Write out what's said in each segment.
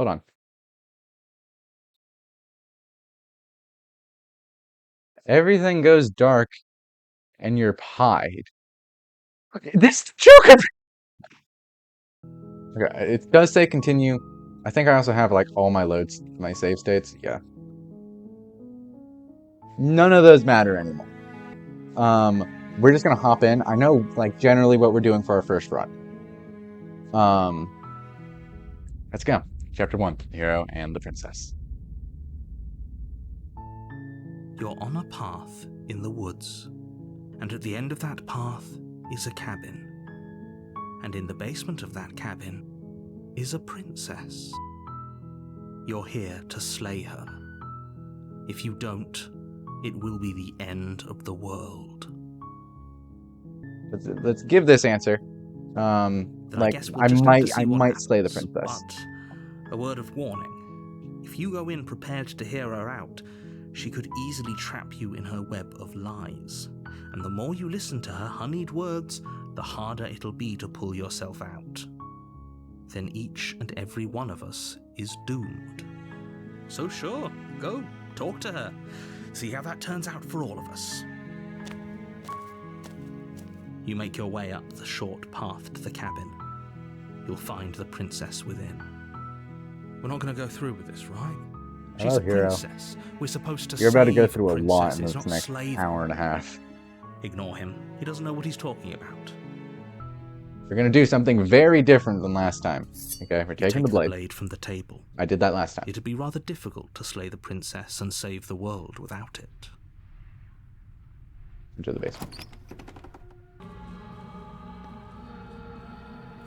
Hold on. Everything goes dark and you're pied. Okay, this Joker. Okay, it does say continue. I think I also have like all my loads, my save states. Yeah. None of those matter anymore. We're just gonna hop in. I know like generally what we're doing for our first run. Let's go. Chapter 1, the hero and the princess. You're on a path in the woods, and at the end of that path is a cabin. And in the basement of that cabin is a princess. You're here to slay her. If you don't, it will be the end of the world. Let's give this answer. Like I might slay the princess. But a word of warning: if you go in prepared to hear her out, she could easily trap you in her web of lies. And the more you listen to her honeyed words, the harder it'll be to pull yourself out. Then each and every one of us is doomed. So sure, go, talk to her. See how that turns out for all of us. You make your way up the short path to the cabin. You'll find the princess within. We're not going to go through with this, right? She's a princess. We're supposed to. You're about to go through a lot in this next hour and a half. Ignore him. He doesn't know what he's talking about. We're gonna do something very different than last time. Okay, we're taking the blade from the table. I did that last time. It'd be rather difficult to slay the princess and save the world without it. Into the basement.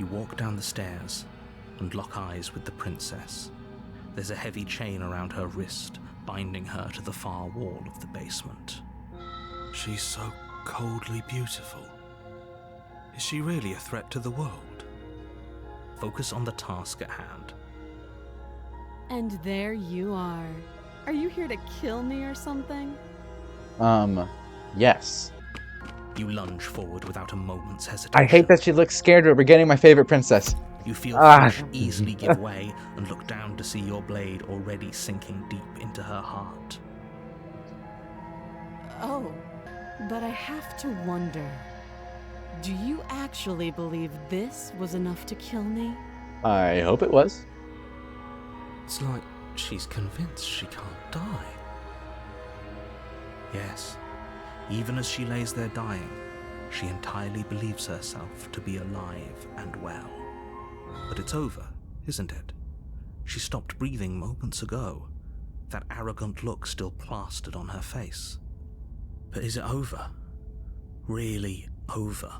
You walk down the stairs and lock eyes with the princess. There's a heavy chain around her wrist, binding her to the far wall of the basement. She's so coldly beautiful. Is she really a threat to the world? Focus on the task at hand. And there you are. Are you here to kill me or something? Yes. You lunge forward without a moment's hesitation. I hate that she looks scared, but we're getting my favorite princess. You feel flesh easily give way and look down to see your blade already sinking deep into her heart. Oh, but I have to wonder. Do you actually believe this was enough to kill me? I hope it was. It's like she's convinced she can't die. Yes, even as she lays there dying, she entirely believes herself to be alive and well. But it's over, isn't it? She stopped breathing moments ago, that arrogant look still plastered on her face. But is it over? Really over?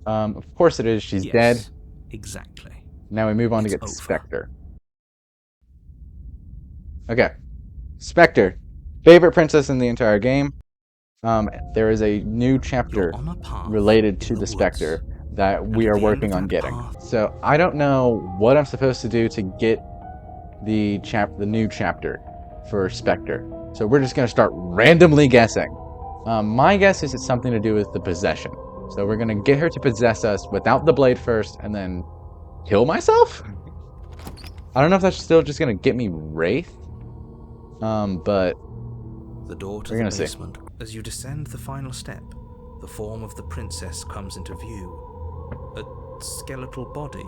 Of course it is. She's dead. Exactly. Now we move on to get Spectre. Okay. Spectre. Favorite princess in the entire game. There is a new chapter related to the Spectre that we are working on getting. So I don't know what I'm supposed to do to get the new chapter for Spectre. So we're just going to start randomly guessing. My guess is it's something to do with the possession. So we're going to get her to possess us without the blade first and then kill myself? I don't know if that's still just going to get me Wraith. But the door to the basement. As you descend the final step, the form of the princess comes into view. A skeletal body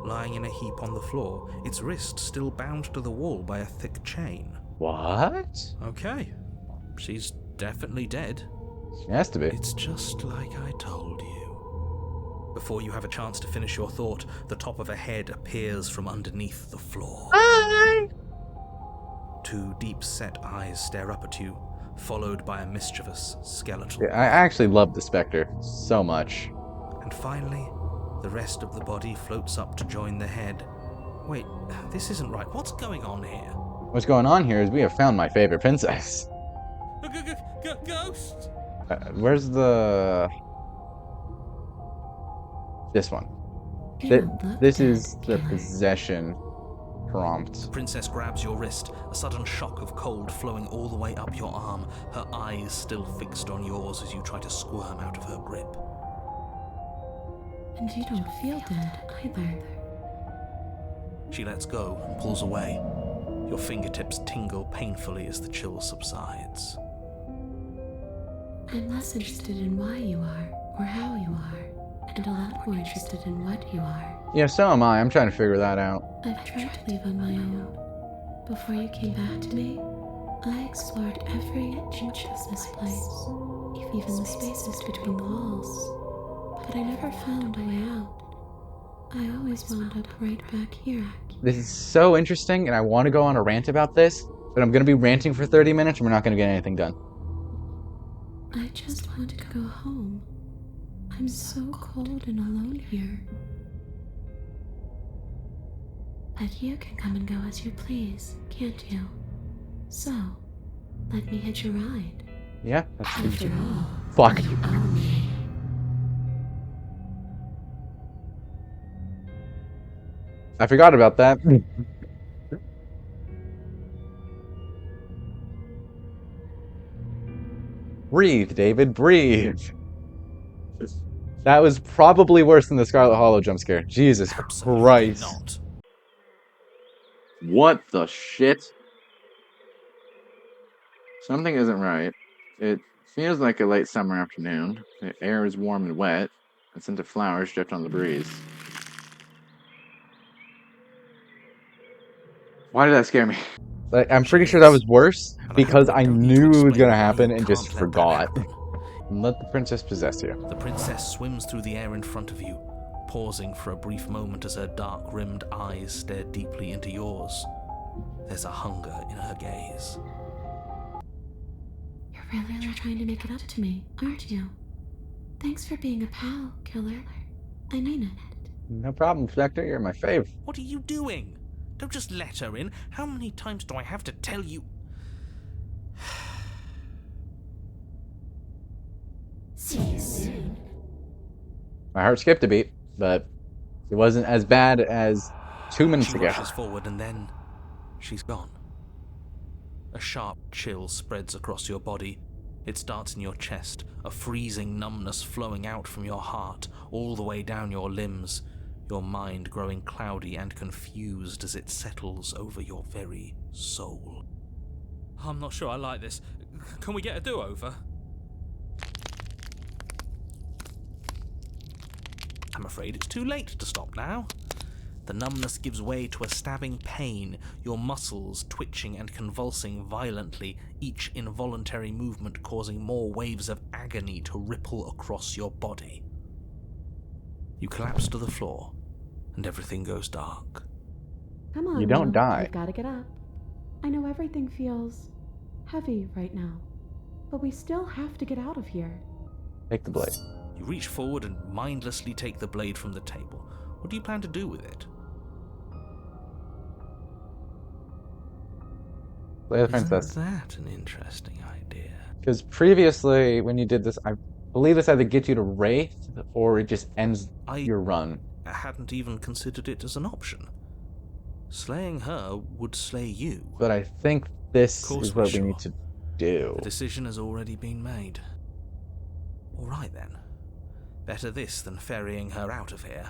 lying in a heap on the floor, its wrist still bound to the wall by a thick chain. What? Okay. She's definitely dead. She has to be. It's just like I told you. Before you have a chance to finish your thought, the top of a head appears from underneath the floor. Hi! Two deep-set eyes stare up at you, followed by a mischievous skeletal. Yeah, I actually love the Spectre so much. And finally, the rest of the body floats up to join the head. Wait, this isn't right. What's going on here? What's going on here is we have found my favorite princess. Ghost! Where's the... This one. This is the possession prompt. The princess grabs your wrist, a sudden shock of cold flowing all the way up your arm, her eyes still fixed on yours as you try to squirm out of her grip. And you don't feel dead either. She lets go and pulls away. Your fingertips tingle painfully as the chill subsides. I'm less interested in why you are, or how you are, and a lot more interested in what you are. Yeah, so am I. I'm trying to figure that out. I've tried to leave on my own. Before you came back to me, I explored every inch of this place, even the spaces between the walls. But I never found a way out. I always wound up right back here. This is so interesting, and I want to go on a rant about this, but I'm going to be ranting for 30 minutes, and we're not going to get anything done. I just want to go home. I'm so cold and alone here. But you can come and go as you please, can't you? So, let me hitch a ride. Yeah, After all, fuck. you own me. I forgot about that. Breathe, David, breathe. That was probably worse than the Scarlet Hollow jump scare. Jesus Absolutely Christ. not. What the shit? Something isn't right. It feels like a late summer afternoon. The air is warm and wet. The scent of flowers drift on the breeze. Why did that scare me? Like, I'm pretty sure that was worse because I knew it was gonna happen and just forgot. Let the princess possess you. The princess swims through the air in front of you, pausing for a brief moment as her dark-rimmed eyes stare deeply into yours. There's a hunger in her gaze. You're really trying to make it up to me, aren't you? Thanks for being a pal, killer. I mean it. No problem, Spectre. You're my fave. What are you doing? Don't just let her in. How many times do I have to tell you? See you soon. My heart skipped a beat, but it wasn't as bad as 2 minutes She ago. rushes forward and then she's gone. A sharp chill spreads across your body. It starts in your chest, a freezing numbness flowing out from your heart, all the way down your limbs, your mind growing cloudy and confused as it settles over your very soul. I'm not sure I like this. Can we get a do-over? I'm afraid it's too late to stop now. The numbness gives way to a stabbing pain, your muscles twitching and convulsing violently, each involuntary movement causing more waves of agony to ripple across your body. You collapse to the floor, and everything goes dark. Come on, You don't Will. die. You've got to get up. I know everything feels heavy right now, but we still have to get out of here. Take the blade. You reach forward and mindlessly take the blade from the table. What do you plan to do with it? Play the princess. Isn't that an interesting idea? Because previously, when you did this, I believe this either gets you to Wraith or it just ends your run. I hadn't even considered it as an option. Slaying her would slay you. But I think this Course is what we sure. need to do. The decision has already been made. All right then. Better this than ferrying her out of here.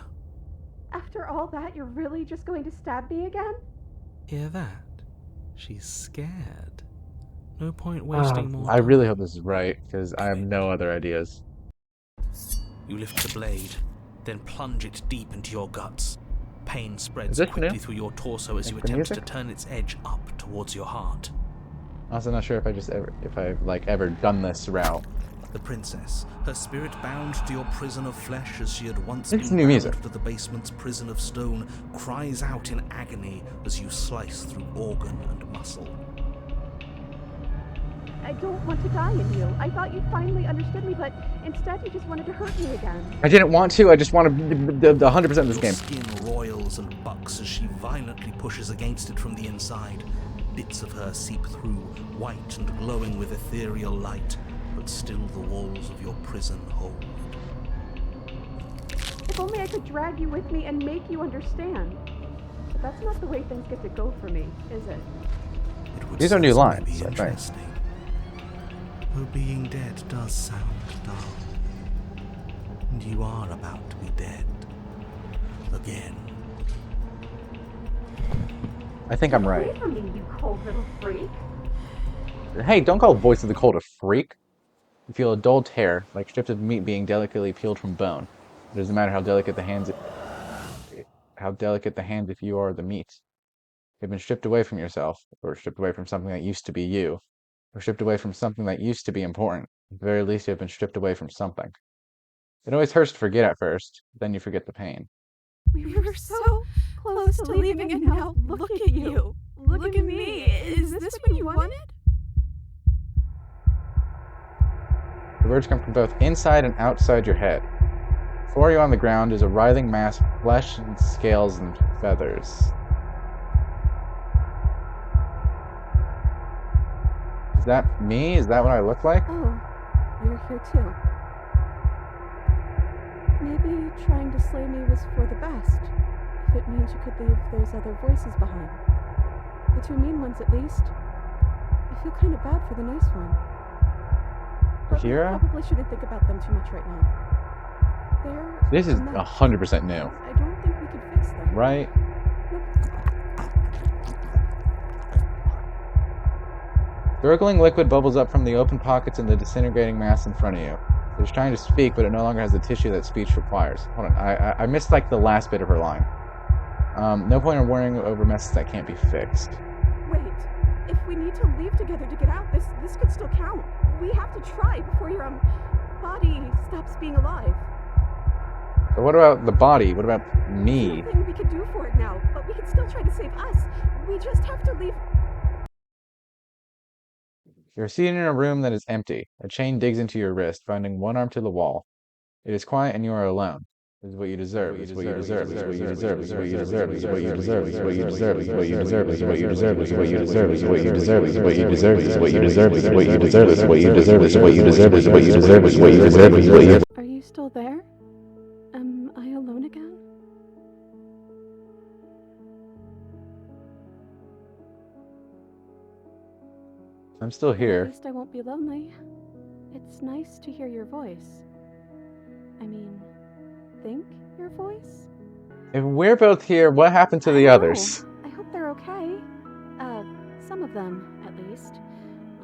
After all that, you're really just going to stab me again? Hear that? She's scared. No point wasting more I time. really hope this is right, because I have no other ideas. You lift the blade, then plunge it deep into your guts. Pain spreads Is this quickly new? through your torso as Like you the attempt to music? turn its edge up towards your heart. I'm also not sure if I've ever done this route. The princess, her spirit bound to your prison of flesh as she had once It's been new bound music. to the basement's prison of stone, cries out in agony as you slice through organ and muscle. I don't want to die in you. I thought you finally understood me, but instead you just wanted to hurt me again. I didn't want to, I just want to 100% this Your game. skin roils and bucks as she violently pushes against it from the inside. Bits of her seep through, white and glowing with ethereal light, but still the walls of your prison hold. If only I could drag you with me and make you understand. But that's not the way things get to go for me, is it? It would These are new certainly lines, be I think. interesting. Though being dead does sound dull. And you are about to be dead. Again. I think Get I'm right. away from me, you cold little freak. Hey, don't call Voice of the Cold a freak. You feel a dull tear, like strips of meat being delicately peeled from bone. It doesn't matter how delicate the hands if you are the meat. You've been stripped away from yourself, or stripped away from something that used to be you, or stripped away from something that used to be important. At the very least, you have been stripped away from something. It always hurts to forget at first, but then you forget the pain. We were so close to leaving, and now look at you. Look at me. Is this what you wanted? The words come from both inside and outside your head. Before you on the ground is a writhing mass of flesh and scales and feathers. Is that me? Is that what I look like? Oh, you're here too. Maybe trying to slay me was for the best, if it means you could leave those other voices behind. The two mean ones, at least. I feel kind of bad for the nice one. But we Kira? probably shouldn't think about them too much right now. They're This is a mess. 100% new, I don't think we could fix them. right? Gurgling liquid bubbles up from the open pockets in the disintegrating mass in front of you. It's trying to speak, but it no longer has the tissue that speech requires. Hold on, I missed like the last bit of her line. No point in worrying over messes that can't be fixed. Wait, if we need to leave together to get out, this could still count. We have to try before your body stops being alive. But what about the body? What about me? There's nothing we can do for it now, but we can still try to save us. We just have to leave. You're seated in a room that is empty. A chain digs into your wrist, binding one arm to the wall. It is quiet and you are alone. This is what you deserve. This is what you deserve. This is what you deserve. This is what you deserve. This is what you deserve. This is what you deserve. This is what you deserve. This is what you deserve. This is what you deserve. This is what you deserve. This is what you deserve. This is what you deserve. This is what you deserve. This is what you deserve. This is what you deserve. This is what you deserve. This is what you deserve. This is what you. Are you still there? Am I alone again? I'm still At here. least I won't be lonely. It's nice to hear your voice. I mean, think your voice? If we're both here, what happened to the I others? know. I hope they're okay. Some of them, at least.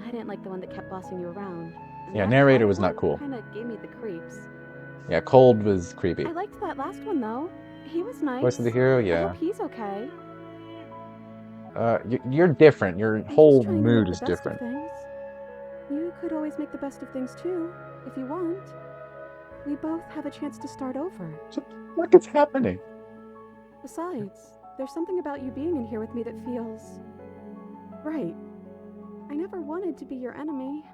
I didn't like the one that kept bossing you around. And Yeah, that narrator cat was not one cool. Kinda gave me the creeps. Yeah, Cold was creepy. I liked that last one though. He was nice. Voice of the hero, I yeah. hope he's okay. You're different. Your I'm whole just trying to mood make is the best of different. things. You could always make the best of things too, if you want. We both have a chance to start over. What is happening? Besides, there's something about you being in here with me that feels right. I never wanted to be your enemy.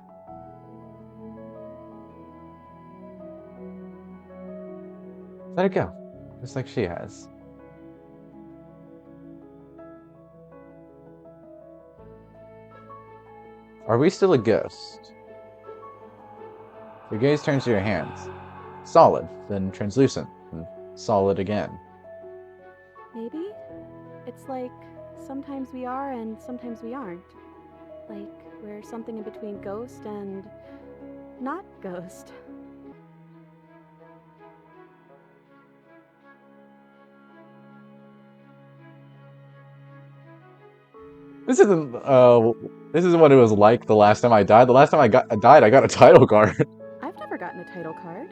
Let it go. Just like she has. Are we still a ghost? Your gaze turns to your hands. Solid, then translucent, and solid again. Maybe? It's like sometimes we are and sometimes we aren't. Like we're something in between ghost and not ghost. This isn't what it was like the last time I died. The last time I died, I got a title card. I've never gotten a title card.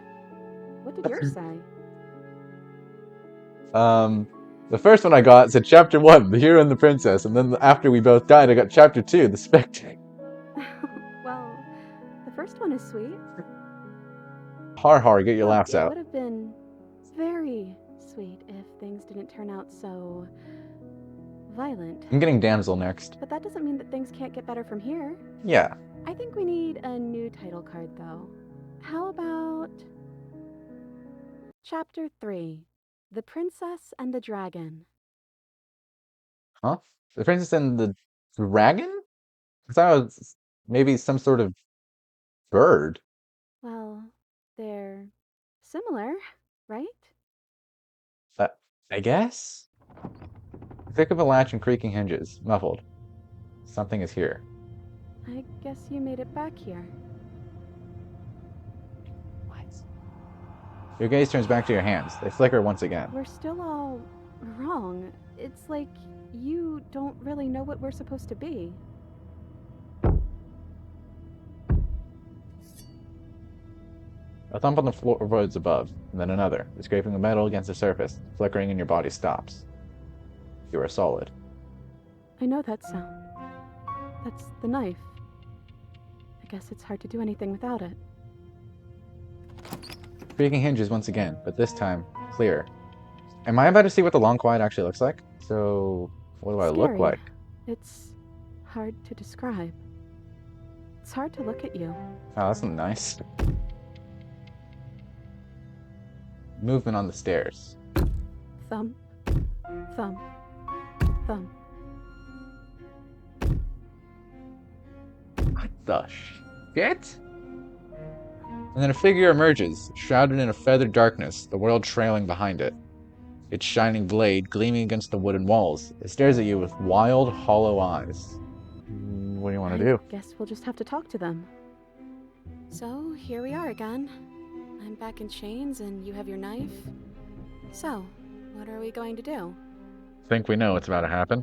What did yours say? The first one I got said Chapter 1, The Hero and the Princess, and then after we both died, I got Chapter 2, The Spectre. Well, the first one is sweet. Har har, get your Look, laughs it out. would have been very sweet if things didn't turn out so violent. I'm getting Damsel next. But that doesn't mean that things can't get better from here. Yeah. I think we need a new title card, though. How about Chapter 3, The Princess and the Dragon? Huh? The Princess and the Dragon? I thought it was maybe some sort of bird. Well, they're similar, right? I guess? The click of a latch and creaking hinges, muffled. Something is here. I guess you made it back here. What? Your gaze turns back to your hands. They flicker once again. We're still all wrong. It's like you don't really know what we're supposed to be. A thump on the floorboards above, and then another. The scraping of metal against the surface, flickering in your body stops. You are solid. I know that sound. That's the knife. I guess it's hard to do anything without it. Creaking hinges once again, but this time, clear. Am I about to see what the long quiet actually looks like? So, what do I look Scary. like? It's hard to describe. It's hard to look at you. Oh, that's nice. Movement on the stairs. Thump, thump, thump. What the shit? And then a figure emerges, shrouded in a feathered darkness, the world trailing behind it. Its shining blade gleaming against the wooden walls. It stares at you with wild, hollow eyes. What do you want to do? Guess we'll just have to talk to them. So, here we are again. I'm back in chains and you have your knife. So, what are we going to do? Think we know what's about to happen.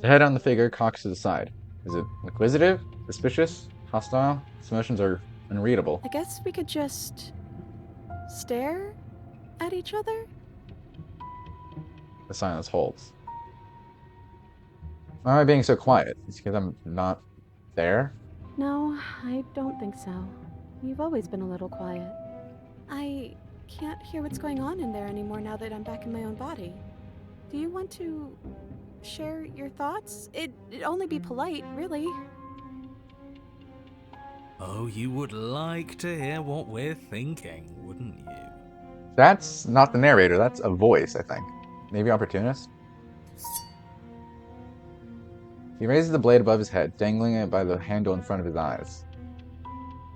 The head on the figure cocks to the side. Is it inquisitive? Suspicious? Hostile? Its emotions are unreadable. I guess we could just stare at each other? The silence holds. Why am I being so quiet? It's because I'm not there? No, I don't think so. You've always been a little quiet. I can't hear what's going on in there anymore now that I'm back in my own body. Do you want to share your thoughts? It'd only be polite, really. Oh, you would like to hear what we're thinking, wouldn't you? That's not the narrator, that's a voice, I think. Maybe Opportunist? He raises the blade above his head, dangling it by the handle in front of his eyes.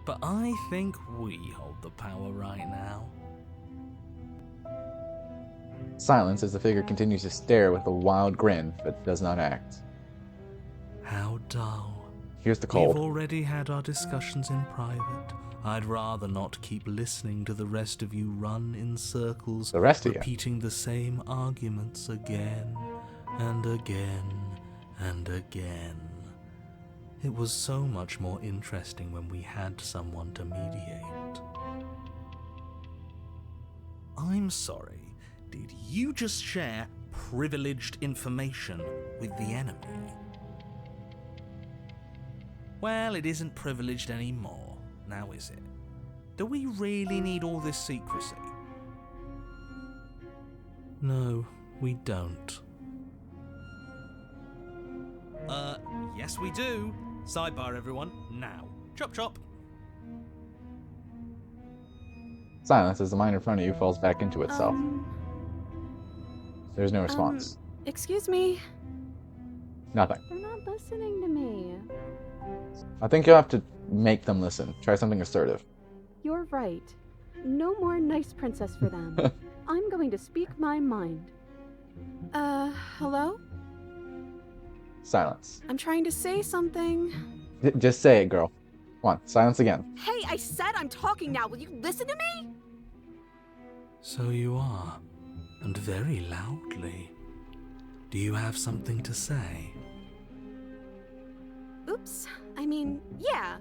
But I think we hold the power right now. Silence as the figure continues to stare with a wild grin, but does not act. How dull. Here's the We've cold. already had our discussions in private. I'd rather not keep listening to the rest of you run in circles, The rest of you? repeating the same arguments again and again and again. It was so much more interesting when we had someone to mediate. I'm sorry, did you just share privileged information with the enemy? Well, it isn't privileged anymore, now is it? Do we really need all this secrecy? No, we don't. Yes we do. Sidebar, everyone, now. Chop chop. Silence as the mind in front of you falls back into itself. There's no response. Excuse me. Nothing. They're not listening to me. I think you'll have to make them listen. Try something assertive. You're right. No more nice princess for them. I'm going to speak my mind. Hello? Silence. I'm trying to say something. Just say it, girl. Come on, silence again. Hey, I said I'm talking now. Will you listen to me? So you are, and very loudly. Do you have something to say? Oops. I mean, yeah.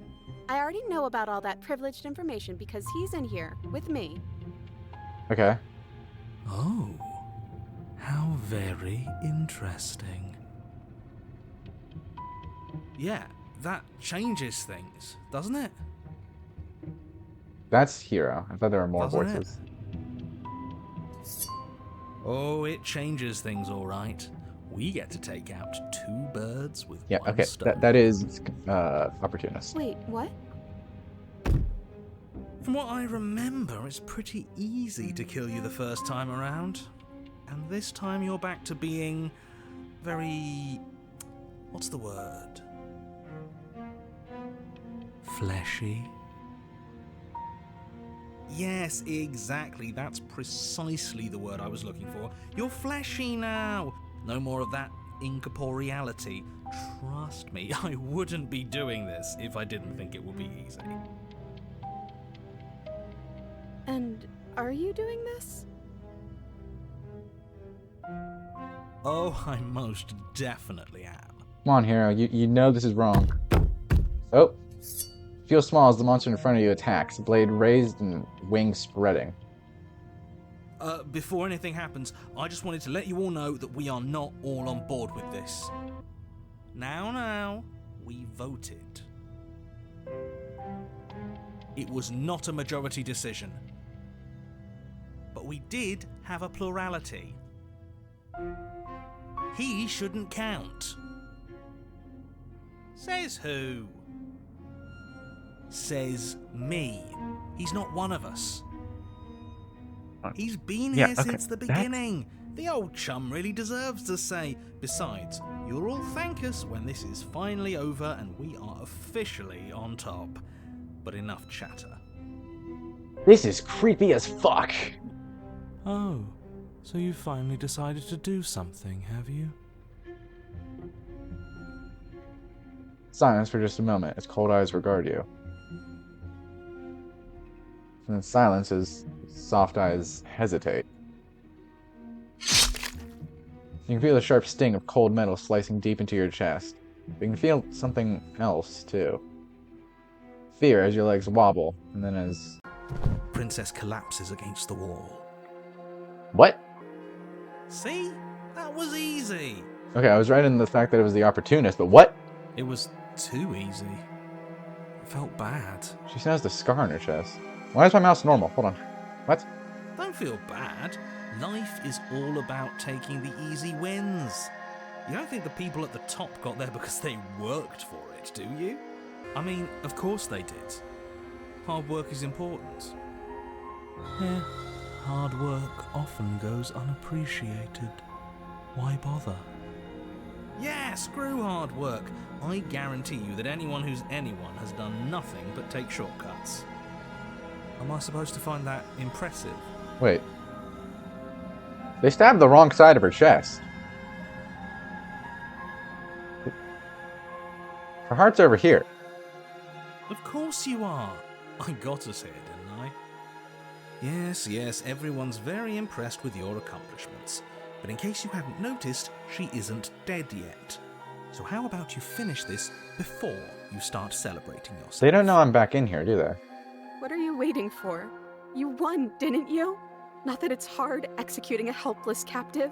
I already know about all that privileged information because he's in here with me. Okay. Oh, how very interesting. Yeah, that changes things, doesn't it? That's Hero. I thought there were more Doesn't it? voices. Oh, it changes things, all right. We get to take out two birds with Yeah, one okay. stone. That is Opportunist. Wait, what? From what I remember, it's pretty easy to kill you the first time around. And this time you're back to being very... what's the word? Fleshy? Yes, exactly. That's precisely the word I was looking for. You're fleshy now. No more of that incorporeality. Trust me, I wouldn't be doing this if I didn't think it would be easy. And are you doing this? Oh, I most definitely am. Come on, hero. You know this is wrong. Oh. Feel small as the monster in front of you attacks, blade raised and wings spreading. Before anything happens, I just wanted to let you all know that we are not all on board with this. Now, we voted. It was not a majority decision. But we did have a plurality. He shouldn't count. Says who? Says me. He's not one of us. He's been here since the beginning. The old chum really deserves to say. Besides, you'll all thank us when this is finally over and we are officially on top. But enough chatter. This is creepy as fuck. Oh, so you finally decided to do something, have you? Silence for just a moment as cold eyes regard you. And then silence as soft eyes hesitate. You can feel the sharp sting of cold metal slicing deep into your chest. But you can feel something else, too. Fear as your legs wobble, and then as... Princess collapses against the wall. What? See? That was easy. Okay, I was right in the fact that it was the opportunist, but what? It was too easy. It felt bad. She still has the scar on her chest. Why is my mouse normal? Hold on. What? Don't feel bad. Life is all about taking the easy wins. You don't think the people at the top got there because they worked for it, do you? I mean, of course they did. Hard work is important. Yeah, hard work often goes unappreciated. Why bother? Yeah, screw hard work. I guarantee you that anyone who's anyone has done nothing but take shortcuts. Am I supposed to find that impressive? Wait. They stabbed the wrong side of her chest. Her heart's over here. Of course you are. I got us here, didn't I? Yes, everyone's very impressed with your accomplishments. But in case you haven't noticed, she isn't dead yet. So how about you finish this before you start celebrating yourself? They don't know I'm back in here, do they? What are you waiting for? You won, didn't you? Not that it's hard executing a helpless captive.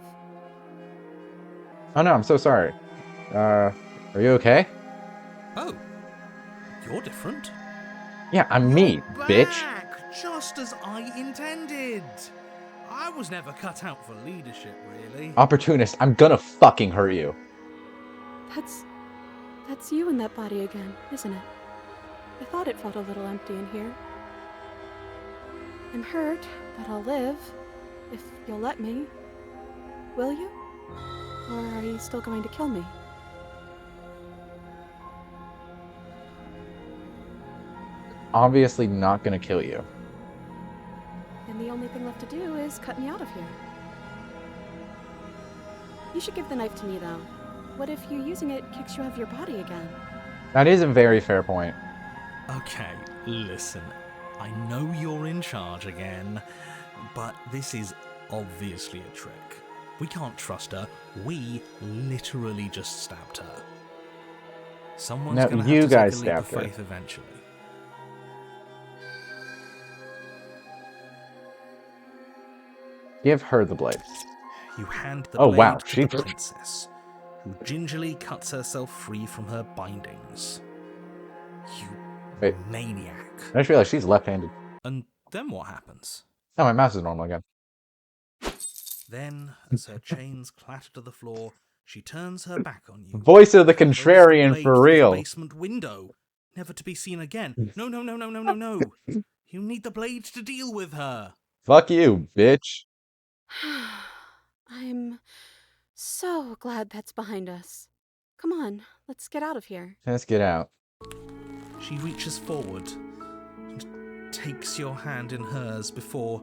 Oh no, I'm so sorry. Are you okay? Oh, you're different. Yeah, I'm me, bitch. Back, just as I intended. I was never cut out for leadership, really. Opportunist, I'm gonna fucking hurt you. That's you in that body again, isn't it? I thought it felt a little empty in here. I'm hurt, but I'll live. If you'll let me. Will you? Or are you still going to kill me? Obviously not gonna kill you. And the only thing left to do is cut me out of here. You should give the knife to me, though. What if you using it kicks you out of your body again? That is a very fair point. Okay, listen. I know you're in charge again, but this is obviously a trick. We can't trust her. We literally just stabbed her. Someone's No, gonna you have to guys take a leap of stabbed her. faith eventually. Give her the blade. You hand the Oh, blade wow, to she- the princess, who gingerly cuts herself free from her bindings. You Wait. maniac. I just realized she's left-handed. And then what happens? Oh, my mouse is normal again. Then, as her chains clatter to the floor, she turns her back on you. Voice of the throws contrarian blade for through the real. basement window, never to be seen again. No. You need the blade to deal with her. Fuck you, bitch. I'm so glad that's behind us. Come on, let's get out of here. Let's get out. She reaches forward and takes your hand in hers before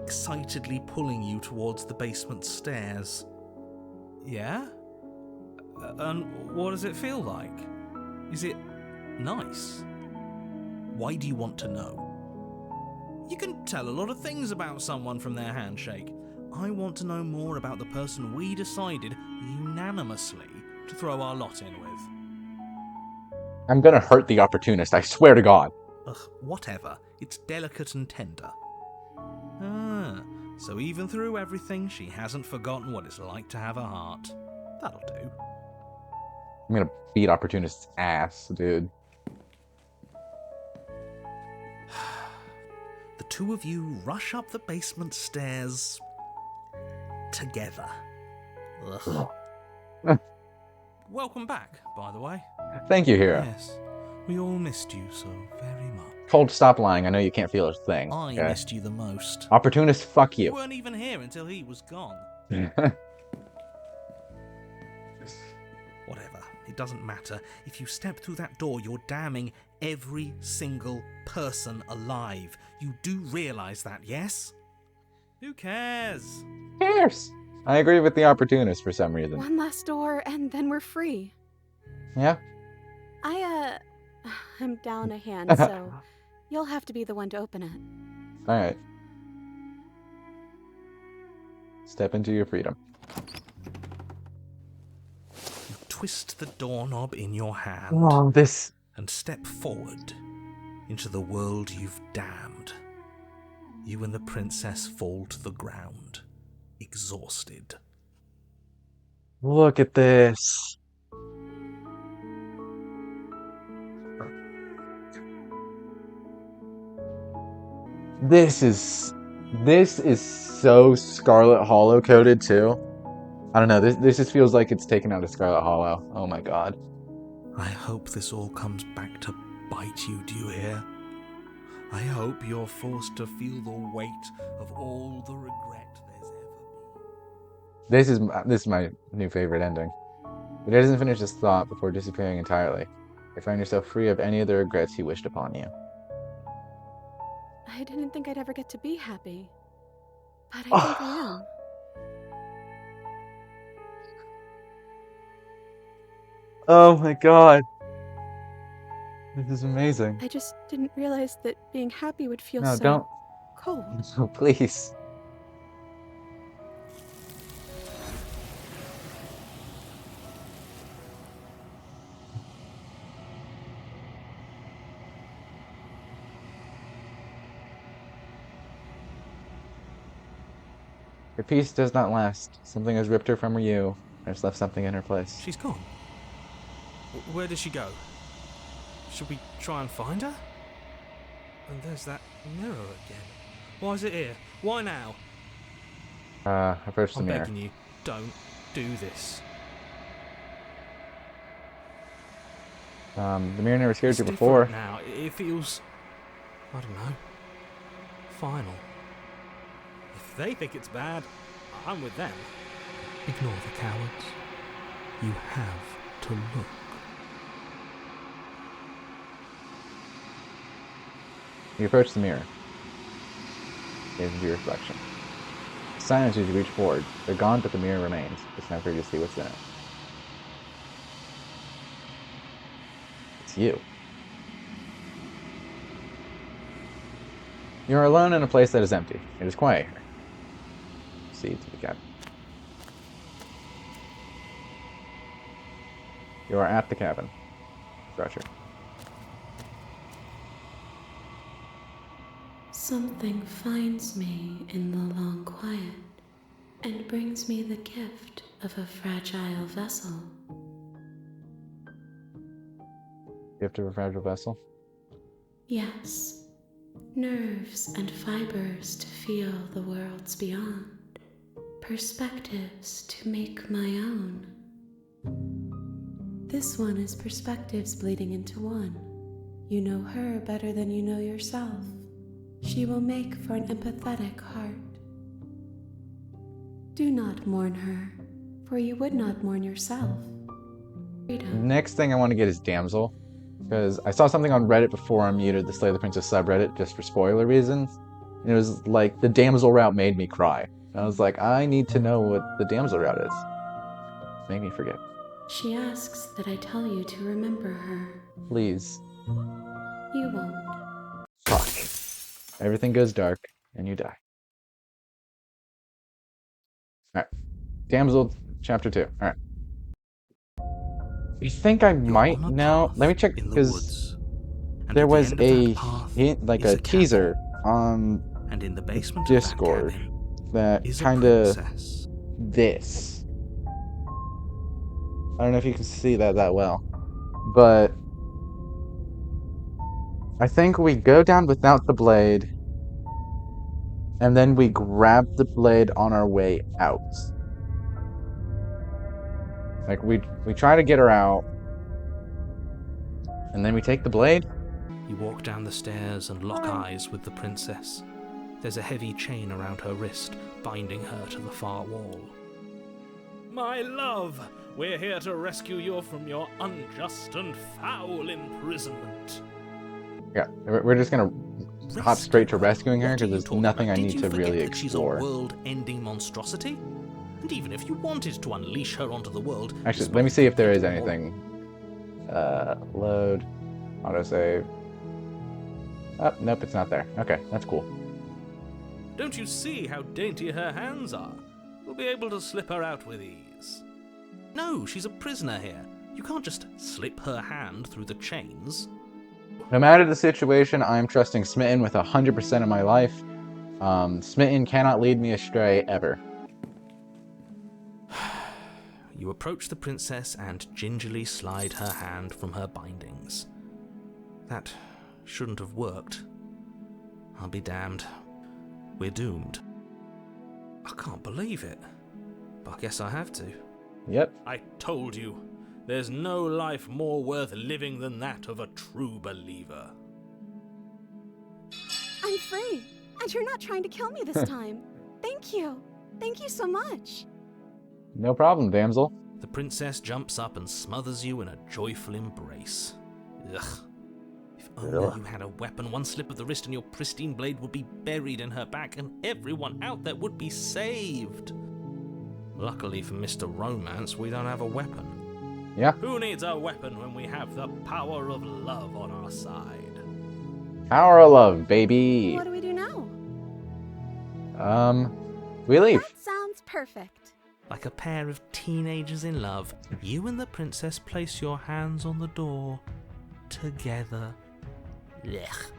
excitedly pulling you towards the basement stairs. Yeah? And what does it feel like? Is it nice? Why do you want to know? You can tell a lot of things about someone from their handshake. I want to know more about the person we decided unanimously to throw our lot in with. I'm gonna hurt the opportunist, I swear to God. Ugh, whatever. It's delicate and tender. Ah, so even through everything, she hasn't forgotten what it's like to have a heart. That'll do. I'm gonna beat opportunist's ass, dude. The two of you rush up the basement stairs together. Ugh. Welcome back, by the way. Thank you, hero. Yes, we all missed you so very much. Cold, stop lying. I know you can't feel a thing. I Okay? missed you the most. Opportunist, fuck You you. weren't even here until he was gone. Whatever, it doesn't matter. If you step through that door, you're damning every single person alive. You do realise that, yes? Who cares? Who cares? I agree with the opportunist for some reason. One last door, and then we're free. Yeah? I'm down a hand, so you'll have to be the one to open it. Alright. Step into your freedom. You twist the doorknob in your hand Oh, this... and step forward into the world you've damned. You and the princess fall to the ground, exhausted. Look at this. This is so Scarlet Hollow coded too. I don't know, this just feels like it's taken out of Scarlet Hollow. Oh my god. I hope this all comes back to bite you, do you hear? I hope you're forced to feel the weight of all the regret there's ever been. This is my new favorite ending. But he doesn't finish his thought before disappearing entirely. You find yourself free of any of the regrets he wished upon you. I didn't think I'd ever get to be happy. But I think I am. Oh my god. This is amazing. I just didn't realize that being happy would feel No, so don't. cold. No, please. Her peace does not last. Something has ripped her from you, and has left something in her place. She's gone. Where did she go? Should we try and find her? And there's that mirror again. Why is it here? Why now? Approach the I'm mirror. begging you, don't do this. The mirror never scared It's you different before. now. It feels, I don't know, final. If they think it's bad, I'm with them. Ignore the cowards. You have to look. You approach the mirror. Gaze into your reflection. Silence as you reach forward. They're gone, but the mirror remains. It's now for you to see what's in it. It's you. You are alone in a place that is empty. It is quiet here. See to the cabin. You are at the cabin. Crusher. Something finds me in the long quiet and brings me the gift of a fragile vessel. Gift of a fragile vessel? Yes, nerves and fibers to feel the worlds beyond, perspectives to make my own. This one is perspectives bleeding into one. You know her better than you know yourself. She will make for an empathetic heart. Do not mourn her, for you would not mourn yourself. Freedom. Next thing I want to get is Damsel. Because I saw something on Reddit before I muted the Slay the Princess subreddit just for spoiler reasons. And it was like, the Damsel route made me cry. And I was like, I need to know what the Damsel route is. Made me forget. She asks that I tell you to remember her. Please. You won't. Fuck. Everything goes dark, and you die. Alright. Damsel, chapter 2. Alright. I think I might know. Let me check, because there was a hint, like a teaser on and in the basement Discord of that is kind a of princess. this. I don't know if you can see that well, but I think we go down without the blade, and then we grab the blade on our way out. Like we try to get her out, and then we take the blade. You walk down the stairs and lock eyes with the princess. There's a heavy chain around her wrist, binding her to the far wall. My love, we're here to rescue you from your unjust and foul imprisonment. Yeah, we're just gonna hop straight to rescuing her because there's nothing I need to really that she's a explore. world-ending monstrosity? And even if you wanted to unleash her onto the world... Actually, let me see if there is anything. Load, autosave. Oh, nope, it's not there. Okay, that's cool. Don't you see how dainty her hands are? We'll be able to slip her out with ease. No, she's a prisoner here. You can't just slip her hand through the chains. No matter the situation, I'm trusting Smitten with 100% of my life. Smitten cannot lead me astray, ever. You approach the princess and gingerly slide her hand from her bindings. That shouldn't have worked. I'll be damned. We're doomed. I can't believe it. But I guess I have to. Yep. I told you. There's no life more worth living than that of a true believer. I'm free, and you're not trying to kill me this time. Thank you. Thank you so much. No problem, damsel. The princess jumps up and smothers you in a joyful embrace. Ugh. If only you had a weapon, one slip of the wrist and your pristine blade would be buried in her back and everyone out there would be saved. Luckily for Mr. Romance, we don't have a weapon. Yeah. Who needs a weapon when we have the power of love on our side? Power of love, baby. What do we do now? We leave. That sounds perfect. Like a pair of teenagers in love, you and the princess place your hands on the door together. Blech.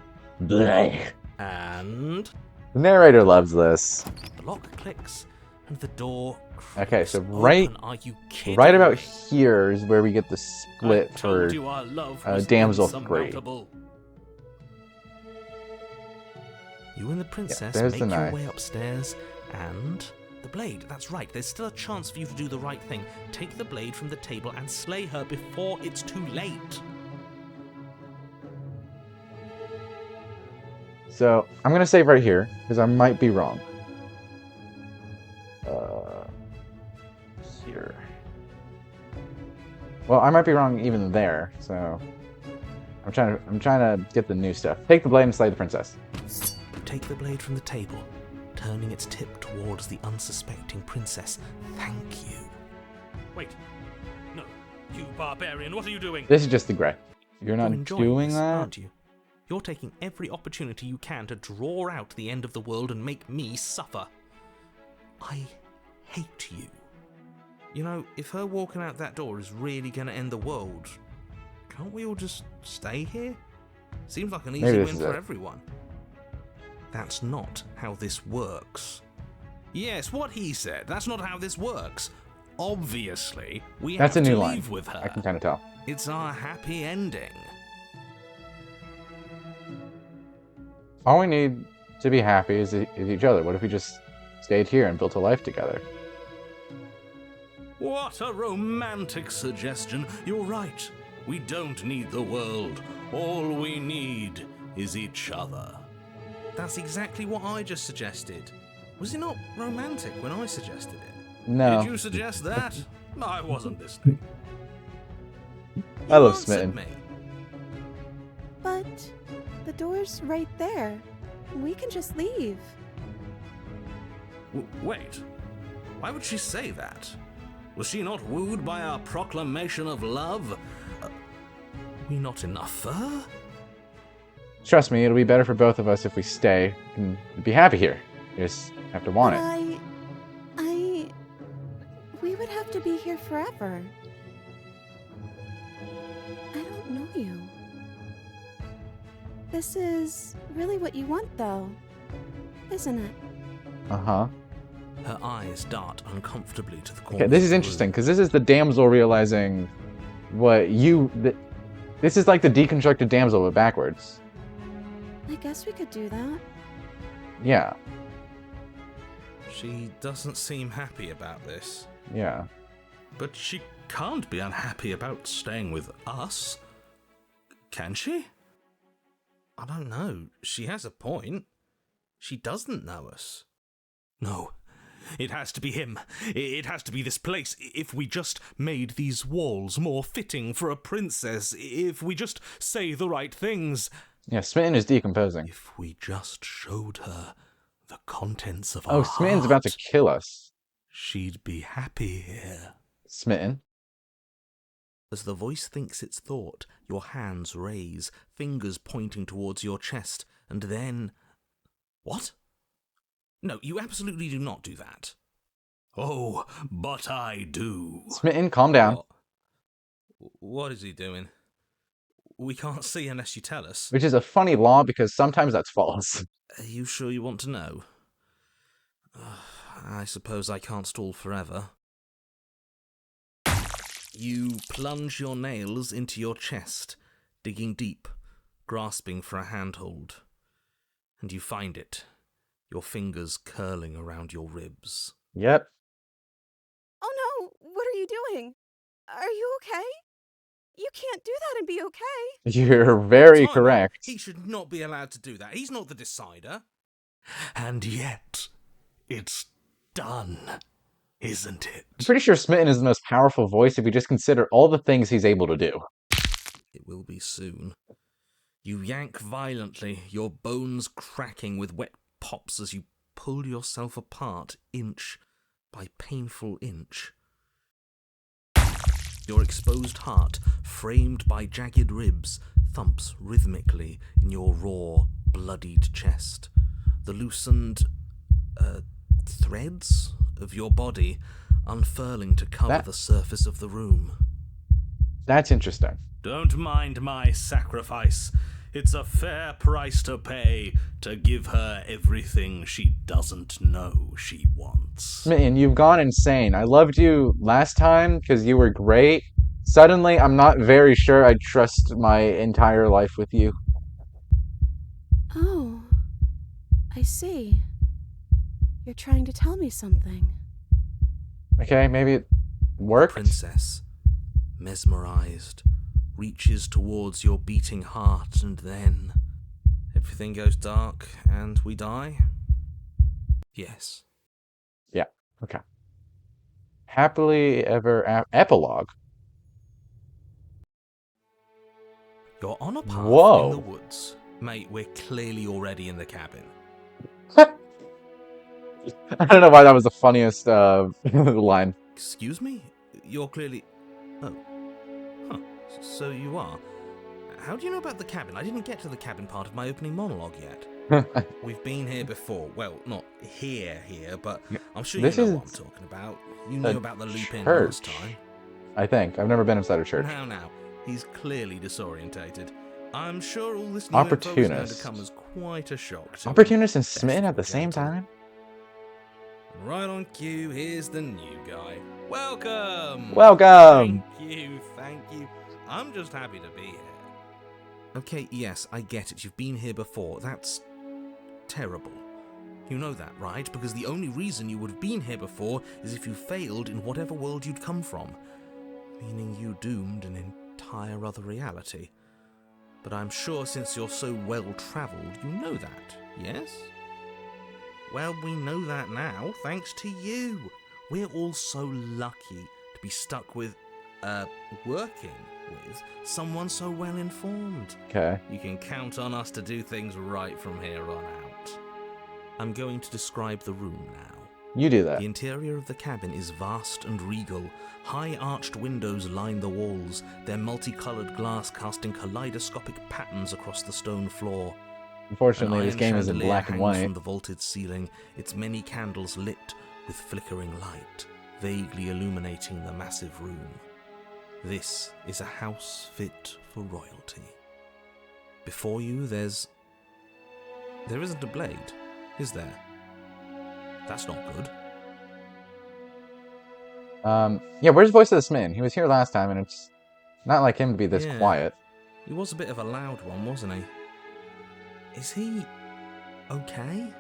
Blech. And The narrator loves this. the lock clicks and the door Okay, so open. right about here is where we get the split for Damsel 3. You and the princess there's make the your knife. way upstairs and the blade. That's right, there's still a chance for you to do the right thing. Take the blade from the table and slay her before it's too late. So I'm gonna save right here because I might be wrong. Here. Well, I might be wrong even there. So I'm trying to get the new stuff. Take the blade and slay the princess. Take the blade from the table, turning its tip towards the unsuspecting princess. Thank you. Wait. No. You barbarian, what are you doing? This is just the gray. You're not enjoying doing this, that? aren't you? You're taking every opportunity you can to draw out the end of the world and make me suffer. I hate you. You know, if her walking out that door is really going to end the world, can't we all just stay here? Seems like an easy win for everyone. That's not how this works. Yes, what he said. That's not how this works. Obviously, we have to leave with her. I can kind of tell. It's our happy ending. All we need to be happy is each other. What if we just stayed here and built a life together? What a romantic suggestion. You're right. We don't need the world. All we need is each other. That's exactly what I just suggested. Was it not romantic when I suggested it? No. Did you suggest that? I wasn't listening. I love Smitten. Me. But the door's right there. We can just leave. Wait. Why would she say that? Was she not wooed by our proclamation of love? We not enough for her? Trust me, it'll be better for both of us if we stay and be happy here. You just have to want it. be here forever. I don't know you. This is really what you want, though, isn't it? Uh-huh. Her eyes dart uncomfortably to the corner. Okay, this is interesting, because this is the damsel realizing what you... This is like the deconstructed damsel, but backwards. I guess we could do that. Yeah. She doesn't seem happy about this. Yeah. But she can't be unhappy about staying with us. Can she? I don't know. She has a point. She doesn't know us. No. It has to be him. It has to be this place. If we just made these walls more fitting for a princess, if we just say the right things. Yeah, Smitten is decomposing. If we just showed her the contents of our Oh, Smitten's heart, about to kill us. she'd be happy here. Smitten. As the voice thinks its thought, your hands raise, fingers pointing towards your chest, and then... What? No, you absolutely do not do that. Oh, but I do. Smitten, calm down. What is he doing? We can't see unless you tell us. Which is a funny law, because sometimes that's false. Are you sure you want to know? I suppose I can't stall forever. You plunge your nails into your chest, digging deep, grasping for a handhold. And you find it, your fingers curling around your ribs. Yep. Oh no! What are you doing? Are you okay? You can't do that and be okay. You're very Time out. correct. He should not be allowed to do that. He's not the decider. And yet, it's done, isn't it? I'm pretty sure Smitten is the most powerful voice if you just consider all the things he's able to do. It will be soon. You yank violently, your bones cracking with wet pops as you pull yourself apart inch by painful inch. Your exposed heart, framed by jagged ribs, thumps rhythmically in your raw, bloodied chest. The loosened threads of your body unfurling to cover the surface of the room. That's interesting. Don't mind my sacrifice. It's a fair price to pay to give her everything she doesn't know she wants. Smitten, you've gone insane. I loved you last time because you were great. Suddenly, I'm not very sure I trust my entire life with you. Oh, I see. You're trying to tell me something. Okay, maybe it worked? Princess, mesmerized, reaches towards your beating heart, and then everything goes dark and we die? Yes. Yeah, okay. Happily ever epilogue. You're on a path Whoa. in the woods. Mate, we're clearly already in the cabin. I don't know why that was the funniest line. Excuse me? You're clearly... Oh. Huh. So you are. How do you know about the cabin? I didn't get to the cabin part of my opening monologue yet. We've been here before. Well, not here, but I'm sure you know what I'm talking about. You knew about the loop-in last time. I think. I've never been inside a church. Now. He's clearly disorientated. I'm sure all this new info is going to come as quite a shock to him. Opportunist and Smitten at the same time? Right on cue, here's the new guy. Welcome! Welcome! Thank you. I'm just happy to be here. Okay, yes, I get it. You've been here before. That's terrible. You know that, right? Because the only reason you would have been here before is if you failed in whatever world you'd come from. Meaning you doomed an entire other reality. But I'm sure since you're so well-travelled, you know that, yes? Well, we know that now, thanks to you. We're all so lucky to be stuck with, working with someone so well-informed. Okay. You can count on us to do things right from here on out. I'm going to describe the room now. You do that. The interior of the cabin is vast and regal. High arched windows line the walls, their multicolored glass casting kaleidoscopic patterns across the stone floor. Unfortunately, this game is in chandelier black and hangs white. from the vaulted ceiling, its many candles lit with flickering light. vaguely illuminating the massive room. This is a house fit for royalty. Before you, there isn't a blade, is there? That's not good. Yeah, where's Voice of the Smitten? He was here last time, and it's not like him to be this Yeah. quiet. He was a bit of a loud one, wasn't he? Is he okay?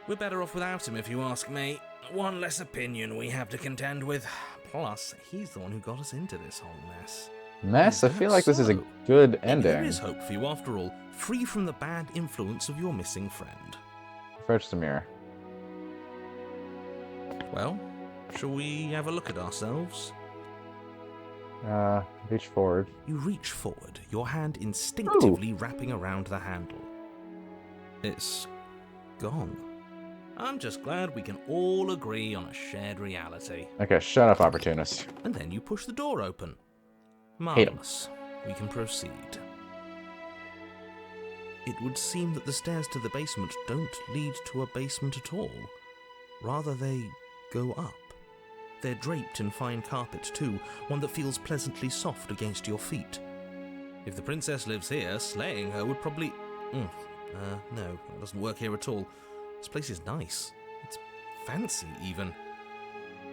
We're better off without him, if you ask me. One less opinion we have to contend with. Plus, he's the one who got us into this whole mess. Mess? I Is feel that like this is a so? good Maybe ending. there is hope for you after all, free from the bad influence of your missing friend. Approach the mirror. Well, shall we have a look at ourselves? Reach forward. You reach forward, your hand instinctively wrapping around the handle. It's gone. I'm just glad we can all agree on a shared reality. Okay, shut up, opportunist. And then you push the door open. Hate 'em. Marvelous. We can proceed. It would seem that the stairs to the basement don't lead to a basement at all. Rather, they go up. They're draped in fine carpet too, one that feels pleasantly soft against your feet. If the princess lives here, slaying her would probably... no, that doesn't work here at all. This place is nice. It's fancy, even.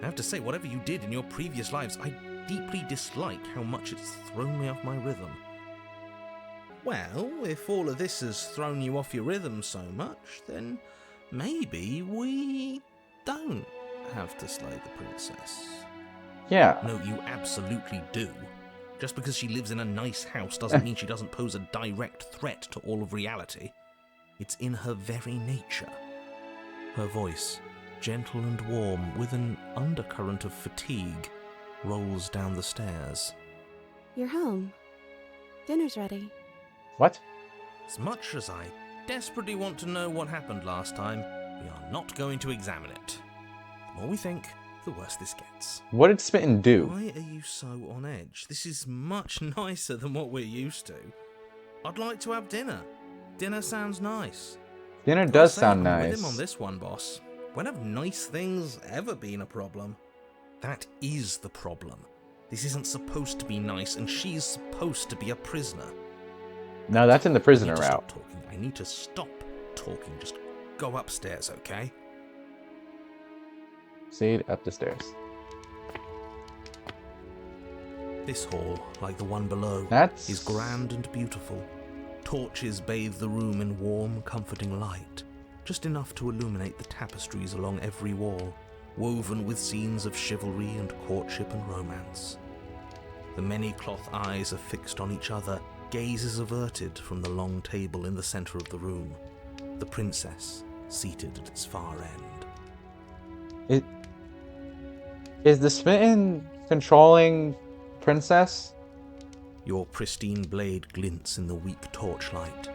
I have to say, whatever you did in your previous lives, I deeply dislike how much it's thrown me off my rhythm. Well, if all of this has thrown you off your rhythm so much, then maybe we don't have to slay the princess. Yeah. No, you absolutely do. Just because she lives in a nice house doesn't mean she doesn't pose a direct threat to all of reality. It's in her very nature. Her voice, gentle and warm, with an undercurrent of fatigue, rolls down the stairs. You're home. Dinner's ready. What? As much as I desperately want to know what happened last time, we are not going to examine it. The more we think, the worse this gets. What did Smitten do? Why are you so on edge? This is much nicer than what we're used to. I'd like to have dinner. Dinner sounds nice. Dinner Gotta does say, sound I'm nice. with him on this one, boss. When have nice things ever been a problem? That is the problem. This isn't supposed to be nice, and she's supposed to be a prisoner. No, that's in the I prisoner need to route. stop talking. I need to stop talking. Just go upstairs, okay? Proceed up the stairs. This hall, like the one below, That's... is grand and beautiful. Torches bathe the room in warm, comforting light, just enough to illuminate the tapestries along every wall, woven with scenes of chivalry and courtship and romance. The many cloth eyes are fixed on each other, gazes averted from the long table in the center of the room, the princess seated at its far end. Is the Smitten controlling princess? Your pristine blade glints in the weak torchlight,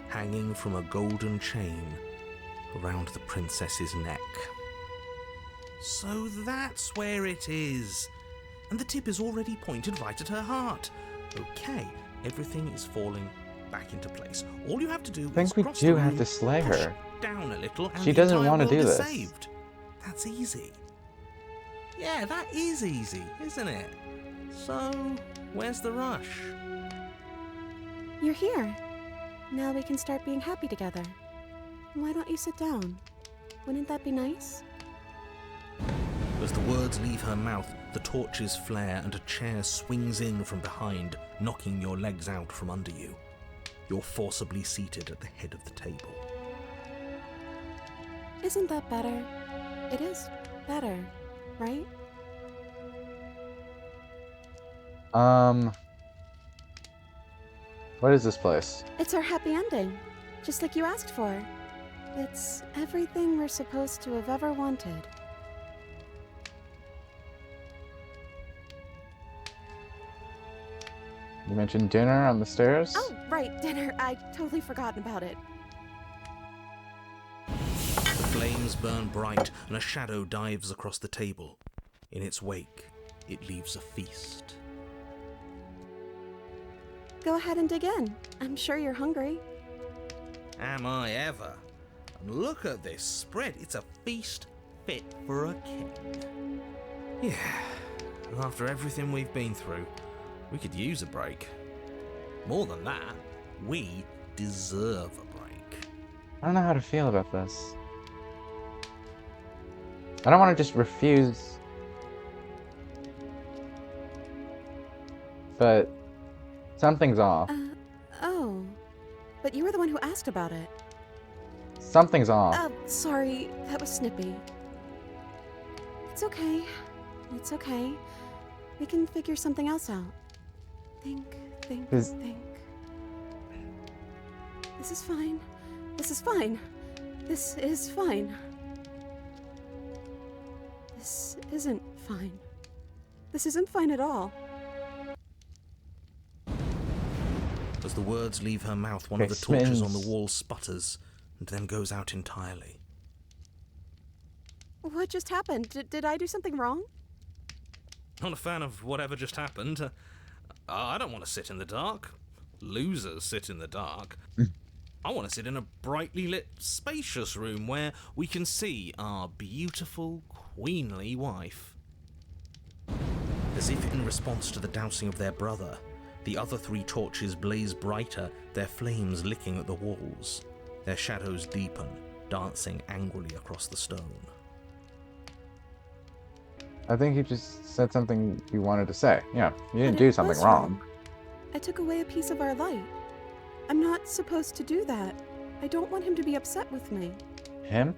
hanging from a golden chain around the princess's neck. So that's where it is. And the tip is already pointed right at her heart. Okay, everything is falling back into place. All you have to do I think is we cross do the have room, to slay push her. down a little, and She the doesn't entire want to world do is this. saved. That's easy. Yeah, that is easy, isn't it? So, where's the rush? You're here. Now we can start being happy together. Why don't you sit down? Wouldn't that be nice? As the words leave her mouth, the torches flare and a chair swings in from behind, knocking your legs out from under you. You're forcibly seated at the head of the table. Isn't that better? It is better, right? What is this place? It's our happy ending, just like you asked for. It's everything we're supposed to have ever wanted. You mentioned dinner on the stairs? Oh, right, dinner. I totally forgotten about it. The flames burn bright and a shadow dives across the table. In its wake, it leaves a feast. Go ahead and dig in. I'm sure you're hungry. Am I ever? And look at this spread. It's a feast fit for a king. Yeah, after everything we've been through, we could use a break. More than that, we deserve a break. I don't know how to feel about this. I don't want to just refuse, but something's off. Oh. But you were the one who asked about it. Something's off. Sorry, that was snippy. It's okay. It's okay. We can figure something else out. Think. This is fine. This is fine. This is fine. This isn't fine. This isn't fine at all. As the words leave her mouth, one of the torches on the wall sputters and then goes out entirely. What just happened? Did I do something wrong? Not a fan of whatever just happened. I don't want to sit in the dark. Losers sit in the dark. I want to sit in a brightly lit, spacious room where we can see our beautiful, queenly wife. As if in response to the dousing of their brother, the other 3 torches blaze brighter, their flames licking at the walls. Their shadows deepen, dancing angrily across the stone. I think you just said something you wanted to say. Yeah, you didn't But do it something was wrong. I took away a piece of our light. I'm not supposed to do that. I don't want him to be upset with me. Him?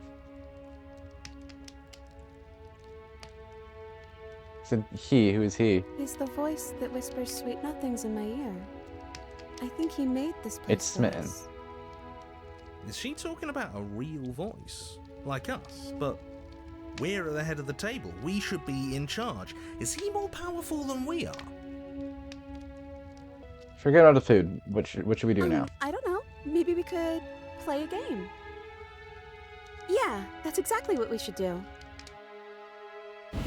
Said he. Who is he? He's the voice that whispers sweet nothings in my ear. I think he made this place. It's Smitten. for us. Is she talking about a real voice? Like us, but we're at the head of the table. We should be in charge. Is he more powerful than we are? Forget all the food. What should we do now? I don't know. Maybe we could play a game. Yeah, that's exactly what we should do. The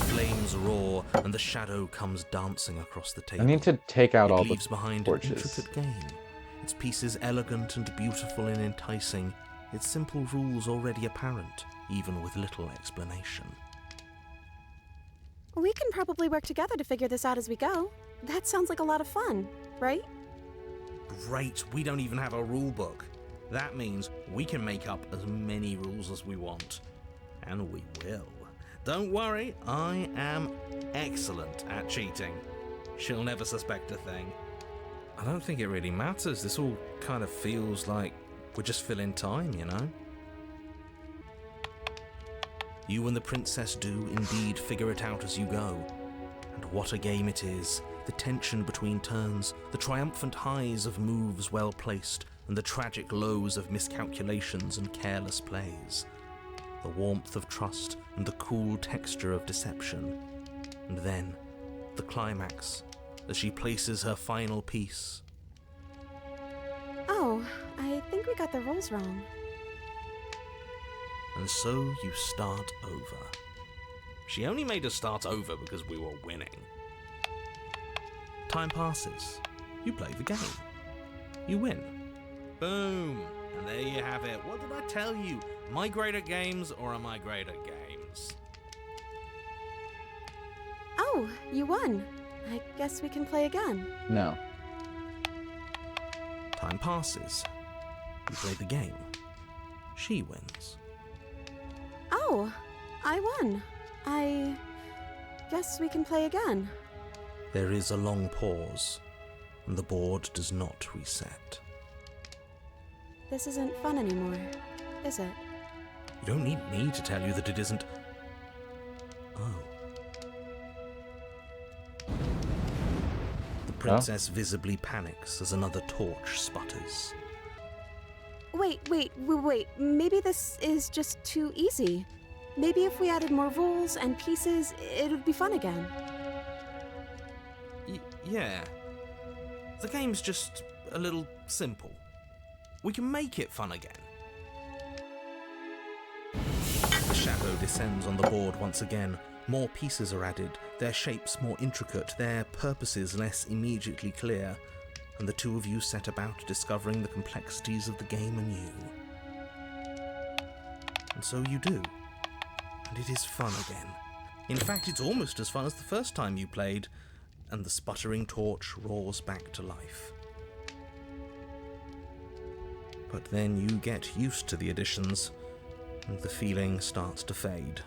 flames roar and the shadow comes dancing across the table. I need to take out all It leaves the behind torches. an intricate game. Its pieces elegant and beautiful and enticing. Its simple rules already apparent, even with little explanation. We can probably work together to figure this out as we go. That sounds like a lot of fun, right? Great, we don't even have a rule book. That means we can make up as many rules as we want. And we will. Don't worry, I am excellent at cheating. She'll never suspect a thing. I don't think it really matters. This all kind of feels like we're just filling time, you know? You and the princess do indeed figure it out as you go. And what a game it is. The tension between turns, the triumphant highs of moves well placed, and the tragic lows of miscalculations and careless plays. The warmth of trust and the cool texture of deception. And then, the climax, as she places her final piece. Oh, I think we got the rules wrong. And so you start over. She only made us start over because we were winning. Time passes. You play the game. You win. Boom. And there you have it. What did I tell you? Am I great at games or am I great at games? Oh, you won. I guess we can play again. No. Time passes. You play the game. She wins. Oh, I won. I guess we can play again. There is a long pause, and the board does not reset. This isn't fun anymore, is it? You don't need me to tell you that it isn't. Oh. The princess visibly panics as another torch sputters. Wait. Maybe this is just too easy. Maybe if we added more rules and pieces, it would be fun again. Yeah. The game's just a little simple. We can make it fun again. The shadow descends on the board once again. More pieces are added, their shapes more intricate, their purposes less immediately clear, and the two of you set about discovering the complexities of the game anew. And so you do, and it is fun again. In fact, it's almost as fun as the first time you played, and the sputtering torch roars back to life. But then you get used to the additions, and the feeling starts to fade,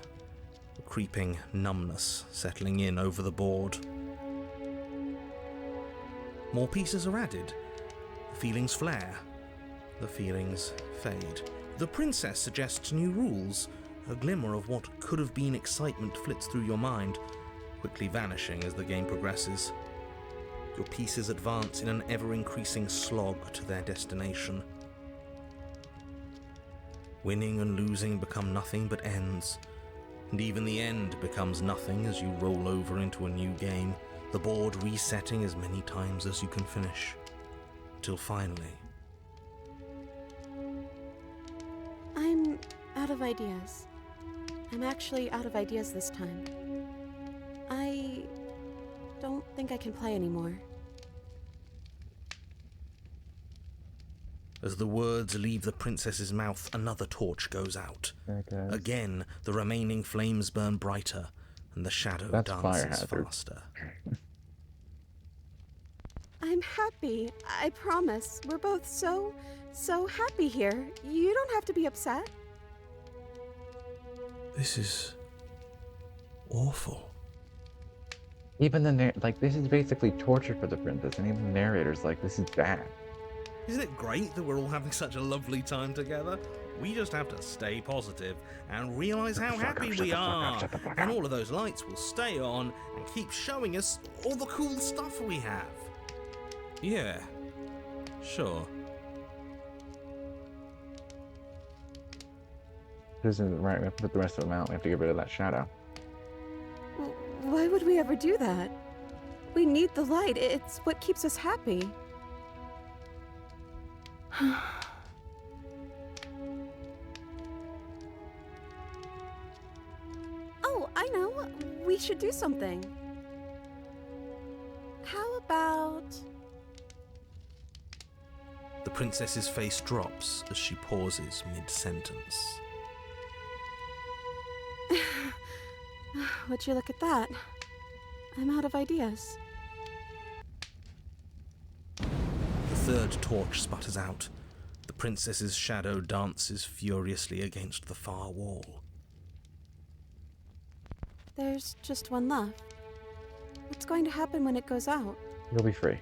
a creeping numbness settling in over the board. More pieces are added, the feelings flare, the feelings fade. The princess suggests new rules, a glimmer of what could have been excitement flits through your mind, quickly vanishing as the game progresses. Your pieces advance in an ever-increasing slog to their destination. Winning and losing become nothing but ends, and even the end becomes nothing as you roll over into a new game, the board resetting as many times as you can finish, till finally... I'm out of ideas. I'm actually out of ideas this time. I don't think I can play anymore. As the words leave the princess's mouth, another torch goes out. Again, the remaining flames burn brighter, and the shadow dances faster. I'm happy. I promise. We're both so happy here. You don't have to be upset. This is... awful. Even this is basically torture for the princess, and even the narrator's like, this is bad. Isn't it great that we're all having such a lovely time together? We just have to stay positive and realise how happy we are. And all of those lights will stay on and keep showing us all the cool stuff we have. Yeah, sure. This isn't right. We have to put the rest of them out. We have to get rid of that shadow. Why would we ever do that? We need the light. It's what keeps us happy. Oh, I know. We should do something. How about... The princess's face drops as she pauses mid-sentence. Would you look at that? I'm out of ideas. The third torch sputters out. The princess's shadow dances furiously against the far wall. There's just one left. What's going to happen when it goes out? You'll be free.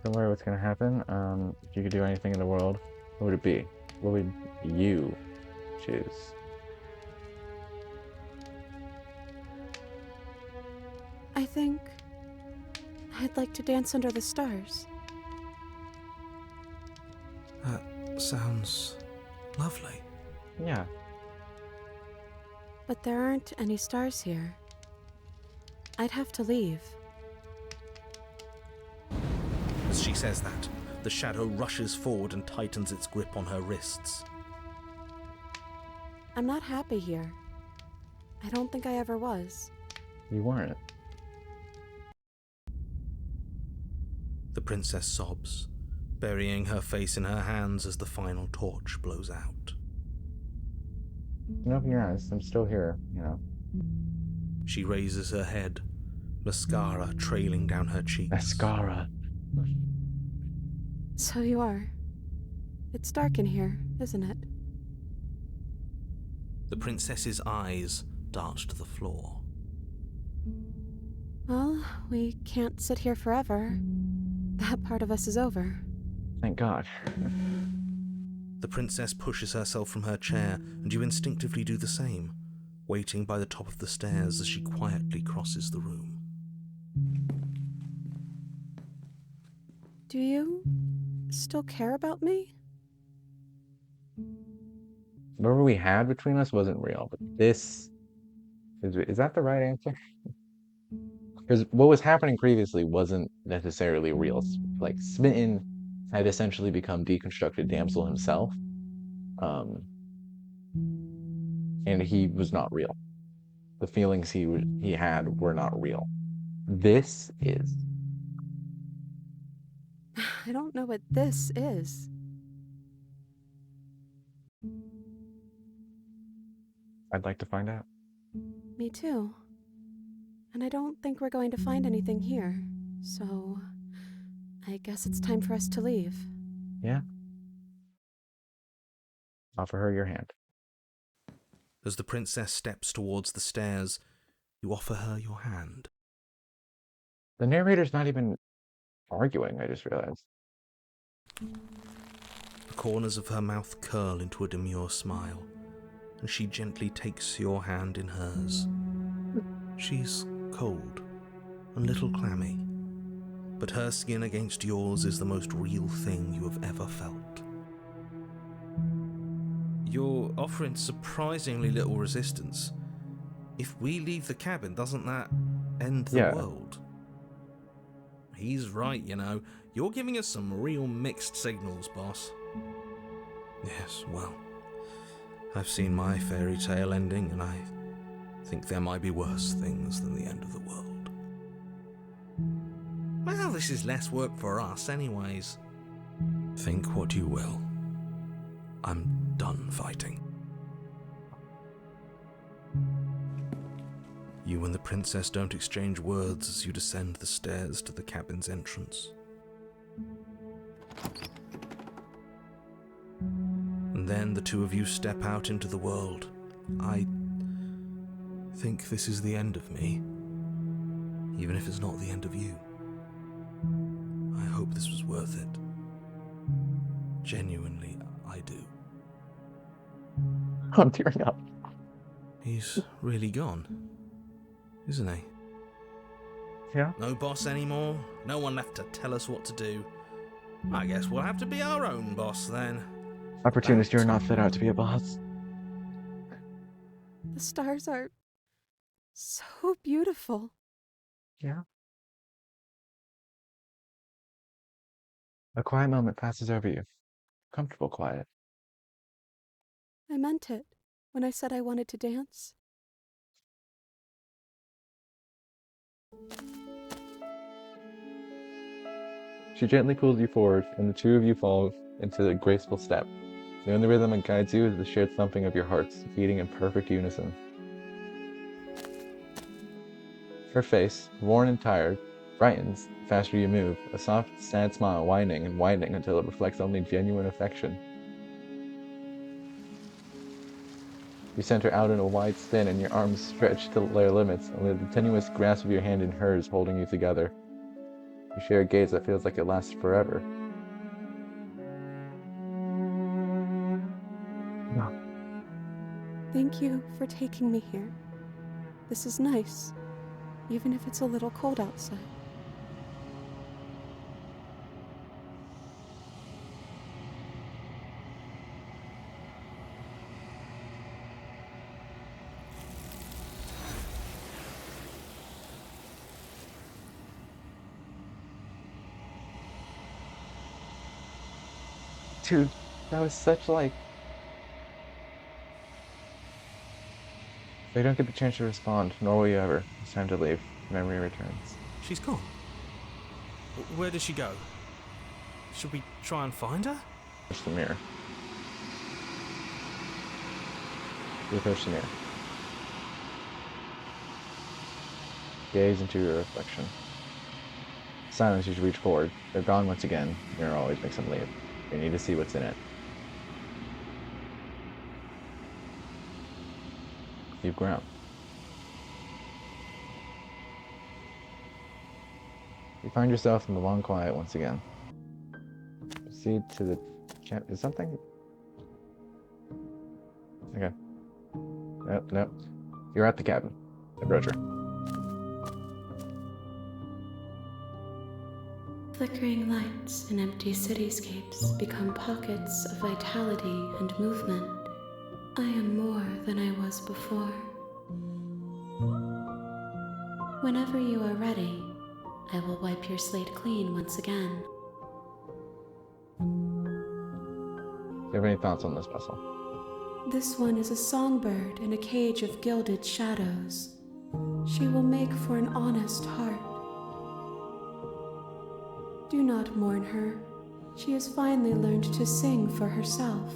Don't worry what's going to happen. If you could do anything in the world, what would it be? What would you choose? I think I'd like to dance under the stars. That sounds lovely. Yeah. But there aren't any stars here. I'd have to leave. As she says that, the shadow rushes forward and tightens its grip on her wrists. I'm not happy here. I don't think I ever was. You weren't. The princess sobs, burying her face in her hands as the final torch blows out. Open your eyes. I'm still here, you know. She raises her head, mascara trailing down her cheeks. Mascara. So you are. It's dark in here, isn't it? The princess's eyes dart to the floor. Well, we can't sit here forever. That part of us is over. Thank God. The princess pushes herself from her chair, and you instinctively do the same, waiting by the top of the stairs as she quietly crosses the room. Do you still care about me? Whatever we had between us wasn't real, but this... Is that the right answer? Because what was happening previously wasn't necessarily real. Like, Smitten had essentially become deconstructed damsel himself. And he was not real. The feelings he had were not real. This is. I don't know what this is. I'd like to find out. Me too. And I don't think we're going to find anything here, so I guess it's time for us to leave. Yeah? Offer her your hand. As the princess steps towards the stairs, you offer her your hand. The narrator's not even arguing, I just realized. The corners of her mouth curl into a demure smile, and she gently takes your hand in hers. She's cold, a little clammy, but her skin against yours is the most real thing you have ever felt. You're offering surprisingly little resistance. If we leave the cabin, doesn't that end the world? He's right, you know. You're giving us some real mixed signals, boss. Yes, well, I've seen my fairy tale ending, and I think there might be worse things than the end of the world. Well, this is less work for us anyways. Think what you will. I'm done fighting. You and the princess don't exchange words as you descend the stairs to the cabin's entrance. And then the two of you step out into the world. I think this is the end of me, even if it's not the end of you. I hope this was worth it. Genuinely, I do. I'm tearing up. He's really gone, isn't he? Yeah? No boss anymore, no one left to tell us what to do. I guess we'll have to be our own boss then. Opportunist, you're not fit out to be a boss. The stars are so beautiful. Yeah? A quiet moment passes over you. Comfortable quiet. I meant it when I said I wanted to dance. She gently pulls you forward, and the two of you fall into a graceful step. The only rhythm that guides you is the shared thumping of your hearts, beating in perfect unison. Her face, worn and tired, brightens the faster you move, a soft, sad smile widening and widening until it reflects only genuine affection. You send her out in a wide spin, and your arms stretch to their limits, only the tenuous grasp of your hand in hers holding you together. You share a gaze that feels like it lasts forever. No. Thank you for taking me here. This is nice, even if it's a little cold outside. Dude, that was such like... They don't get the chance to respond, nor will you ever. It's time to leave. Memory returns. She's gone. Where did she go? Should we try and find her? Push the mirror. You approach the mirror. Gaze into your reflection. Silence as you reach forward. They're gone once again. Mirror always makes them leave. You need to see what's in it. You've grown. You find yourself in the long quiet once again. Proceed to the is something? Okay. Nope. You're at the cabin. Approach her. Flickering lights in empty cityscapes become pockets of vitality and movement. I am more than I was before. Whenever you are ready, I will wipe your slate clean once again. Do you have any thoughts on this vessel? This one is a songbird in a cage of gilded shadows. She will make for an honest heart. Do not mourn her. She has finally learned to sing for herself.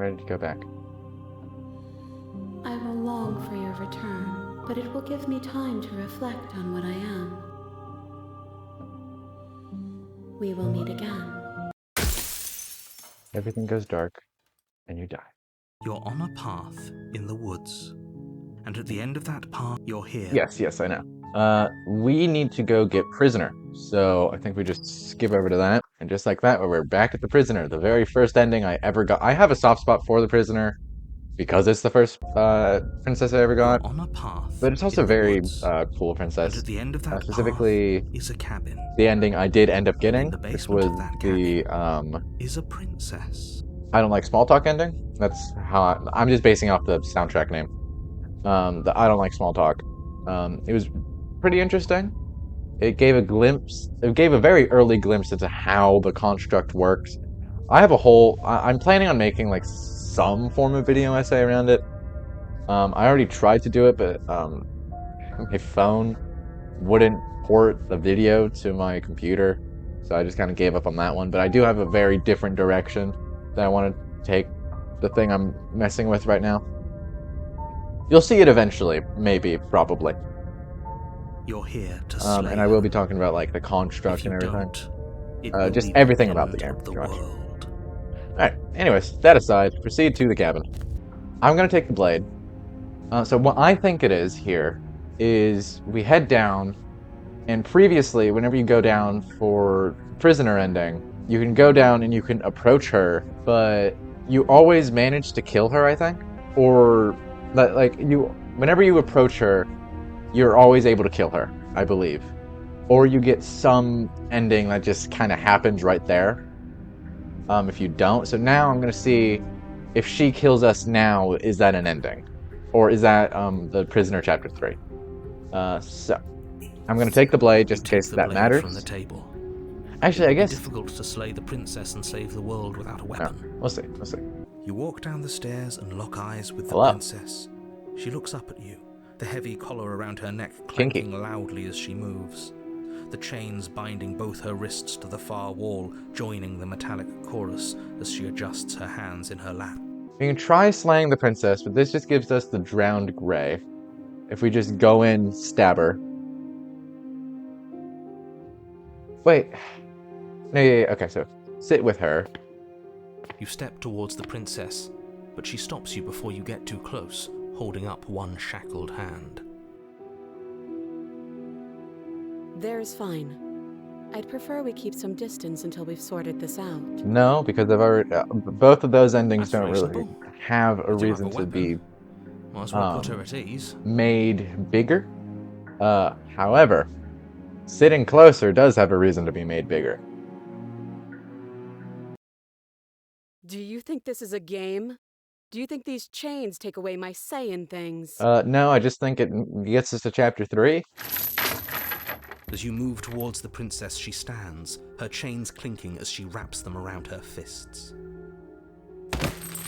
ready to go back. I will long for your return, but it will give me time to reflect on what I am. We will meet again. Everything goes dark, and you die. You're on a path in the woods. And at the end of that path, you're here. Yes, I know. We need to go get Prisoner. So I think we just skip over to that. And just like that, we're back at the Prisoner. The very first ending I ever got. I have a soft spot for the Prisoner because it's the first princess I ever got. You're on a path. But it's also in the very woods. cool princess. And at the end of that Specifically, path is a cabin. the ending I did end up And in getting, the which basement was of that the cabin is a princess. I don't like small talk ending. That's how I'm just basing off the soundtrack name. The I don't like small talk. It was pretty interesting. It gave a very early glimpse into how the construct works. I'm planning on making like some form of video essay around it. I already tried to do it, but my phone wouldn't port the video to my computer, so I just kind of gave up on that one. But I do have a very different direction that I want to take the thing I'm messing with right now. You'll see it eventually, maybe, probably. You're here to slay and I will her. be talking about like the construct If you and everything. don't, it will Just be the everything about the end game. of the Gotcha. world. Alright, anyways, that aside, proceed to the cabin. I'm gonna take the blade. So what I think it is here is we head down, and previously, whenever you go down for Prisoner ending, you can go down and you can approach her, but you always manage to kill her, I think? Or, whenever you approach her, you're always able to kill her, I believe. Or you get some ending that just kind of happens right there. If you don't. So now I'm going to see if she kills us now, is that an ending? Or is that the Prisoner Chapter 3? So, I'm going to take the blade just in case that matters. From the table. Actually, I guess... It's difficult to slay the princess and save the world without a weapon. No, we'll see. You walk down the stairs and lock eyes with the Hello. princess. She looks up at you, the heavy collar around her neck Kinky. clanking loudly as she moves. The chains binding both her wrists to the far wall, joining the metallic chorus as she adjusts her hands in her lap. We can try slaying the princess, but this just gives us the drowned gray. If we just go in, stab her. Wait. No, yeah, okay, so sit with her. You step towards the princess, but she stops you before you get too close, holding up one shackled hand. There's fine. I'd prefer we keep some distance until we've sorted this out. No, because I've already both of those endings That's don't really reasonable. have a You do have reason a to be Might as well put her at ease. made bigger. However, sitting closer does have a reason to be made bigger. Do you think this is a game? Do you think these chains take away my say in things? No, I just think it gets us to chapter 3. As you move towards the princess, she stands, her chains clinking as she wraps them around her fists.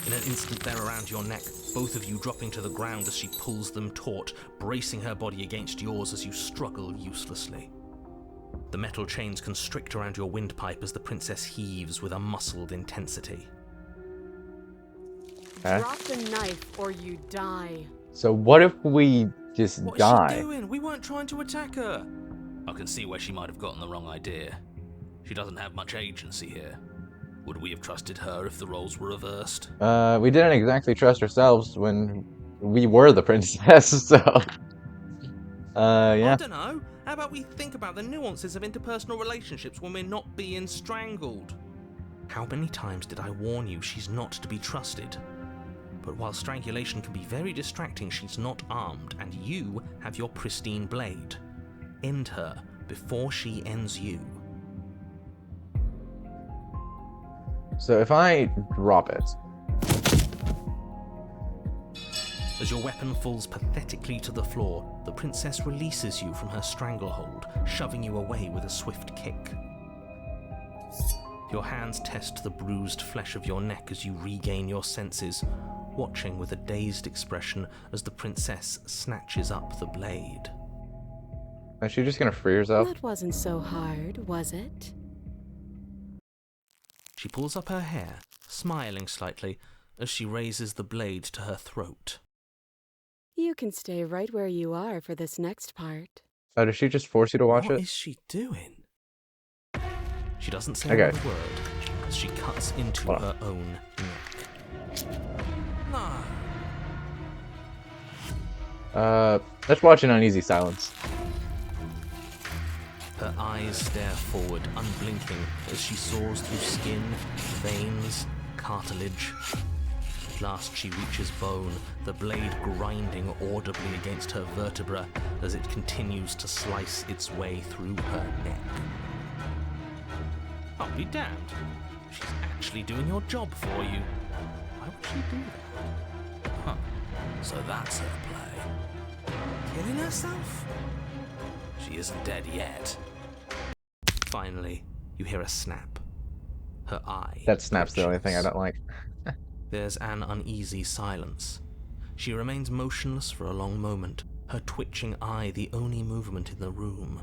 In an instant, they're around your neck, both of you dropping to the ground as she pulls them taut, bracing her body against yours as you struggle uselessly. The metal chains constrict around your windpipe as the princess heaves with a muscled intensity. Okay. Drop the knife or you die. So what if we just What die? is she doing? We weren't trying to attack her. I can see where she might have gotten the wrong idea. She doesn't have much agency here. Would we have trusted her if the roles were reversed? We didn't exactly trust ourselves when we were the princess, so... yeah. I don't know. How about we think about the nuances of interpersonal relationships when we're not being strangled? How many times did I warn you she's not to be trusted? But while strangulation can be very distracting, she's not armed, and you have your pristine blade. End her before she ends you. So if I drop it... As your weapon falls pathetically to the floor, the princess releases you from her stranglehold, shoving you away with a swift kick. Your hands test the bruised flesh of your neck as you regain your senses, watching with a dazed expression as the princess snatches up the blade. Is she just gonna free herself? That wasn't so hard, was it? She pulls up her hair, smiling slightly, as she raises the blade to her throat. You can stay right where you are for this next part. Oh, does she just force you to watch What it? is she doing? She doesn't say Okay. another word as she cuts into Hold on. her own neck. No. Let's watch an uneasy silence. Her eyes stare forward, unblinking, as she saws through skin, veins, cartilage. At last she reaches bone, the blade grinding audibly against her vertebra as it continues to slice its way through her neck. I'll be damned. She's actually doing your job for you. Why would she do that? Huh. So that's her play. Killing herself? She isn't dead yet. Finally, you hear a snap. Her eye. That snap's the only thing I twitches. don't like. There's an uneasy silence. She remains motionless for a long moment, her twitching eye the only movement in the room,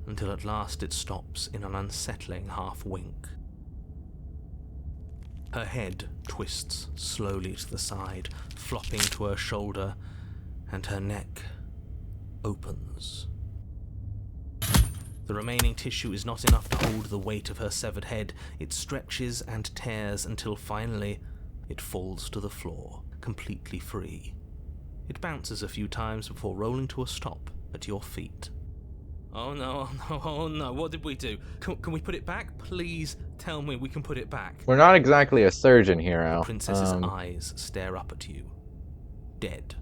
until at last it stops in an unsettling half-wink. Her head twists slowly to the side, flopping to her shoulder, and her neck opens. The remaining tissue is not enough to hold the weight of her severed head. It stretches and tears until finally it falls to the floor, completely free. It bounces a few times before rolling to a stop at your feet. Oh no, oh no, oh no, what did we do? Can we put it back? Please tell me we can put it back. We're not exactly a surgeon, hero. The princess's eyes stare up at you. Dead.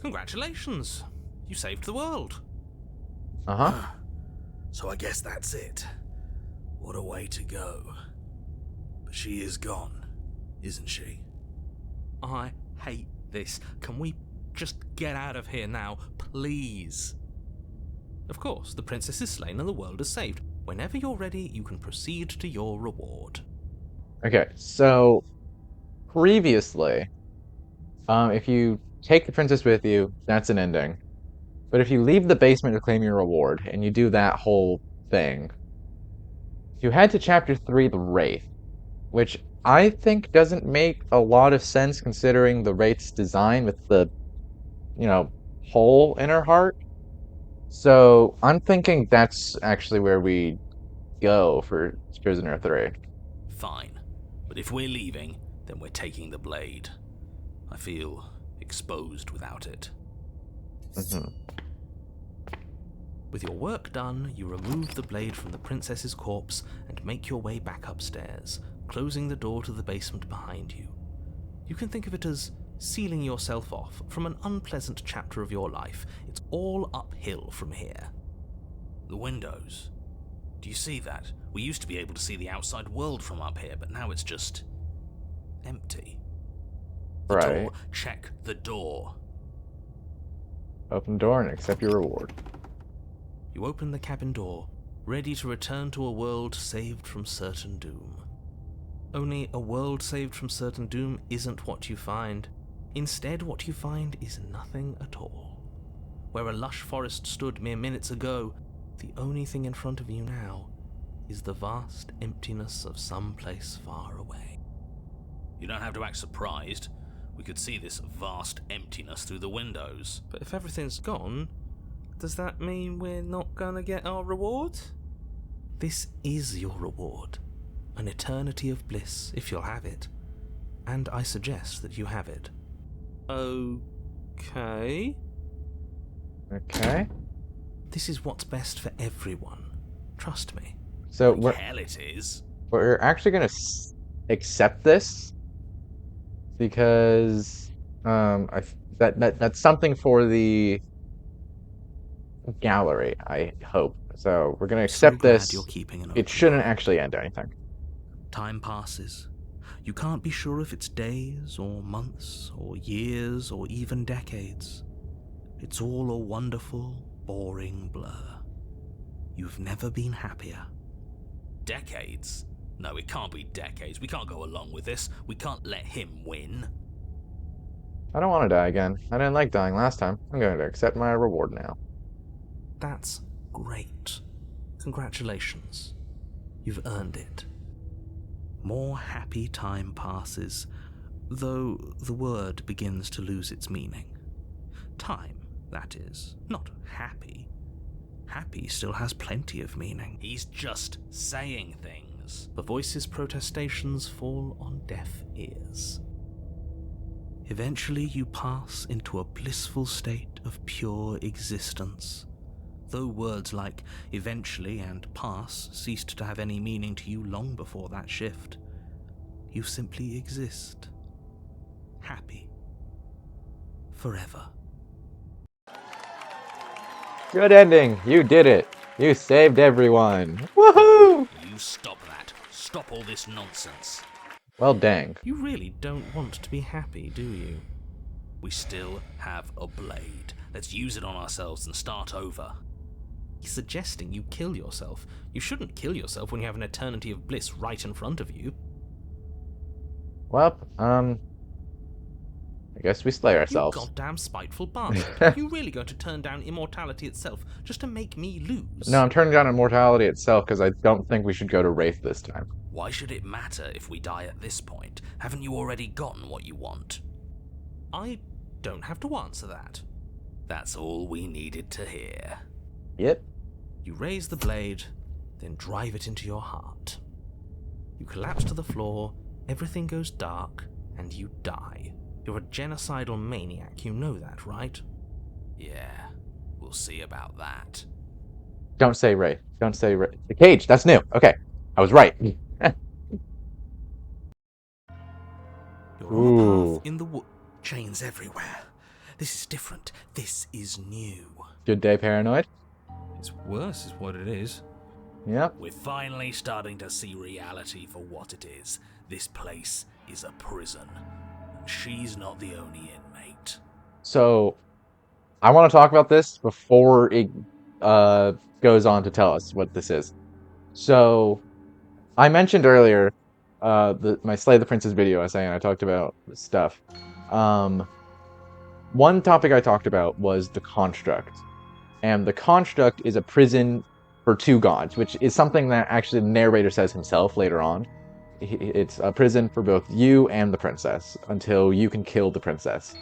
Congratulations! You saved the world. Uh-huh. So I guess that's it. What a way to go. But she is gone, isn't she? I hate this. Can we just get out of here now, please? Of course, the princess is slain and the world is saved. Whenever you're ready, you can proceed to your reward. Okay, so previously, if you take the princess with you, that's an ending. But if you leave the basement to claim your reward, and you do that whole thing, you head to Chapter 3, The Wraith, which I think doesn't make a lot of sense considering the Wraith's design with the, hole in her heart. So I'm thinking that's actually where we go for Prisoner 3. Fine. But if we're leaving, then we're taking the blade. I feel exposed without it. Mm-hmm. With your work done, you remove the blade from the princess's corpse and make your way back upstairs, closing the door to the basement behind you. You can think of it as sealing yourself off from an unpleasant chapter of your life. It's all uphill from here. The windows. Do you see that? We used to be able to see the outside world from up here, but now it's just empty. The Right. door. Check the door. Open the door and accept your reward. You open the cabin door, ready to return to a world saved from certain doom. Only a world saved from certain doom isn't what you find. Instead, what you find is nothing at all. Where a lush forest stood mere minutes ago, the only thing in front of you now is the vast emptiness of some place far away. You don't have to act surprised. We could see this vast emptiness through the windows. But if everything's gone, does that mean we're not gonna get our reward? This is your reward. An eternity of bliss, if you'll have it. And I suggest that you have it. Okay. Okay. This is what's best for everyone. Trust me. So Like hell it is. we're actually gonna accept this because that's something for the gallery, I hope. So we're gonna accept glad this. you're keeping an It open shouldn't mind. actually end anything. Time passes. You can't be sure if it's days or months or years or even decades. It's all a wonderful, boring blur. You've never been happier. Decades? No, it can't be decades. We can't go along with this. We can't let him win. I don't want to die again. I didn't like dying last time. I'm going to accept my reward now. That's great. Congratulations. You've earned it. More happy time passes, though the word begins to lose its meaning. Time, that is, not happy. Happy still has plenty of meaning. He's just saying things. The voice's protestations fall on deaf ears. Eventually you pass into a blissful state of pure existence. Though words like eventually and pass ceased to have any meaning to you long before that shift, you simply exist. Happy. Forever. Good ending. You did it. You saved everyone. Woohoo! You stop that. Stop all this nonsense. Well, dang. You really don't want to be happy, do you? We still have a blade. Let's use it on ourselves and start over. He's suggesting you kill yourself. You shouldn't kill yourself when you have an eternity of bliss right in front of you. Well, I guess we slay ourselves. You goddamn spiteful bastard. Are you really going to turn down immortality itself just to make me lose? No, I'm turning down immortality itself because I don't think we should go to Wraith this time. Why should it matter if we die at this point? Haven't you already gotten what you want? I don't have to answer that. That's all we needed to hear. Yep. You raise the blade, then drive it into your heart. You collapse to the floor, everything goes dark, and you die. You're a genocidal maniac, you know that, right? Yeah, we'll see about that. Don't say Wraith. Don't say Wraith. The cage, that's new. Okay, I was right. You're on a Ooh. path in the wood. Chains everywhere. This is different. This is new. Good day, Paranoid. It's worse is what it is. Yep. We're finally starting to see reality for what it is. This place is a prison. And she's not the only inmate. So, I want to talk about this before it goes on to tell us what this is. So, I mentioned earlier my Slay the Princess video essay, and I talked about stuff. One topic I talked about was the construct. And the construct is a prison for two gods, which is something that actually the narrator says himself later on. It's a prison for both you and the princess until you can kill the princess.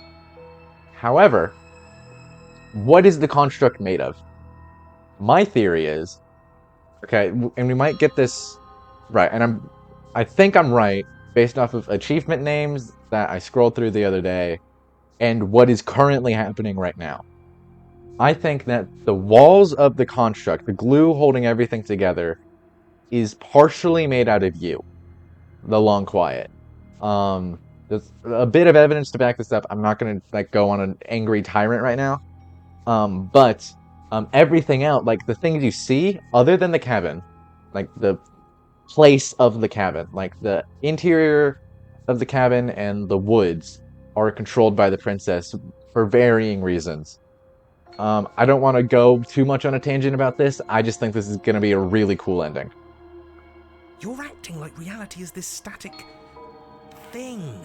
However, what is the construct made of? My theory is, okay, and we might get this right, and I think I'm right based off of achievement names that I scrolled through the other day and what is currently happening right now. I think that the walls of the construct, the glue holding everything together, is partially made out of you, the Long Quiet. There's a bit of evidence to back this up. I'm not going to go on an angry tyrant right now. But everything else, like the things you see, other than the cabin, like the place of the cabin, like the interior of the cabin and the woods, are controlled by the princess for varying reasons. I don't want to go too much on a tangent about this. I just think this is going to be a really cool ending. You're acting like reality is this static thing.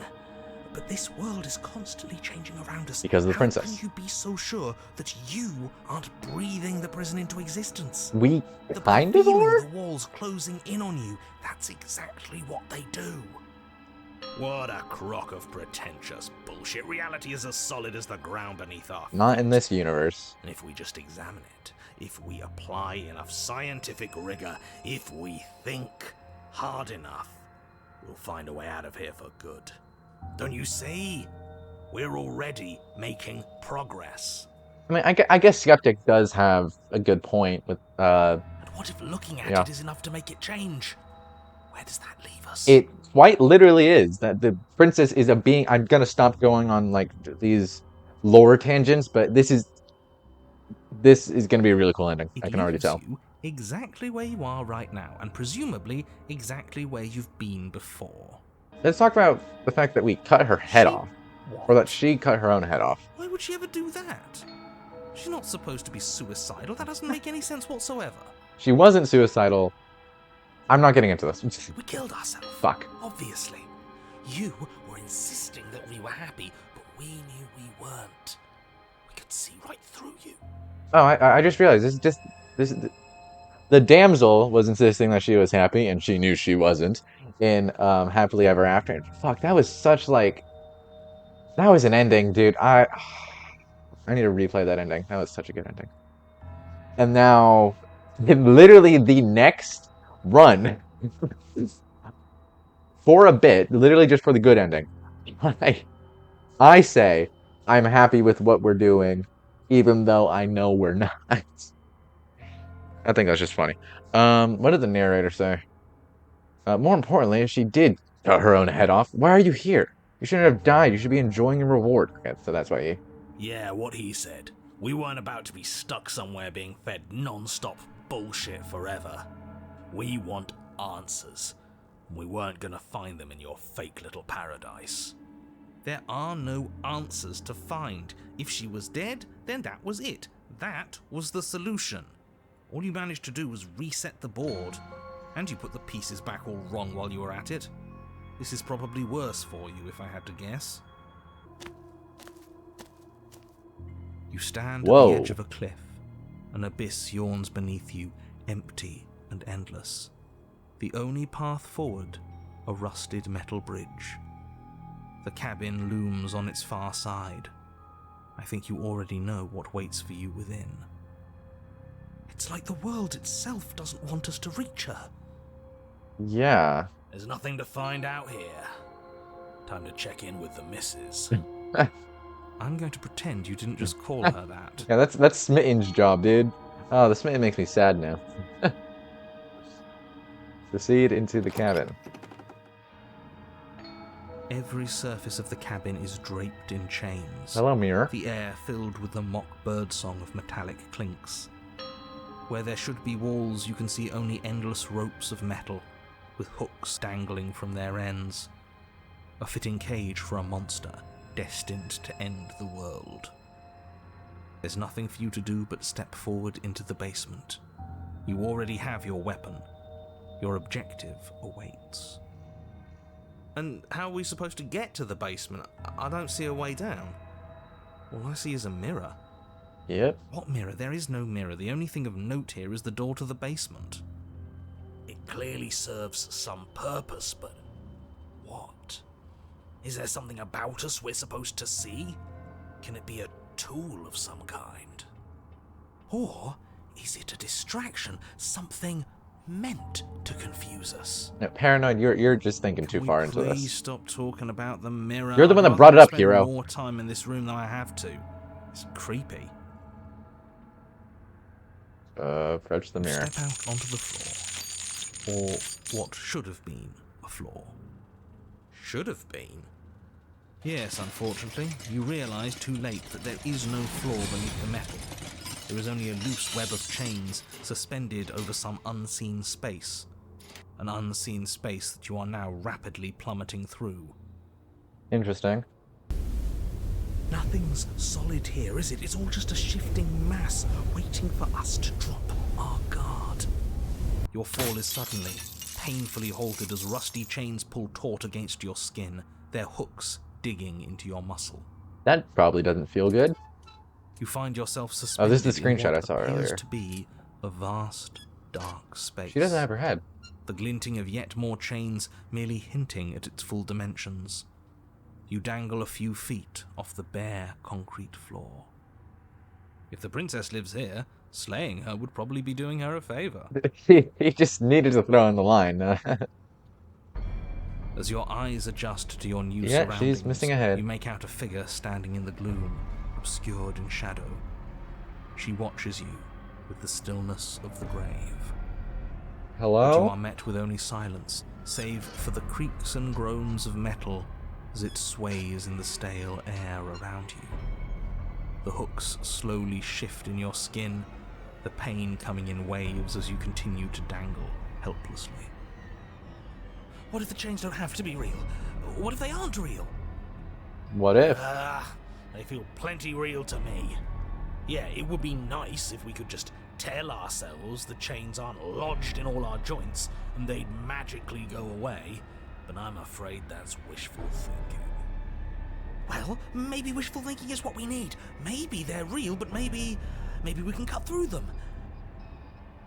But this world is constantly changing around us. Because of the princess. How can you be so sure that you aren't breathing the prison into existence? We The kind of feeling are? the walls closing in on you, that's exactly what they do. What a crock of pretentious bullshit. Reality is as solid as the ground beneath our feet. Not in this universe. And if we just examine it, if we apply enough scientific rigor, if we think hard enough, we'll find a way out of here for good. Don't you see? We're already making progress. I mean, I guess Skeptic does have a good point with, And what if looking at Yeah. it is enough to make it change? Where does that leave us? it quite literally is that the princess is a being. I'm gonna stop going on like these lore tangents, but this is gonna be a really cool ending. It I can already leaves tell. you exactly where you are right now, and presumably exactly where you've been before. Let's talk about the fact that we cut her head She- off, What? or that she cut her own head off. Why would she ever do that? She's not supposed to be suicidal. That doesn't make any sense whatsoever. She wasn't suicidal. I'm not getting into this. We killed ourselves. Fuck. Obviously. You were insisting that we were happy, but we knew we weren't. We could see right through you. Oh, I just realized this is the damsel was insisting that she was happy, and she knew she wasn't in Happily Ever After. And fuck, that was such like that was an ending, dude. I need to replay that ending. That was such a good ending. And now, literally the next run for a bit, literally just for the good ending. I say I'm happy with what we're doing, even though I know we're not. I think that's just funny. What did the narrator say? More importantly, if she did cut her own head off, why are you here? You shouldn't have died. You should be enjoying your reward. Okay, so that's why he. Yeah, what he said. We weren't about to be stuck somewhere being fed non-stop bullshit forever. We want answers. We weren't gonna find them in your fake little paradise. There are no answers to find. If she was dead, then that was it. That was the solution. All you managed to do was reset the board, and you put the pieces back all wrong while you were at it. This is probably worse for you, if I had to guess. You stand at the edge of a cliff. An abyss yawns beneath you, empty and endless. The only path forward, a rusted metal bridge. The cabin looms on its far side. I think you already know what waits for you within. It's like the world itself doesn't want us to reach her. Yeah. There's nothing to find out here. Time to check in with the missus. I'm going to pretend you didn't just call her that. Yeah, that's Smitten's job, dude. Oh, the Smitten makes me sad now. Proceed into the cabin. Every surface of the cabin is draped in chains. Hello, mirror. The air filled with the mock birdsong of metallic clinks. Where there should be walls, you can see only endless ropes of metal, with hooks dangling from their ends. A fitting cage for a monster, destined to end the world. There's nothing for you to do but step forward into the basement. You already have your weapon. Your objective awaits. And how are we supposed to get to the basement? I don't see a way down. All I see is a mirror. Yep. What mirror? There is no mirror. The only thing of note here is the door to the basement. It clearly serves some purpose, but what? Is there something about us we're supposed to see? Can it be a tool of some kind? Or is it a distraction? Something meant to confuse us? No, Paranoid, you're just thinking too far into Please this. stop talking about the mirror. You're the one that I'd brought it rather up, spend hero. More time in this room than I have to. It's creepy. Approach the mirror. Step out onto the floor. Or what should have been a floor. Should have been? Yes, unfortunately. You realise too late that there is no floor beneath the metal. There is only a loose web of chains suspended over some unseen space. An unseen space that you are now rapidly plummeting through. Interesting. Nothing's solid here, is it? It's all just a shifting mass waiting for us to drop our guard. Your fall is suddenly, painfully halted as rusty chains pull taut against your skin, their hooks digging into your muscle. That probably doesn't feel good. You find yourself suspended Oh, this is the in screenshot what I saw appears earlier. to be a vast, dark space. She doesn't have her head. The glinting of yet more chains merely hinting at its full dimensions. You dangle a few feet off the bare concrete floor. If the princess lives here, slaying her would probably be doing her a favor. He just needed to throw in the line. As your eyes adjust to your new Yeah, surroundings, she's missing a head. you make out a figure standing in the gloom, obscured in shadow. She watches you with the stillness of the grave. But you Hello? are met with only silence, save for the creaks and groans of metal as it sways in the stale air around you. The hooks slowly shift in your skin, the pain coming in waves as you continue to dangle helplessly. What if the chains don't have to be real? What if they aren't real? What if? They feel plenty real to me. Yeah, it would be nice if we could just tell ourselves the chains aren't lodged in all our joints and they'd magically go away, but I'm afraid that's wishful thinking. Well, maybe wishful thinking is what we need. Maybe they're real, but maybe we can cut through them.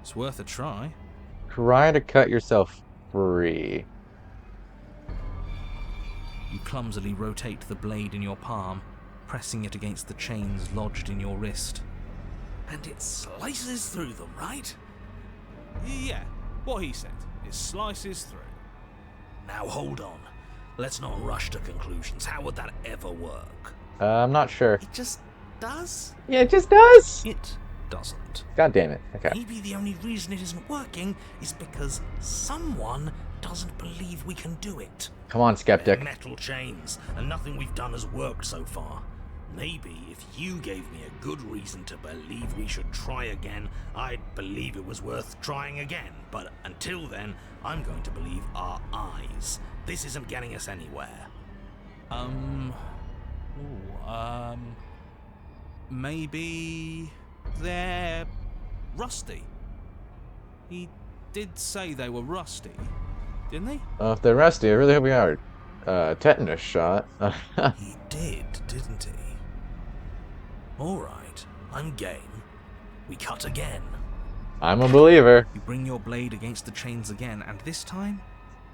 It's worth a try. Try to cut yourself free. You clumsily rotate the blade in your palm, pressing it against the chains lodged in your wrist. And it slices through them, right? Yeah, what he said. It slices through. Now hold on. Let's not rush to conclusions. How would that ever work? I'm not sure. It just does? Yeah, it just does. It doesn't. God damn it. Okay. Maybe the only reason it isn't working is because someone doesn't believe we can do it. Come on, skeptic. They're metal chains, and nothing we've done has worked so far. Maybe if you gave me a good reason to believe we should try again, I'd believe it was worth trying again. But until then, I'm going to believe our eyes. This isn't getting us anywhere. Maybe they're rusty. He did say they were rusty, didn't he? If they're rusty, I really hope we got a tetanus shot. He did, didn't he? Alright, I'm game. We cut again. I'm a believer. You bring your blade against the chains again, and this time,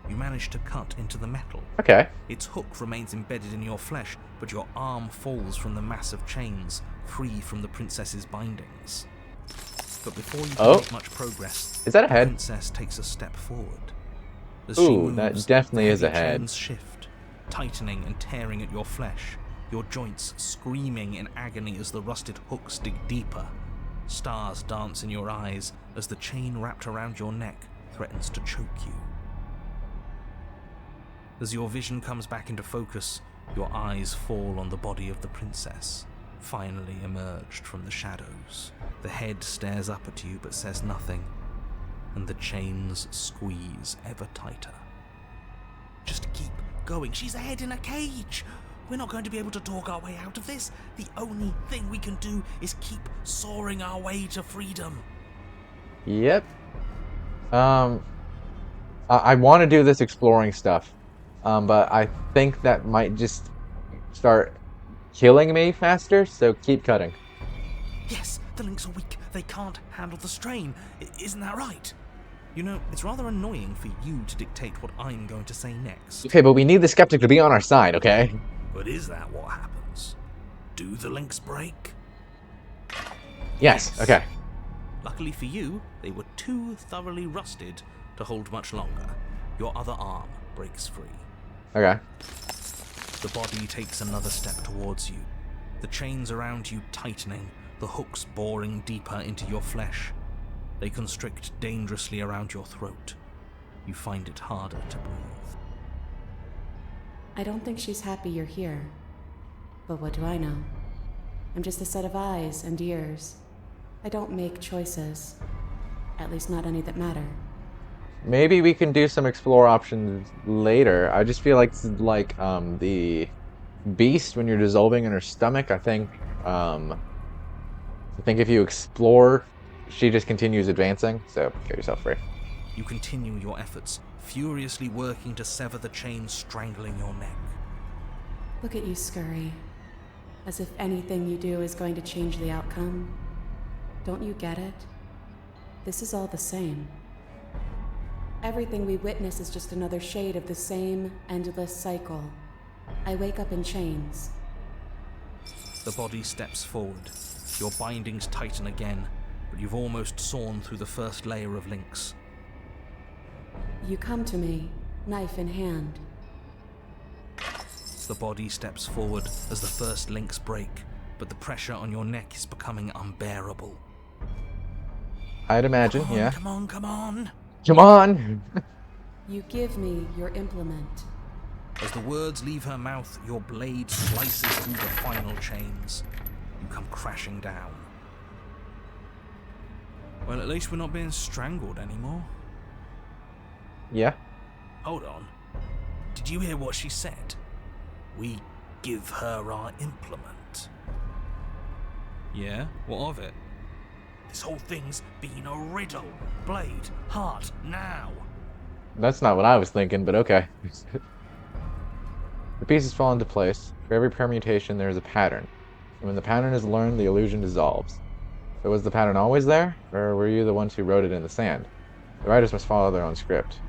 you manage to cut into the metal. Okay. Its hook remains embedded in your flesh, but your arm falls from the mass of chains, free from the princess's bindings. But before you can make much progress, Is that a the head? princess takes a step forward. As Ooh, she moves, that definitely the is a heavy head. chains shift, tightening and tearing at your flesh, your joints screaming in agony as the rusted hooks dig deeper. Stars dance in your eyes as the chain wrapped around your neck threatens to choke you. As your vision comes back into focus, your eyes fall on the body of the princess, finally emerged from the shadows. The head stares up at you but says nothing, and the chains squeeze ever tighter. Just keep going. She's a head in a cage. We're not going to be able to talk our way out of this. The only thing we can do is keep soaring our way to freedom. Yep. I want to do this exploring stuff, but I think that might just start killing me faster, so keep cutting. Yes, the links are weak. They can't handle the strain. Isn't that right? You know, it's rather annoying for you to dictate what I'm going to say next. Okay, but we need the skeptic to be on our side, okay? But is that what happens? Do the links break? Yes, okay. Luckily for you, they were too thoroughly rusted to hold much longer. Your other arm breaks free. Okay. The body takes another step towards you, the chains around you tightening, the hooks boring deeper into your flesh. They constrict dangerously around your throat. You find it harder to breathe. I don't think she's happy you're here. But what do I know? I'm just a set of eyes and ears. I don't make choices. At least not any that matter. Maybe we can do some explore options later. I just feel like the beast when you're dissolving in her stomach, I think if you explore, she just continues advancing, so get yourself free. You continue your efforts, furiously working to sever the chains strangling your neck. Look at you scurry. As if anything you do is going to change the outcome. Don't you get it? This is all the same. Everything we witness is just another shade of the same endless cycle. I wake up in chains. The body steps forward. Your bindings tighten again, but you've almost sawn through the first layer of links. You come to me, knife in hand. The body steps forward as the first links break, but the pressure on your neck is becoming unbearable. I'd imagine, Come on, yeah. Come on, come on. Come on! You give me your implement. As the words leave her mouth, your blade slices through the final chains. You come crashing down. Well, at least we're not being strangled anymore. Yeah. Hold on. Did you hear what she said? We give her our implement. Yeah? What of it? This whole thing's been a riddle. Blade, heart, now. That's not what I was thinking, but okay. The pieces fall into place. For every permutation, there is a pattern. And when the pattern is learned, the illusion dissolves. So was the pattern always there, or were you the ones who wrote it in the sand? The writers must follow their own script.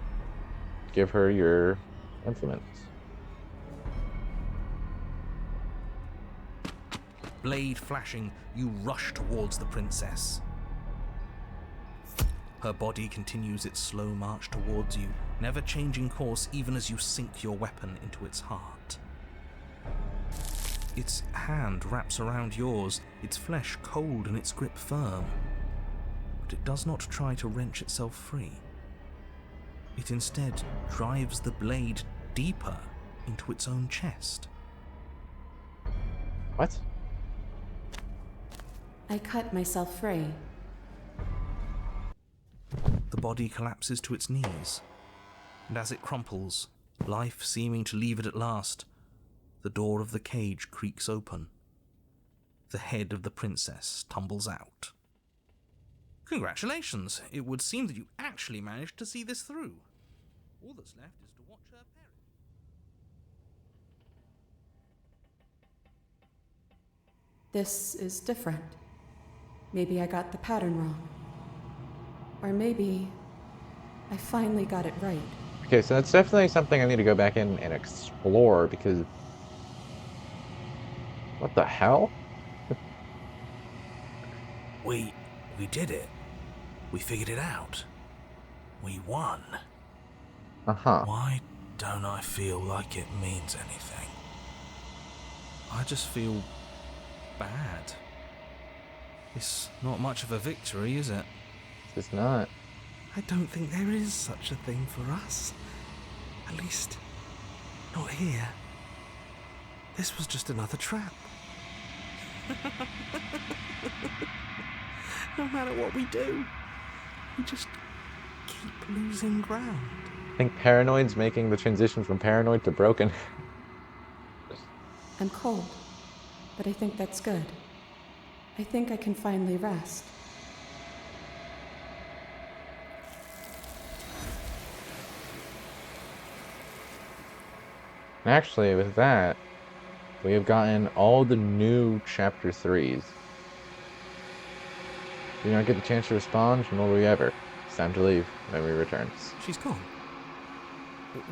Give her your implements. Blade flashing, you rush towards the princess. Her body continues its slow march towards you, never changing course even as you sink your weapon into its heart. Its hand wraps around yours, its flesh cold and its grip firm. But it does not try to wrench itself free. It instead drives the blade deeper into its own chest. What? I cut myself free. The body collapses to its knees, and as it crumples, life seeming to leave it at last, the door of the cage creaks open. The head of the princess tumbles out. Congratulations! It would seem that you actually managed to see this through. All that's left is to watch her perish. This is different. Maybe I got the pattern wrong. Or maybe I finally got it right. Okay, so that's definitely something I need to go back in and explore, because... What the hell? We did it. We figured it out. We won. Uh-huh. Why don't I feel like it means anything? I just feel bad. It's not much of a victory, is it? It's not. I don't think there is such a thing for us. At least, not here. This was just another trap. No matter what we do, we just keep losing ground. I think paranoid's making the transition from paranoid to broken. I'm cold, but I think that's good. I think I can finally rest. Actually, with that, we have gotten all the new Chapter 3s. Do not get the chance to respond, nor will we ever. It's time to leave. Memory returns. She's gone.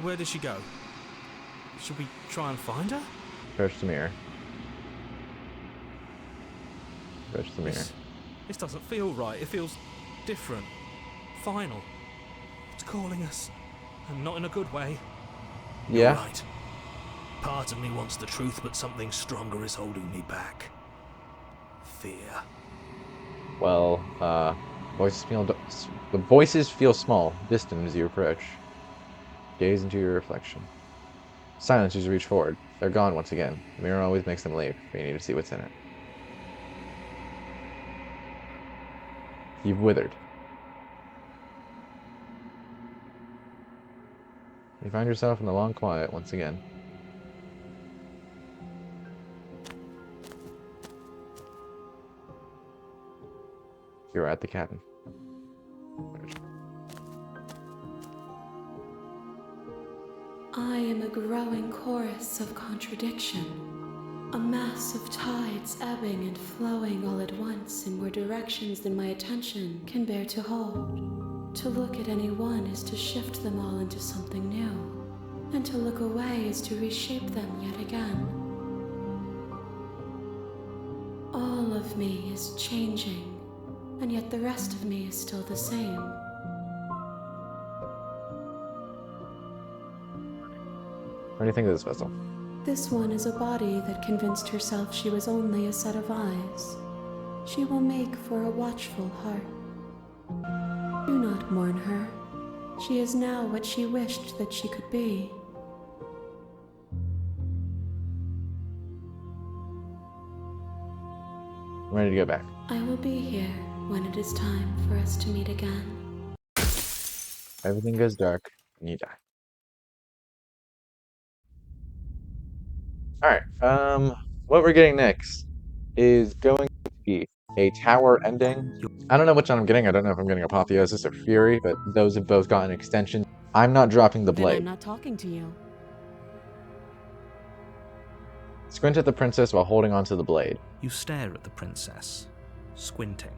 Where did she go? Should we try and find her? Approach the mirror. Approach the mirror. This doesn't feel right. It feels different. Final. It's calling us. And not in a good way. You're Yeah? right. Part of me wants the truth, but something stronger is holding me back. Fear. Well, the voices feel small, distant as you approach. Gaze into your reflection. Silence as you reach forward. They're gone once again. The mirror always makes them leave, but you need to see what's in it. You've withered. You find yourself in the long quiet once again. You're at the cabin. I am a growing chorus of contradiction, a mass of tides ebbing and flowing all at once in more directions than my attention can bear to hold. To look at any one is to shift them all into something new, and to look away is to reshape them yet again. All of me is changing, and yet the rest of me is still the same. What do you think of this vessel? This one is a body that convinced herself she was only a set of eyes. She will make for a watchful heart. Do not mourn her. She is now what she wished that she could be. I'm ready to go back. I will be here when it is time for us to meet again. Everything goes dark, and you die. Alright, what we're getting next is going to be a tower ending. I don't know which one I'm getting. I don't know if I'm getting Apotheosis or Fury, but those have both gotten extensions. I'm not dropping the Then I'm blade. not talking to you. Squint at the princess while holding onto the blade. You stare at the princess, squinting.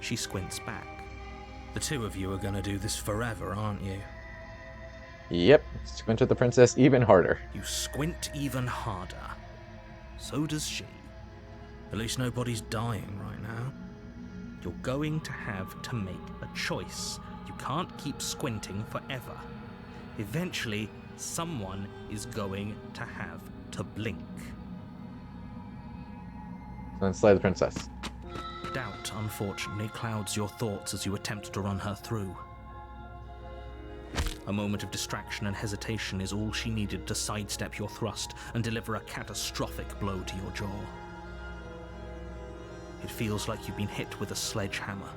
She squints back. The two of you are gonna do this forever, aren't you? Yep, squint at the princess even harder. You squint even harder. So does she. At least nobody's dying right now. You're going to have to make a choice. You can't keep squinting forever. Eventually, someone is going to have to blink. Then slay the princess. Doubt, unfortunately, clouds your thoughts as you attempt to run her through. A moment of distraction and hesitation is all she needed to sidestep your thrust and deliver a catastrophic blow to your jaw. It feels like you've been hit with a sledgehammer.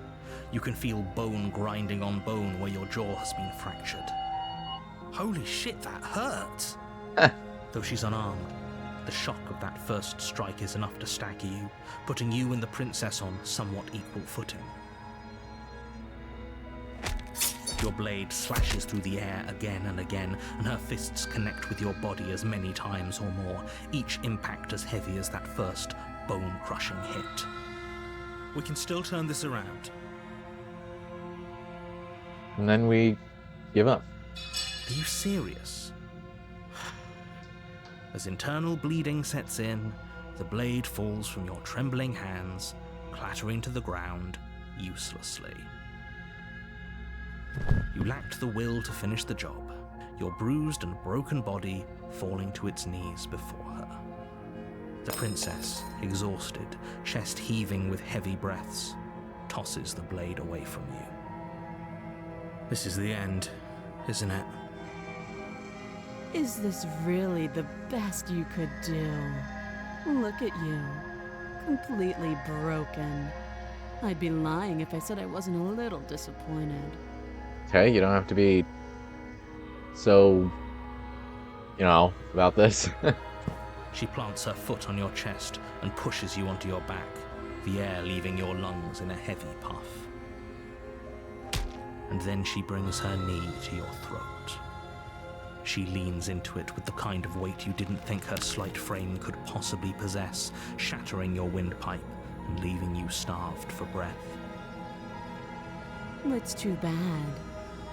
You can feel bone grinding on bone where your jaw has been fractured. Holy shit, that hurts! Though she's unarmed, the shock of that first strike is enough to stagger you, putting you and the princess on somewhat equal footing. Your blade slashes through the air again and again, and her fists connect with your body as many times or more, each impact as heavy as that first bone-crushing hit. We can still turn this around. And then we give up. Are you serious? As internal bleeding sets in, the blade falls from your trembling hands, clattering to the ground uselessly. You lacked the will to finish the job, your bruised and broken body falling to its knees before her. The princess, exhausted, chest heaving with heavy breaths, tosses the blade away from you. This is the end, isn't it? Is this really the best you could do? Look at you. Completely broken. I'd be lying if I said I wasn't a little disappointed. Okay, you don't have to be so, about this. She plants her foot on your chest and pushes you onto your back, the air leaving your lungs in a heavy puff. And then she brings her knee to your throat. She leans into it with the kind of weight you didn't think her slight frame could possibly possess, shattering your windpipe and leaving you starved for breath. It's too bad.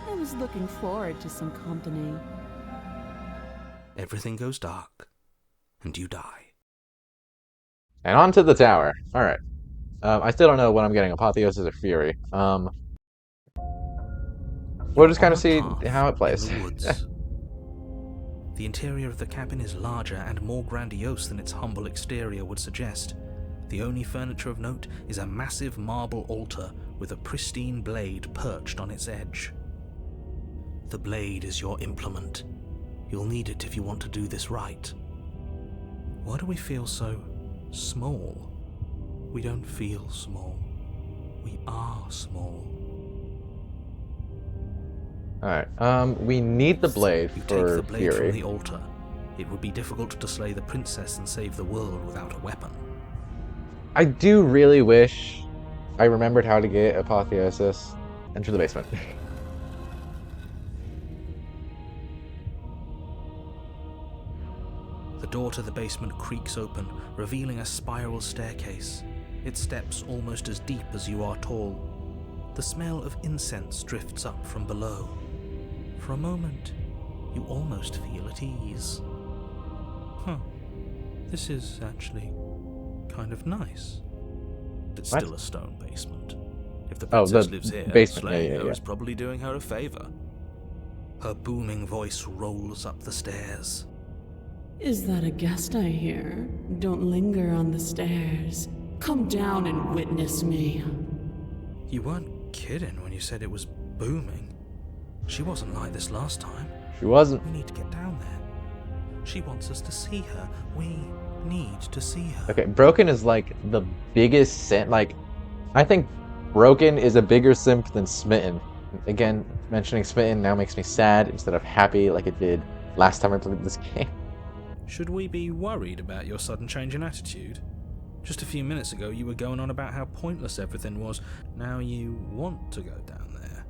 I was looking forward to some company. Everything goes dark, and you die. And on to the tower. Alright. I still don't know what I'm getting, Apotheosis or Fury. We'll just kind of see how it plays. In the woods. The interior of the cabin is larger and more grandiose than its humble exterior would suggest. The only furniture of note is a massive marble altar with a pristine blade perched on its edge. The blade is your implement. You'll need it if you want to do this right. Why do we feel so small? We don't feel small. We are small. Alright, we need the blade You for take the blade Fury. from the altar. It would be difficult to slay the princess and save the world without a weapon. I do really wish I remembered how to get Apotheosis. Enter the basement. The door to the basement creaks open, revealing a spiral staircase. Its steps almost as deep as you are tall. The smell of incense drifts up from below. For a moment, you almost feel at ease. This is actually kind of nice. It's What? still a stone basement. If the Oh, princess the lives here, basement, slaying yeah, her yeah. is probably doing her a favor. Her booming voice rolls up the stairs. Is that a guest I hear? Don't linger on the stairs. Come down and witness me. You weren't kidding when you said it was booming. She wasn't like this last time. She wasn't. We need to get down there. She wants us to see her. We need to see her. Okay, Broken is like the biggest sin. Like, I think Broken is a bigger simp than Smitten. Again, mentioning Smitten now makes me sad instead of happy like it did last time I played this game. Should we be worried about your sudden change in attitude? Just a few minutes ago, you were going on about how pointless everything was. Now you want to go down there.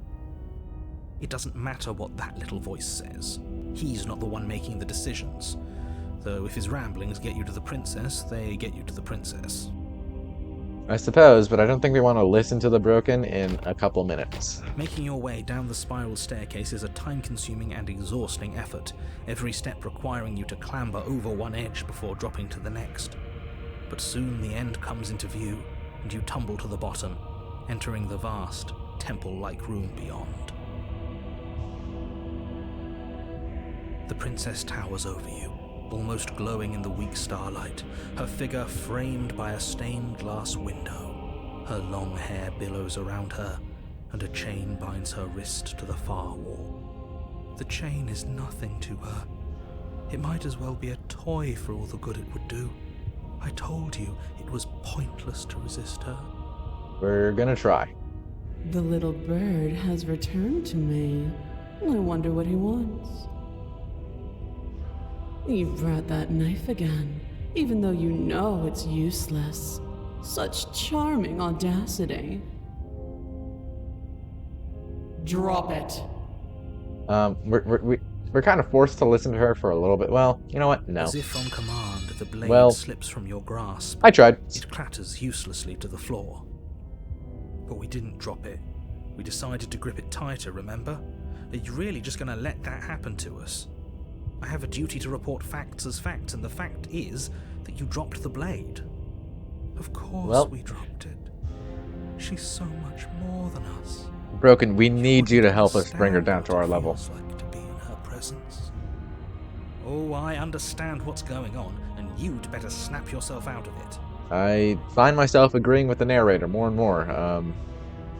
It doesn't matter what that little voice says. He's not the one making the decisions. Though if his ramblings get you to the princess, they get you to the princess. I suppose, but I don't think we want to listen to the broken in a couple minutes. Making your way down the spiral staircase is a time-consuming and exhausting effort, every step requiring you to clamber over one edge before dropping to the next. But soon the end comes into view, and you tumble to the bottom, entering the vast, temple-like room beyond. The princess towers over you, almost glowing in the weak starlight, her figure framed by a stained glass window. Her long hair billows around her, and a chain binds her wrist to the far wall. The chain is nothing to her. It might as well be a toy for all the good it would do. I told you it was pointless to resist her. We're gonna try. The little bird has returned to me. I wonder what he wants. You brought that knife again, even though you know it's useless. Such charming audacity. Drop it. We're kind of forced to listen to her for a little bit. Well, you know what? No. As if on command, the blade slips from your grasp. I tried. It clatters uselessly to the floor. But we didn't drop it. We decided to grip it tighter, remember? Are you really just going to let that happen to us? I have a duty to report facts as facts, and the fact is that you dropped the blade. Of course we dropped it. She's so much more than us. Broken, we need you to help us bring her down to our level. Like to be in her presence. Oh, I understand what's going on, and you'd better snap yourself out of it. I find myself agreeing with the narrator more and more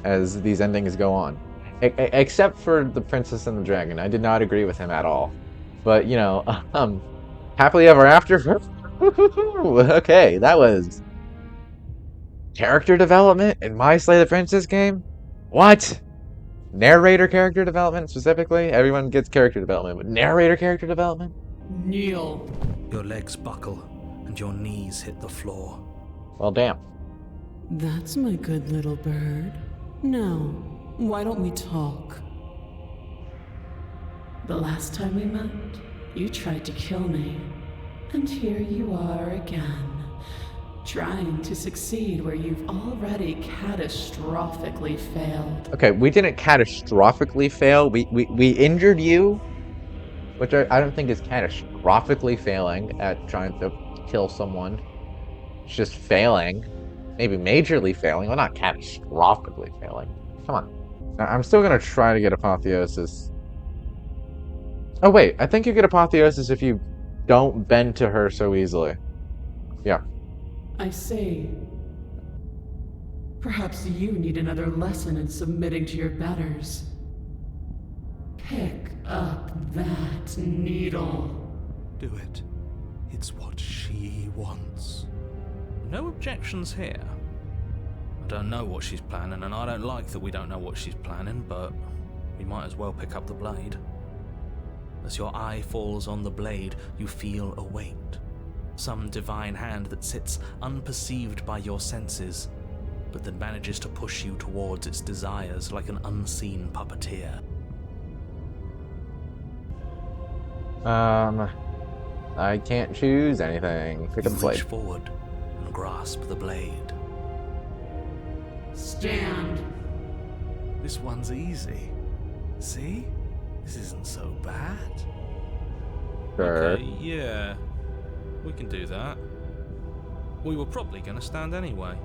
as these endings go on. Except for the Princess and the Dragon. I did not agree with him at all. But, you know, happily ever after. Okay, that was character development in my Slay the Princess game? What? Narrator character development specifically? Everyone gets character development, but narrator character development? Kneel. Your legs buckle, and your knees hit the floor. Well, damn. That's my good little bird. Now, why don't we talk? The last time we met, you tried to kill me. And here you are again, trying to succeed where you've already catastrophically failed. Okay, we didn't catastrophically fail. We injured you, which I don't think is catastrophically failing at trying to kill someone. It's just failing. Maybe majorly failing, but not catastrophically failing. Come on. I'm still going to try to get Apotheosis. Oh, wait. I think you get Apotheosis if you don't bend to her so easily. Yeah. I see. Perhaps you need another lesson in submitting to your betters. Pick up that needle. Do it. It's what she wants. No objections here. I don't know what she's planning, and I don't like that we don't know what she's planning, but we might as well pick up the blade. As your eye falls on the blade, you feel a weight. Some divine hand that sits unperceived by your senses, but that manages to push you towards its desires like an unseen puppeteer. I can't choose anything. Pick up the blade. Reach forward and grasp the blade. Stand. This one's easy. See? This isn't so bad. Sure. Okay, yeah. We can do that. We were probably going to stand anyway.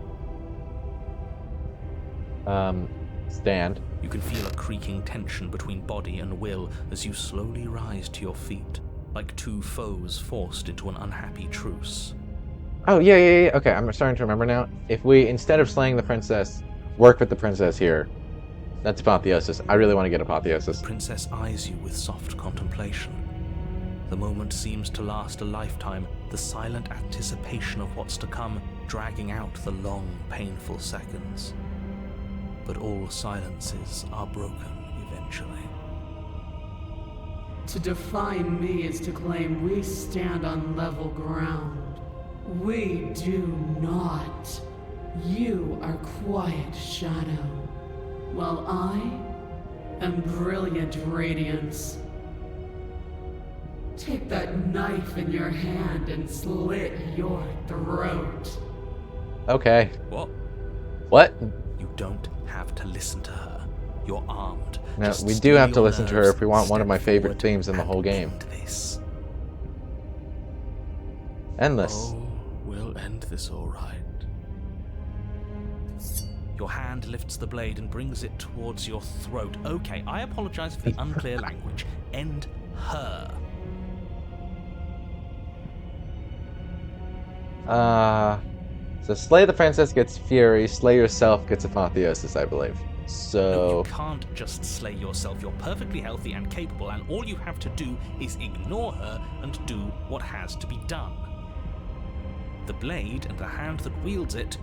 Stand. You can feel a creaking tension between body and will as you slowly rise to your feet, like two foes forced into an unhappy truce. Oh, yeah. Okay, I'm starting to remember now. If we, instead of slaying the princess, work with the princess here, that's Apotheosis. I really want to get Apotheosis. The princess eyes you with soft contemplation. The moment seems to last a lifetime, the silent anticipation of what's to come dragging out the long, painful seconds. But all silences are broken eventually. To define me is to claim we stand on level ground. We do not. You are quiet shadow, while I am brilliant radiance. Take that knife in your hand and slit your throat. Okay. What? What? You don't have to listen to her. You're armed. No, Just we do steel have to your listen to her nerves, if we want one of my step favorite forward, themes in the and whole game. end this. Endless. Oh, we'll end this all right. Your hand lifts the blade and brings it towards your throat. Okay, I apologize for the unclear language. End her. So slay the princess gets fury, slay yourself gets apotheosis, I believe. No, So you can't just slay yourself. You're perfectly healthy and capable, and all you have to do is ignore her and do what has to be done. The blade and the hand that wields it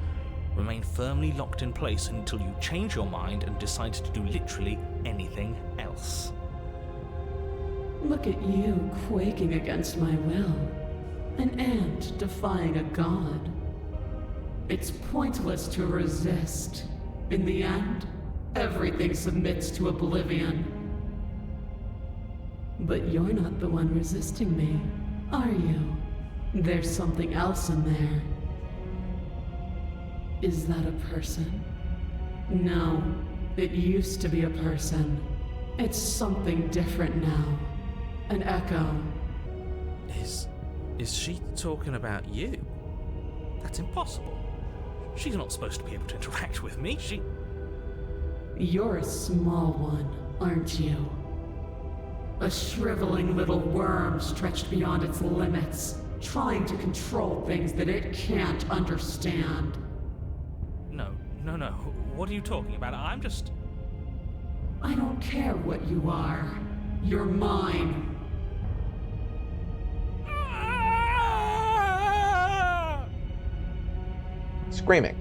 remain firmly locked in place until you change your mind and decide to do literally anything else. Look at you quaking against my will. An ant defying a god. It's pointless to resist. In the end, everything submits to oblivion. But you're not the one resisting me, are you? There's something else in there. Is that a person? No, it used to be a person. It's something different now. An echo. Is she talking about you? That's impossible. She's not supposed to be able to interact with me. You're a small one, aren't you? A shriveling little worm stretched beyond its limits, trying to control things that it can't understand. No. What are you talking about? I'm just... I don't care what you are. You're mine. screaming.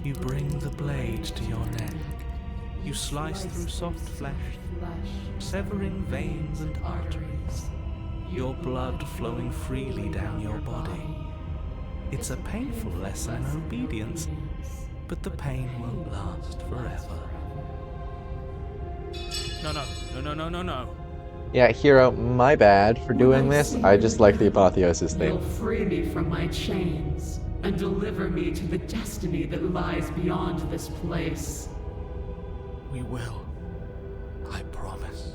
You bring the blade to your neck. You slice through soft flesh, severing veins and arteries, your blood flowing freely down your body. It's a painful lesson in obedience, but the pain won't last forever. No. Yeah, Hero, my bad for doing this. I just like the Apotheosis You'll theme. free me from my chains and deliver me to the destiny that lies beyond this place. We will. I promise.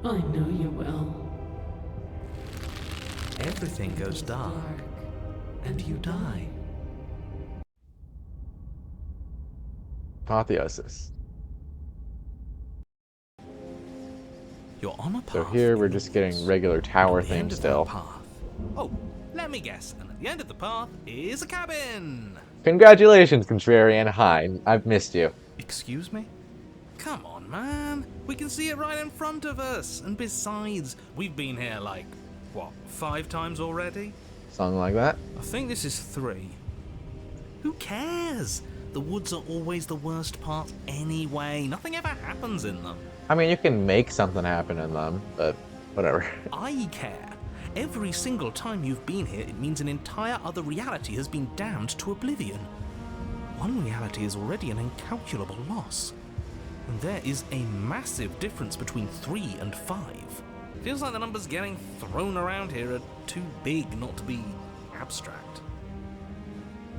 I know you will. Everything goes dark, and you die. Apotheosis. You're on a path. So here we're in the just getting woods. regular tower At the end theme of still. that path. Oh, let me guess. And at the end of the path is a cabin. Congratulations, Contrarian. Hi, I've missed you. Excuse me? Come on, man. We can see it right in front of us. And besides, we've been here like, what, 5 times already? Something like that. I think this is 3. Who cares? The woods are always the worst part anyway. Nothing ever happens in them. I mean, you can make something happen in them, but whatever. I care. Every single time you've been here, it means an entire other reality has been damned to oblivion. One reality is already an incalculable loss. And there is a massive difference between 3 and 5. Feels like the numbers getting thrown around here are too big not to be abstract.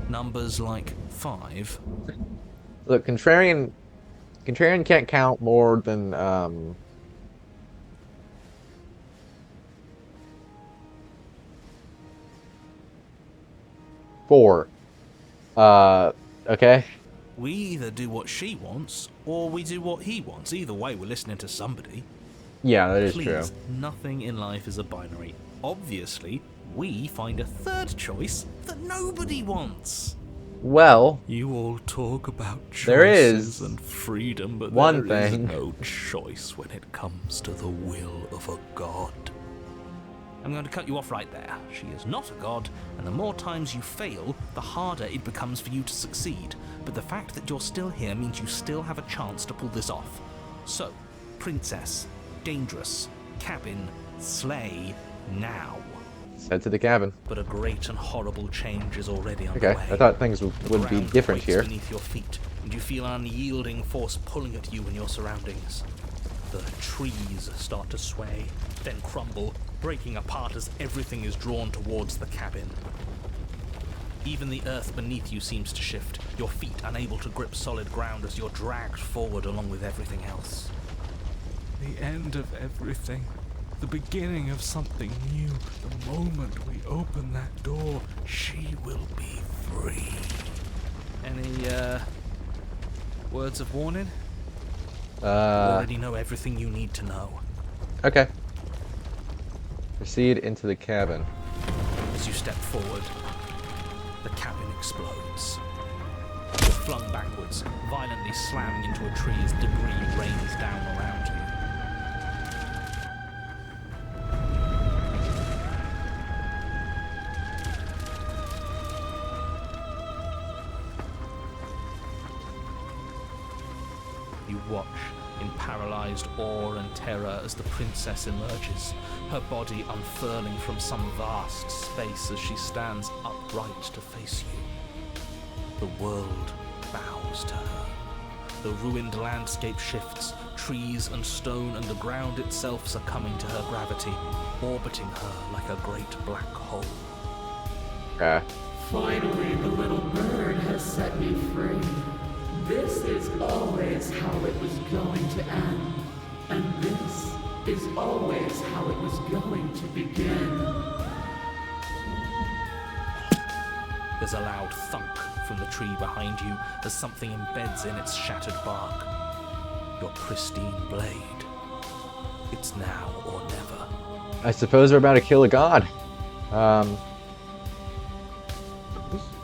Numbers like 5. Look, Contrarian can't count more than 4. Okay. We either do what she wants, or we do what he wants. Either way, we're listening to somebody. Yeah, that is Please, true. nothing in life is a binary. Obviously, we find a third choice that nobody wants. Well, You all talk about choices There is and freedom, but one there is thing. no choice when it comes to the will of a god. I'm going to cut you off right there. She is not a god, and the more times you fail, the harder it becomes for you to succeed. But the fact that you're still here means you still have a chance to pull this off. So, princess, dangerous, cabin, slay, now. head to the cabin. But a great and horrible change is already Okay, underway. I thought things would be ground different quakes here. beneath your feet, and you feel an unyielding force pulling at you and your surroundings. The trees start to sway, then crumble, breaking apart as everything is drawn towards the cabin. Even the earth beneath you seems to shift, your feet unable to grip solid ground as you're dragged forward along with everything else. The end of everything. The beginning of something new. The moment we open that door, she will be free. Any, words of warning? You Uh, already know everything you need to know. okay. Proceed into the cabin. As you step forward, the cabin explodes. You're flung backwards, violently slamming into a tree as debris rains down around you. You watch in paralyzed awe and terror as the princess emerges, her body unfurling from some vast space as she stands upright to face you. The world bows to her. The ruined landscape shifts, trees and stone and the ground itself succumbing to her gravity, orbiting her like a great black hole. Finally, the little bird has set me free. This is always how it was going to end. And this is always how it was going to begin. There's a loud thunk from the tree behind you as something embeds in its shattered bark. Your pristine blade. It's now or never. I suppose we're about to kill a god.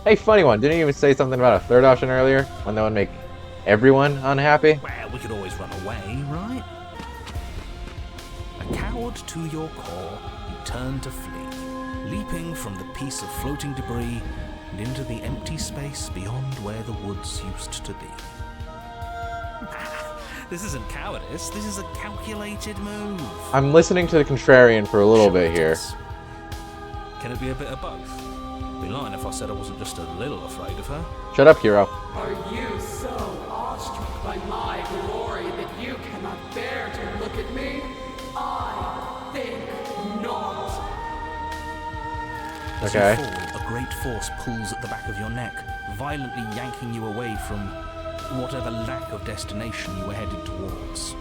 Hey, funny one. Didn't you even say something about a third option earlier? One that would make everyone unhappy? Well, we could always run away, right? A coward to your core, you turn to flee, leaping from the piece of floating debris and into the empty space beyond where the woods used to be. This isn't cowardice, this is a calculated move. I'm listening to the contrarian for a little bit here. Can it be a bit of both? I'd be lying if I said I wasn't just a little afraid of her. Shut up, hero. Are you so awestruck by my glory that you cannot bear to look at me? I think not. As you Okay. fall, a great force pulls at the back of your neck, violently yanking you away from whatever lack of destination you were headed towards.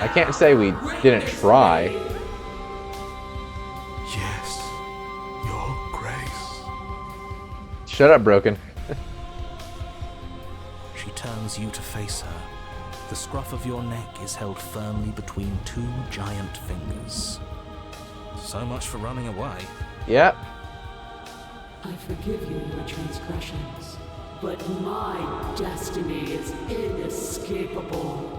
I can't say we didn't try. Yes, Your Grace. Shut up, Broken. She turns you to face her. The scruff of your neck is held firmly between two giant fingers. So much for running away. Yep. I forgive you your transgressions, but my destiny is inescapable.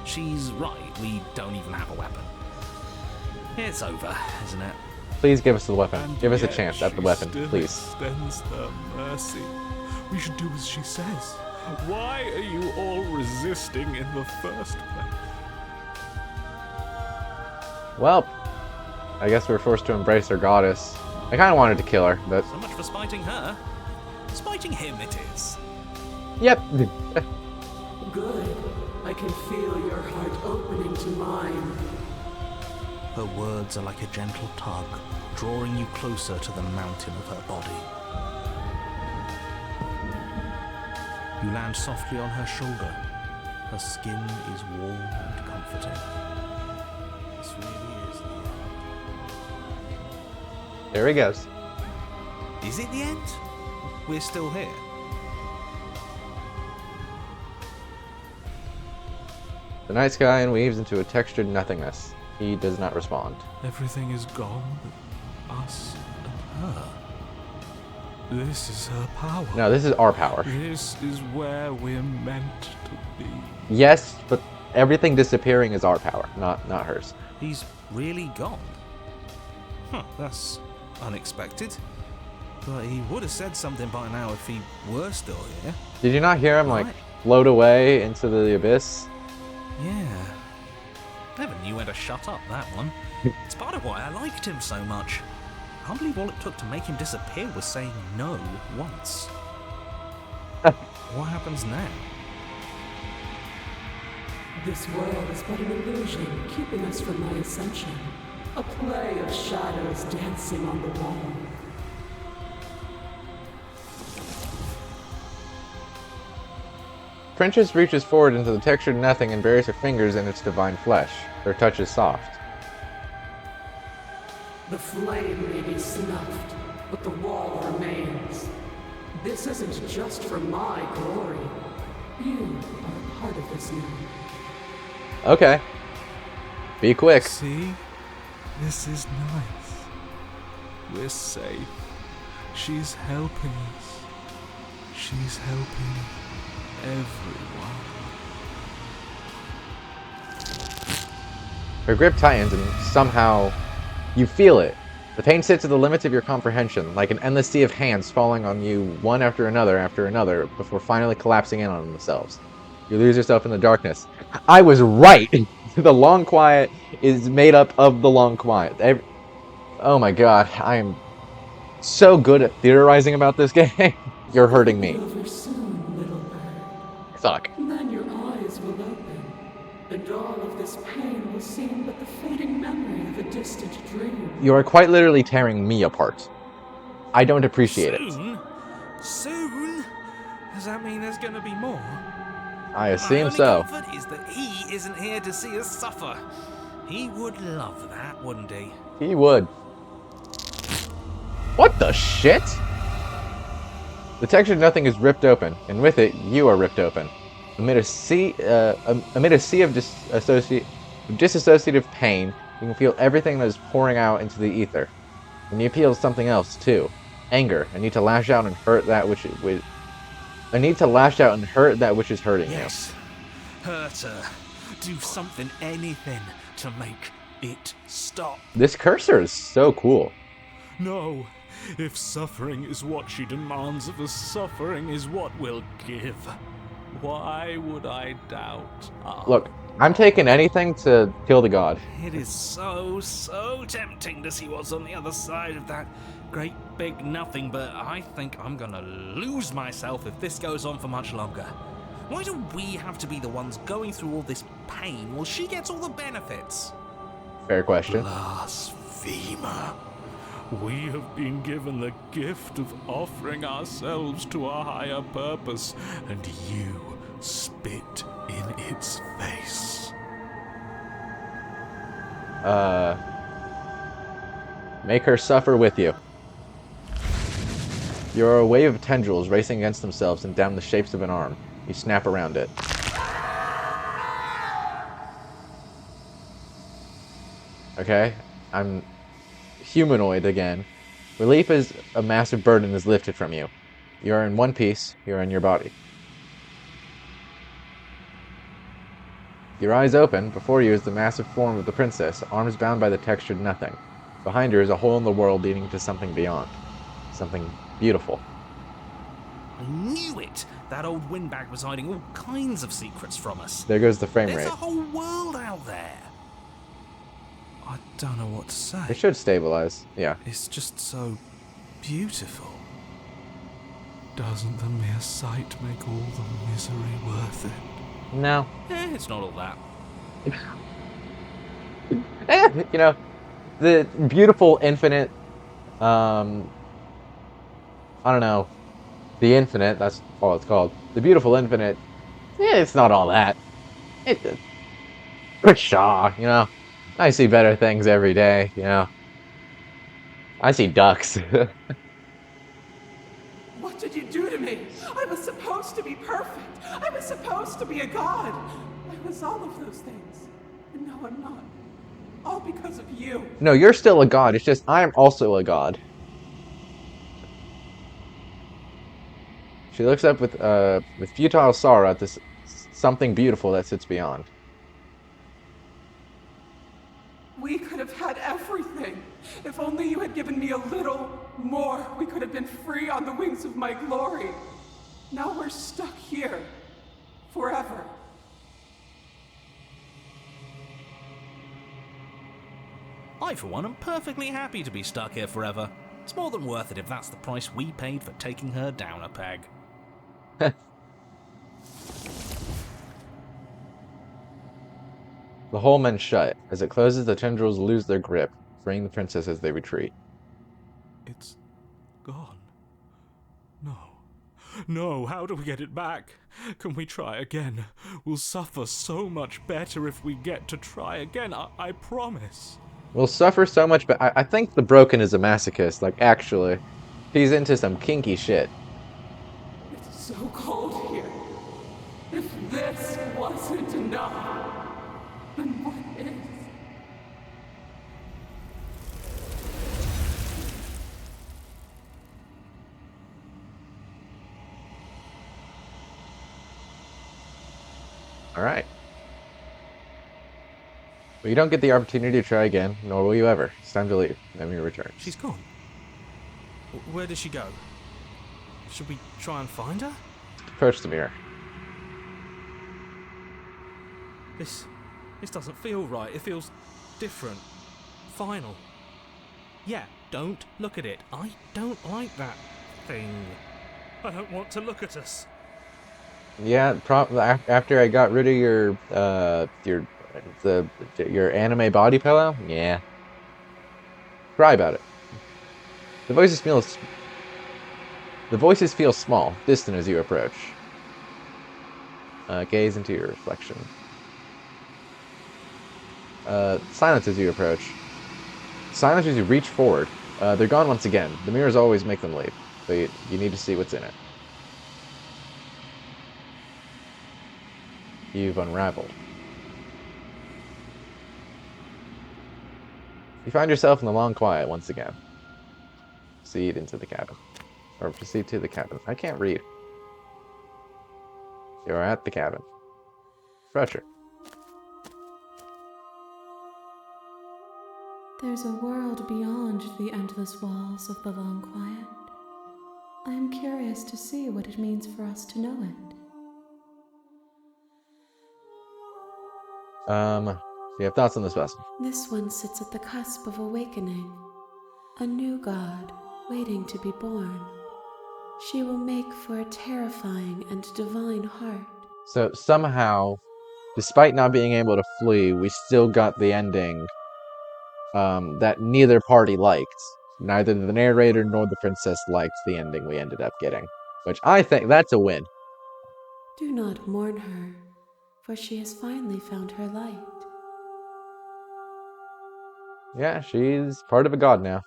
She's right, we don't even have a weapon. It's over, isn't it? Please give us the weapon. And Give us a yet chance at the she weapon, still please. extends her mercy. We should do as she says. Why are you all resisting in the first place? Well, I guess we're forced to embrace our goddess. I kind of wanted to kill her, but So much for spiting her. Spiting him it is. yep. Good. I can feel your heart opening to mine. Her words are like a gentle tug, drawing you closer to the mountain of her body. You land softly on her shoulder. Her skin is warm and comforting. This really is the end. There he goes. Is it the end? We're still here. The night sky weaves into a textured nothingness. He does not respond. Everything is gone but us and her. This is her power. No, this is our power. This is where we're meant to be. Yes, but everything disappearing is our power, not hers. He's really gone. Huh, that's unexpected. But he would have said something by now if he were still here. Did you not hear him Right. float away into the abyss? Yeah. Never knew when to shut up, that one. It's part of why I liked him so much. I can't believe all it took to make him disappear was saying no once. What happens now? This world is but an illusion, keeping us from my ascension. A play of shadows dancing on the wall. Princess reaches forward into the textured nothing and buries her fingers in its divine flesh. Her touch is soft. The flame may be snuffed, but the wall remains. This isn't just for my glory. You are a part of this now. Okay. Be quick. See? This is nice. We're safe. She's helping us. She's helping everyone. Her grip tightens and somehow you feel it. The pain sits at the limits of your comprehension, like an endless sea of hands falling on you one after another, before finally collapsing in on themselves. You lose yourself in the darkness. I was right! The long quiet is made up of the long quiet. Oh my god, I am so good at theorizing about this game. You're hurting me. It'll be over soon, little bird. Suck. Then your eyes will open, and all of this pain will seem but the fading memory of a distant dream. You are quite literally tearing me apart. I don't appreciate it. Soon? Does that mean there's gonna be more? I assume My only so. comfort is that he isn't here to see us suffer. He would love that, wouldn't he? He would. What the shit? The textured nothing is ripped open, and with it, you are ripped open. Amid a sea of disassociative pain, you can feel everything that is pouring out into the ether. And you feel something else too: anger. A need to lash out and hurt that which is hurting you. Yes. Hurt her. Do something, anything, to make it stop. This cursor is so cool. No, if suffering is what she demands of us, suffering is what we'll give. Why would I doubt? Look, I'm taking anything to kill the god. It is so tempting to see what's on the other side of that great big nothing, but I think I'm gonna lose myself if this goes on for much longer. Why do we have to be the ones going through all this pain while she gets all the benefits? Fair question. Blasphemer. We have been given the gift of offering ourselves to a higher purpose, and you spit in its face. Make her suffer with you. You are a wave of tendrils racing against themselves and down the shapes of an arm. You snap around it. Okay, I'm humanoid again. Relief as a massive burden is lifted from you. You are in one piece, you are in your body. Your eyes open, before you is the massive form of the princess, arms bound by the textured nothing. Behind her is a hole in the world leading to something beyond. Something beautiful. I knew it! That old windbag was hiding all kinds of secrets from us. There goes the frame There's rate. a whole world out there. I don't know what to say. It should stabilize, yeah. It's just so beautiful. Doesn't the mere sight make all the misery worth it? No. It's not all that. You know, the beautiful infinite, I don't know, the infinite, that's all it's called. The beautiful infinite, it's not all that. Pshaw, you know. I see better things every day, you know. I see ducks. What did you do to me? I was supposed to be perfect. I was supposed to be a god. I was all of those things. And now I'm not. All because of you. No, you're still a god, it's just I'm also a god. She looks up with futile sorrow at this something beautiful that sits beyond. We could have had everything. If only you had given me a little more, we could have been free on the wings of my glory. Now we're stuck here. Forever. I, for one, am perfectly happy to be stuck here forever. It's more than worth it if that's the price we paid for taking her down a peg. The hole mends shut. As it closes, the tendrils lose their grip, freeing the princess as they retreat. It's gone. No. No, how do we get it back? Can we try again? We'll suffer so much better if we get to try again, I promise. We'll suffer so much, but I think the Broken is a masochist. Like, actually, he's into some kinky shit. It's so cold here. If this wasn't enough, then what is? All right. Well, you don't get the opportunity to try again, nor will you ever. It's time to leave. Memory returns. She's gone. Where did she go? Should we try and find her? Approach the mirror. This doesn't feel right. It feels different. Final. Yeah, don't look at it. I don't like that thing. I don't want to look at us. Yeah, after I got rid of your anime body pillow. Yeah. Cry about it. The voices feel small, distant as you approach. Gaze into your reflection. Silence as you approach. Silence as you reach forward. They're gone once again. The mirrors always make them leave, but you need to see what's in it. You've unraveled. You find yourself in the long quiet once again. Proceed into the cabin. Or proceed to the cabin. I can't read. You're at the cabin. Pressure. There's a world beyond the endless walls of the long quiet. I am curious to see what it means for us to know it. Do you have thoughts on this vessel? This one sits at the cusp of awakening. A new god waiting to be born. She will make for a terrifying and divine heart. So somehow, despite not being able to flee, we still got the ending that neither party liked. Neither the narrator nor the princess liked the ending we ended up getting. Which I think that's a win. Do not mourn her, for she has finally found her light. Yeah, she's part of a god now.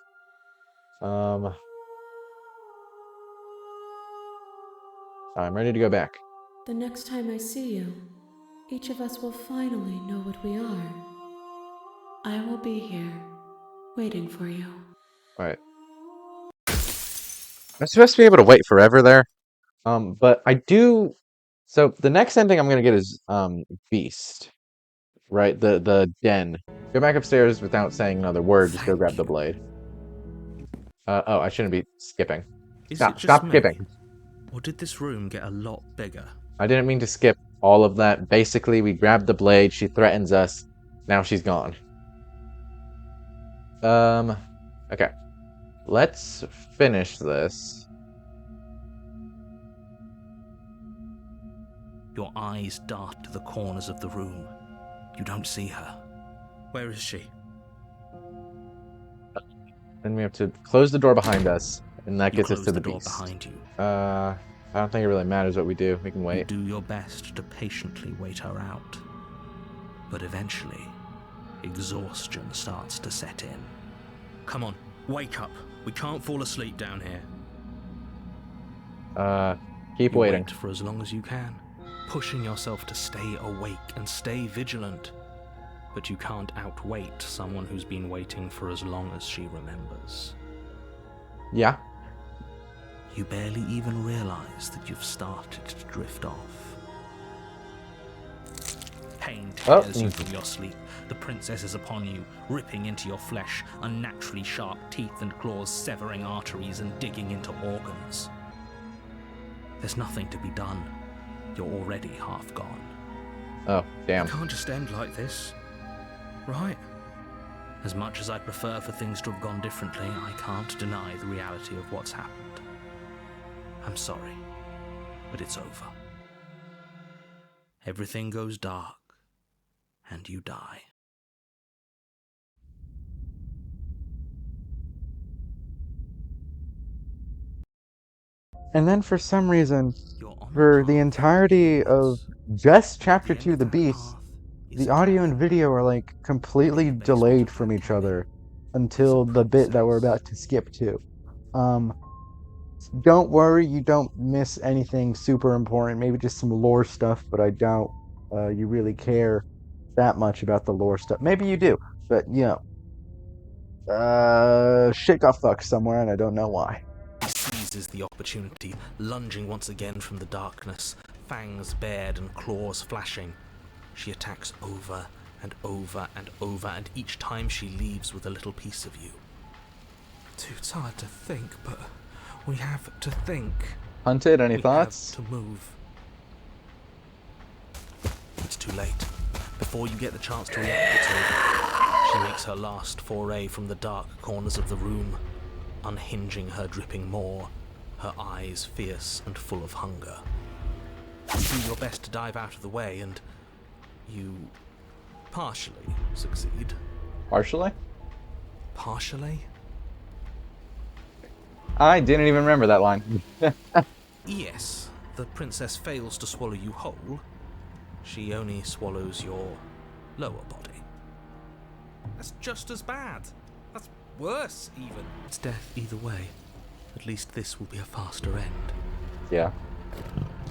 I'm ready to go back. The next time I see you, each of us will finally know what we are. I will be here, waiting for you. Alright. I'm supposed to be able to wait forever there. But I do... So, the next ending I'm gonna get is, Beast. Right? The den. Go back upstairs without saying another word, just go grab the blade. Oh, I shouldn't be skipping. Stop skipping! Or did this room get a lot bigger? I didn't mean to skip all of that. Basically, we grabbed the blade, she threatens us, now she's gone. Okay. Let's finish this. Your eyes dart to the corners of the room. You don't see her. Where is she? Then we have to close the door behind us, and that gets us to the door beast. Behind you. I don't think it really matters what we do. We can You wait. do your best to patiently wait her out. But eventually, exhaustion starts to set in. Come on, wake up. We can't fall asleep down here. Keep You waiting. wait for as long as you can, pushing yourself to stay awake and stay vigilant. But you can't outwait someone who's been waiting for as long as she remembers. Yeah. You barely even realize that you've started to drift off. Pain tears you from your sleep. The princess is upon you, ripping into your flesh, unnaturally sharp teeth and claws severing arteries and digging into organs. There's nothing to be done. You're already half gone. Oh, damn. It can't just end like this, right? As much as I'd prefer for things to have gone differently, I can't deny the reality of what's happened. I'm sorry, but it's over. Everything goes dark, and you die. And then for some reason, You're on a for the path entirety towards. of just At chapter the end 2, of The that Beast, path is the a audio and cabin. video are like completely In the basement delayed of from that each cabin other is a until the bit that we're about princess. to skip to. Um, don't worry, you don't miss anything super important. Maybe just some lore stuff, but I doubt you really care that much about the lore stuff. Maybe you do, but you know, shit got fucked somewhere, and I don't know why. He seizes the opportunity, lunging once again from the darkness, fangs bared and claws flashing. She attacks over and over and over, and each time she leaves with a little piece of you. Too tired to think, but we have to think. Hunted, any We thoughts? have to move. It's too late. Before you get the chance to react, it's over. She makes her last foray from the dark corners of the room, unhinging her dripping maw, her eyes fierce and full of hunger. You do your best to dive out of the way, and you partially succeed. Partially? Partially? I didn't even remember that line. Yes, the princess fails to swallow you whole. She only swallows your lower body. That's just as bad. That's worse, even. It's death either way. At least this will be a faster end. Yeah.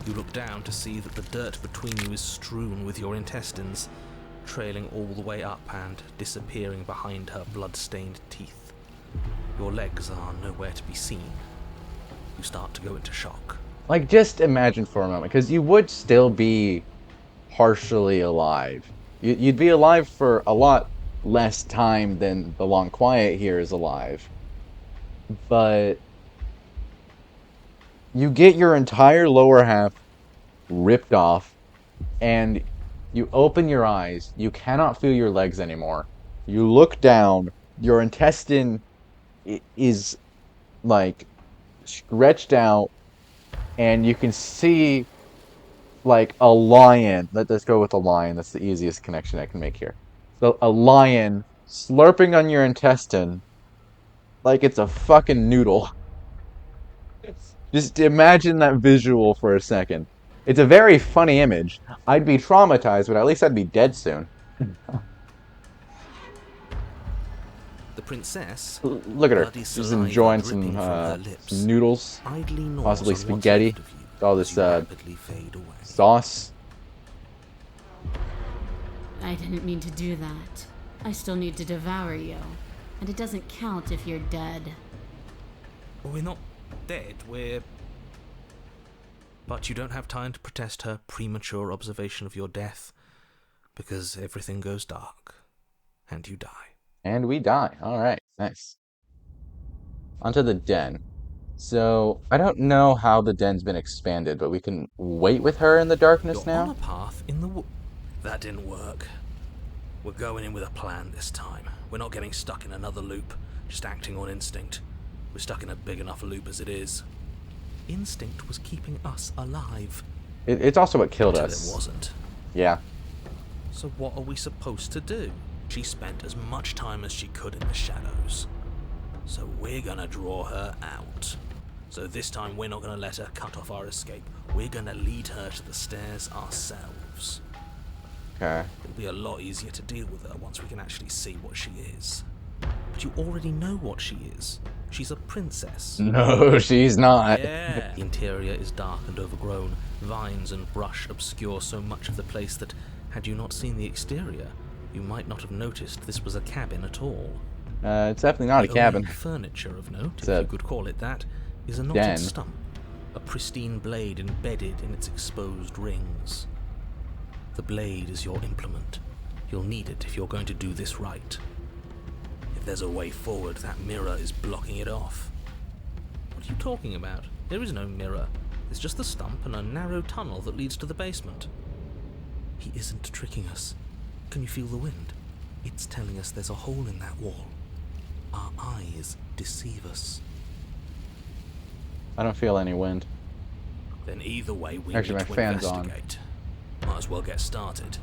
You look down to see that the dirt between you is strewn with your intestines, trailing all the way up and disappearing behind her blood-stained teeth. Your legs are nowhere to be seen. You start to go into shock. Like, just imagine for a moment, because you would still be partially alive. You'd be alive for a lot less time than the Long Quiet here is alive. But you get your entire lower half ripped off, and you open your eyes. You cannot feel your legs anymore. You look down. Your intestine is like stretched out, and you can see like a lion. Let's go with a lion. That's the easiest connection I can make here. So a lion slurping on your intestine like it's a fucking noodle. Just imagine that visual for a second. It's a very funny image. I'd be traumatized, but at least I'd be dead soon. The princess, Look at her. bloody She's saliva enjoying dripping some, from her lips, some noodles, idly gnaws possibly on what's spaghetti. left of you All as this you rapidly fade away. sauce. I didn't mean to do that. I still need to devour you. And it doesn't count if you're dead. We're not dead, we're... But you don't have time to protest her premature observation of your death, because everything goes dark, and you die. And we die. Alright, nice. Onto the den. So, I don't know how the den's been expanded, but we can wait with her in the darkness You're on now? a path in the That didn't work. We're going in with a plan this time. We're not getting stuck in another loop, just acting on instinct. We're stuck in a big enough loop as it is. Instinct was keeping us alive. It's also what killed Until us. it wasn't. Yeah. So what are we supposed to do? She spent as much time as she could in the shadows. So we're gonna draw her out. So this time we're not gonna let her cut off our escape. We're gonna lead her to the stairs ourselves. Okay. It'll be a lot easier to deal with her once we can actually see what she is. But you already know what she is. She's a princess. No, she's not. Yeah. The interior is dark and overgrown. Vines and brush obscure so much of the place that, had you not seen the exterior, you might not have noticed this was a cabin at all. It's definitely not a The cabin. only furniture of note, It's if a you could call it that, is a den. knotted stump, a pristine blade embedded in its exposed rings. The blade is your implement. You'll need it if you're going to do this right. If there's a way forward, that mirror is blocking it off. What are you talking about? There is no mirror. There's just the stump and a narrow tunnel that leads to the basement. He isn't tricking us. Can you feel the wind? It's telling us there's a hole in that wall. Our eyes deceive us. I don't feel any wind. Then either way, we Actually, need my to fan's on. investigate. Might as well get started.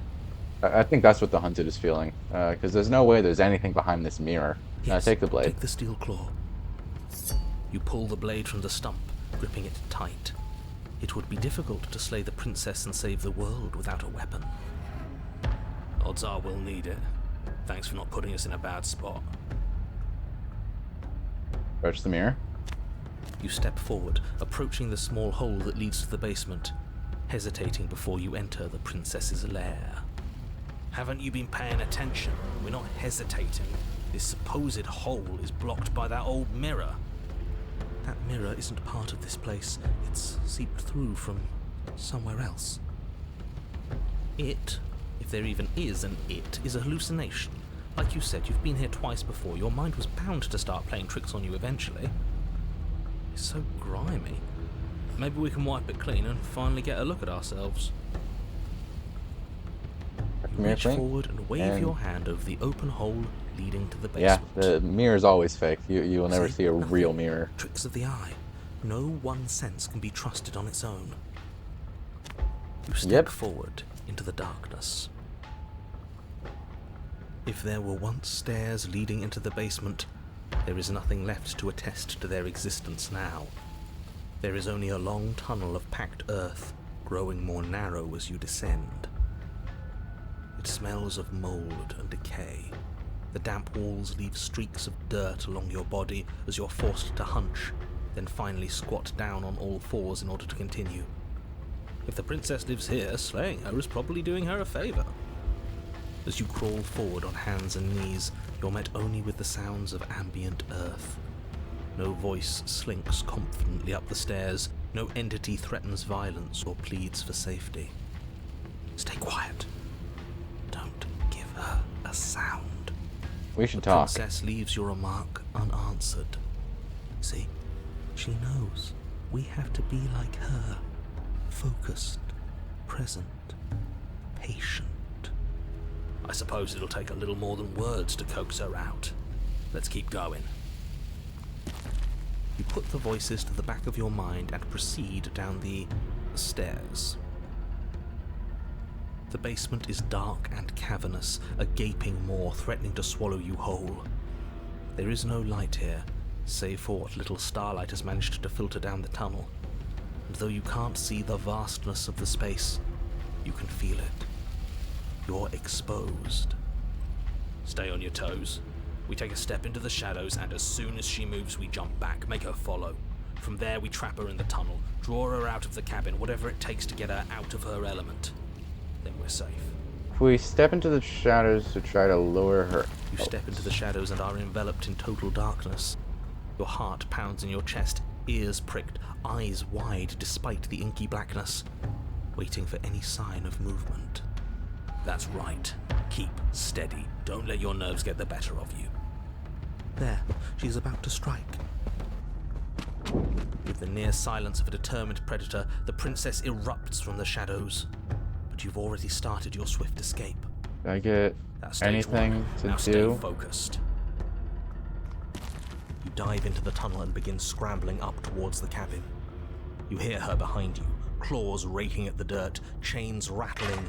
I think that's what the hunted is feeling. Because there's no way there's anything behind this mirror. Yes, Take the blade. Take the steel claw. You pull the blade from the stump, gripping it tight. It would be difficult to slay the princess and save the world without a weapon. Odds are we'll need it. Thanks for not putting us in a bad spot. Approach the mirror. You step forward, approaching the small hole that leads to the basement, hesitating before you enter the princess's lair. Haven't you been paying attention? We're not hesitating. This supposed hole is blocked by that old mirror. That mirror isn't part of this place. It's seeped through from somewhere else. It, if there even is an it, is a hallucination. Like you said, you've been here twice before. Your mind was bound to start playing tricks on you eventually. It's so grimy. Maybe we can wipe it clean and finally get a look at ourselves. You reach forward and wave your hand over the open hole leading to the basement. Yeah, the mirror is always fake. You will never see a real mirror. Tricks of the eye. No one sense can be trusted on its own. You step forward into the darkness. If there were once stairs leading into the basement, there is nothing left to attest to their existence now. There is only a long tunnel of packed earth, growing more narrow as you descend. It smells of mold and decay. The damp walls leave streaks of dirt along your body as you're forced to hunch, then finally squat down on all fours in order to continue. If the princess lives here, slaying her is probably doing her a favor. As you crawl forward on hands and knees, you're met only with the sounds of ambient earth. No voice slinks confidently up the stairs, no entity threatens violence or pleads for safety. Stay quiet. Don't give her a sound. We should the talk. The princess leaves your remark unanswered. See, she knows we have to be like her. Focused, present, patient. I suppose it'll take a little more than words to coax her out. Let's keep going. You put the voices to the back of your mind and proceed down the stairs. The basement is dark and cavernous, a gaping maw threatening to swallow you whole. There is no light here, save for what little starlight has managed to filter down the tunnel. And though you can't see the vastness of the space, you can feel it. You're exposed. Stay on your toes. We take a step into the shadows, and as soon as she moves, we jump back, make her follow. From there, we trap her in the tunnel, draw her out of the cabin, whatever it takes to get her out of her element. Then we're safe. If we step into the shadows to try to lure her... You step into the shadows and are enveloped in total darkness. Your heart pounds in your chest, ears pricked, eyes wide despite the inky blackness, waiting for any sign of movement. That's right. Keep steady. Don't let your nerves get the better of you. There, she's about to strike. With the near silence of a determined predator, the princess erupts from the shadows. But you've already started your swift escape. Did I get anything to now do? Stay focused. You dive into the tunnel and begin scrambling up towards the cabin. You hear her behind you, claws raking at the dirt, chains rattling,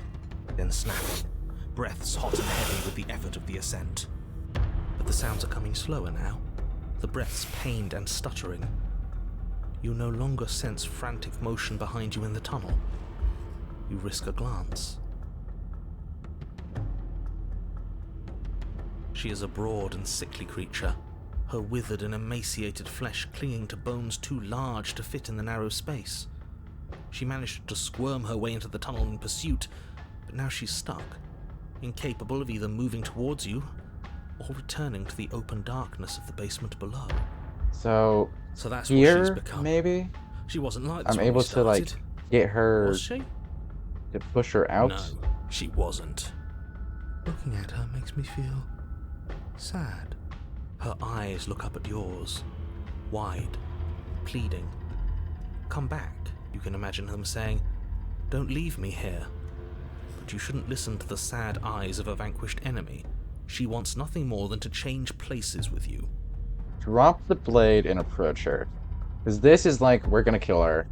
then snapping, breaths hot and heavy with the effort of the ascent. But the sounds are coming slower now, the breaths pained and stuttering. You no longer sense frantic motion behind you in the tunnel. You risk a glance. She is a broad and sickly creature, her withered and emaciated flesh clinging to bones too large to fit in the narrow space. She managed to squirm her way into the tunnel in pursuit, but now she's stuck, incapable of either moving towards you or returning to the open darkness of the basement below. So that's here, what she's become. Maybe she wasn't like this I'm when able we to like started. get her Was she? to push her out. No, she wasn't. Looking at her makes me feel sad. Her eyes look up at yours, wide, pleading. Come back, you can imagine them saying. Don't leave me here. But you shouldn't listen to the sad eyes of a vanquished enemy. She wants nothing more than to change places with you. Drop the blade and approach her. Because this is like, we're gonna kill her.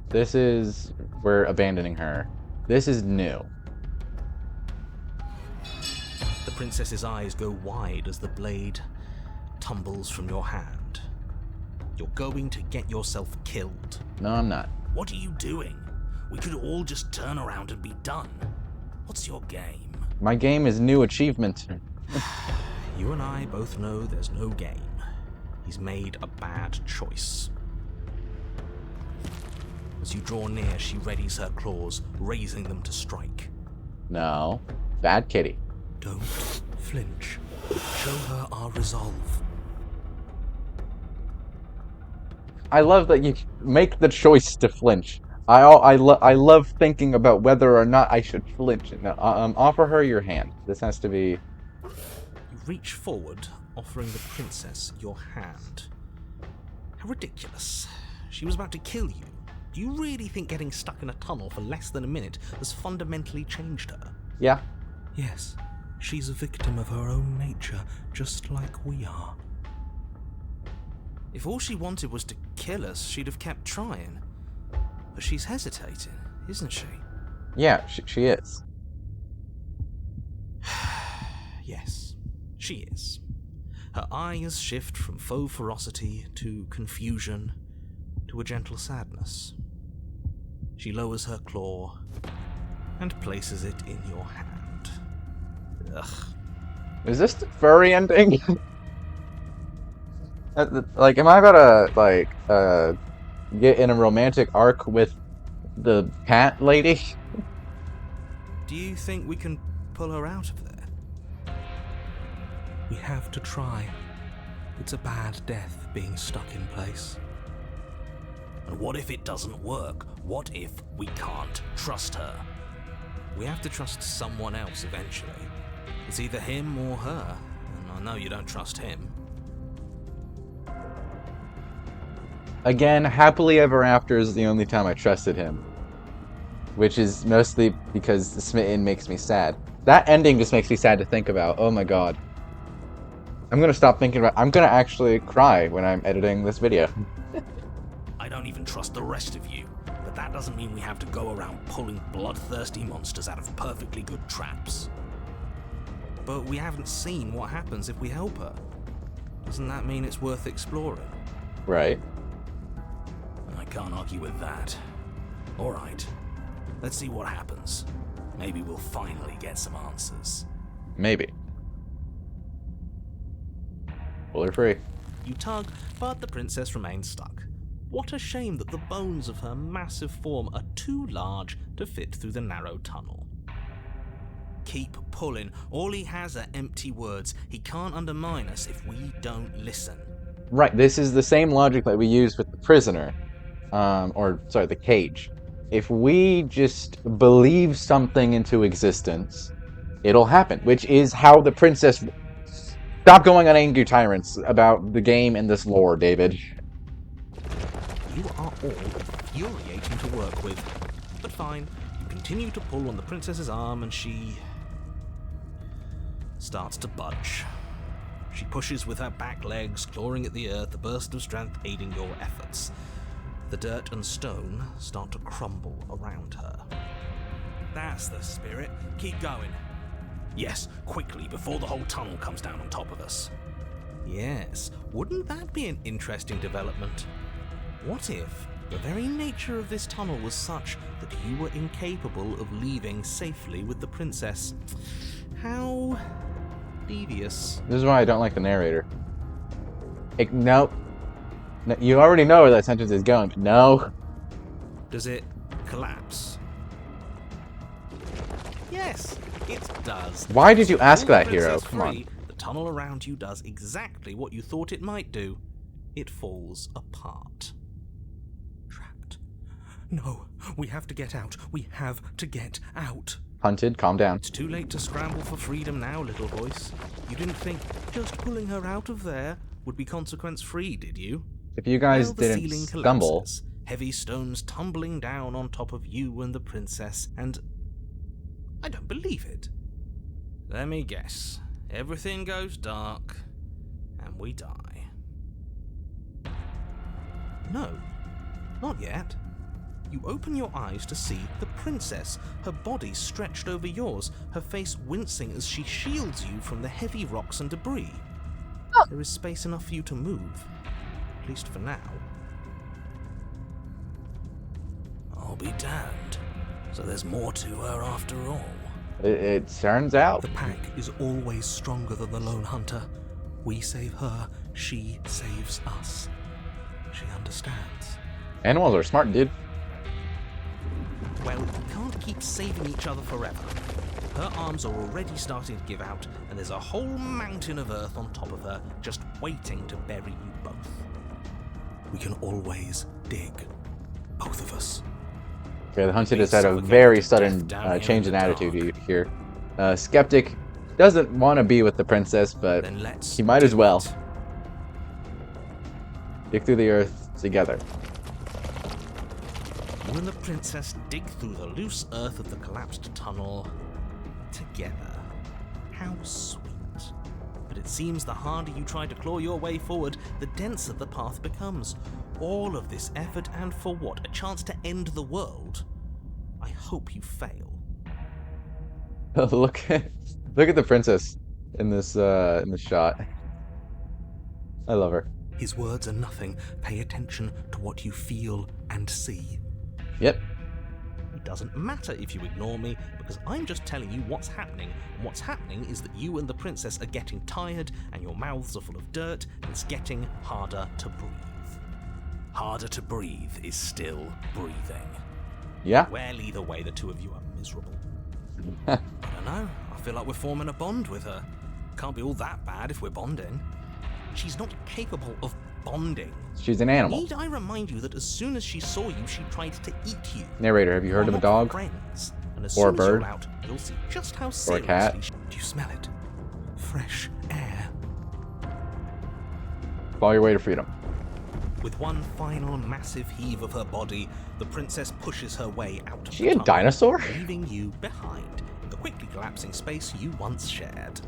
This is, we're abandoning her. This is new. The princess's eyes go wide as the blade tumbles from your hand. You're going to get yourself killed. No, I'm not. What are you doing? We could all just turn around and be done. What's your game? My game is new achievement. You and I both know there's no game. He's made a bad choice. As you draw near, she readies her claws, raising them to strike. No. Bad kitty. Don't flinch. Show her our resolve. I love that you make the choice to flinch. I love thinking about whether or not I should flinch. No, offer her your hand. This has to be... You reach forward, offering the princess your hand. How ridiculous. She was about to kill you. Do you really think getting stuck in a tunnel for less than a minute has fundamentally changed her? Yeah. Yes. She's a victim of her own nature, just like we are. If all she wanted was to kill us, she'd have kept trying. But she's hesitating, isn't she? Yeah, she is. Yes, she is. Her eyes shift from faux ferocity to confusion to a gentle sadness. She lowers her claw and places it in your hand. Ugh. Is this the furry ending? Like, am I about to, get in a romantic arc with the cat lady? Do you think we can pull her out of there? We have to try. It's a bad death being stuck in place. And what if it doesn't work? What if we can't trust her? We have to trust someone else eventually. It's either him or her, and I know you don't trust him. Again, happily ever after is the only time I trusted him. Which is mostly because the smitten makes me sad. That ending just makes me sad to think about. Oh my god. I'm gonna stop thinking about... I'm gonna actually cry when I'm editing this video. I don't even trust the rest of you. But that doesn't mean we have to go around pulling bloodthirsty monsters out of perfectly good traps. But we haven't seen what happens if we help her. Doesn't that mean it's worth exploring? Right. I can't argue with that. Alright, let's see what happens. Maybe we'll finally get some answers. Maybe. Pull her free. You tug, but the princess remains stuck. What a shame that the bones of her massive form are too large to fit through the narrow tunnel. Keep pulling. All he has are empty words. He can't undermine us if we don't listen. Right, this is the same logic that we used with the prisoner. The cage. If we just believe something into existence, it'll happen. Which is how the princess... Stop going on angry tyrants about the game and this lore, David. You are all infuriating to work with. But fine, you continue to pull on the princess's arm and she... starts to budge. She pushes with her back legs, clawing at the earth, a burst of strength aiding your efforts. The dirt and stone start to crumble around her. That's the spirit. Keep going. Yes, quickly, before the whole tunnel comes down on top of us. Yes, wouldn't that be an interesting development? What if the very nature of this tunnel was such that you were incapable of leaving safely with the princess? How devious. This is why I don't like the narrator. Nope. No, you already know where that sentence is going, but no. Does it collapse? Yes, it does. Why did you ask Pull the that, hero? princess Come on. free, the tunnel around you does exactly what you thought it might do. It falls apart. Trapped. No, we have to get out. We have to get out. Hunted, calm down. It's too late to scramble for freedom now, little voice. You didn't think just pulling her out of there would be consequence-free, did you? If you guys Well, the didn't ceiling stumble... collapses, heavy stones tumbling down on top of you and the princess, and... I don't believe it. Let me guess. Everything goes dark, and we die. No, not yet. You open your eyes to see the princess, her body stretched over yours, her face wincing as she shields you from the heavy rocks and debris. There is space enough for you to move. least for now. I'll be damned. So there's more to her after all. It turns out. The pack is always stronger than the lone hunter. We save her, she saves us. She understands. Animals are smart, dude. Well, we can't keep saving each other forever. Her arms are already starting to give out, and there's a whole mountain of earth on top of her, just waiting to bury you both. We can always dig. Both of us. Okay, the hunter has had a very sudden change in attitude here. Skeptic doesn't want to be with the princess, but he might as well. Dig through the earth together. You and the princess dig through the loose earth of the collapsed tunnel together. How sweet. But it seems the harder you try to claw your way forward, the denser the path becomes. All of this effort, and for what? A chance to end the world? I hope you fail. Look at the princess in this shot. I love her. His words are nothing. Pay attention to what you feel and see. Yep. It doesn't matter if you ignore me, because I'm just telling you what's happening. And what's happening is that you and the princess are getting tired, and your mouths are full of dirt, and it's getting harder to breathe. Harder to breathe is still breathing. Yeah. Well, either way, the two of you are miserable. I don't know. I feel like we're forming a bond with her. Can't be all that bad if we're bonding. She's not capable of bonding. She's an animal. Need I remind you that as soon as she saw you, she tried to eat you? Narrator, have you heard of a dog? Friends. And as Or a soon bird? As you're out, you'll see just how Or a cat? seriously do you smell it? Fresh air. Follow your way to freedom. With one final massive heave of her body, the princess pushes her way out of Is she the a tunnel, dinosaur? leaving you behind in the quickly collapsing space you once shared.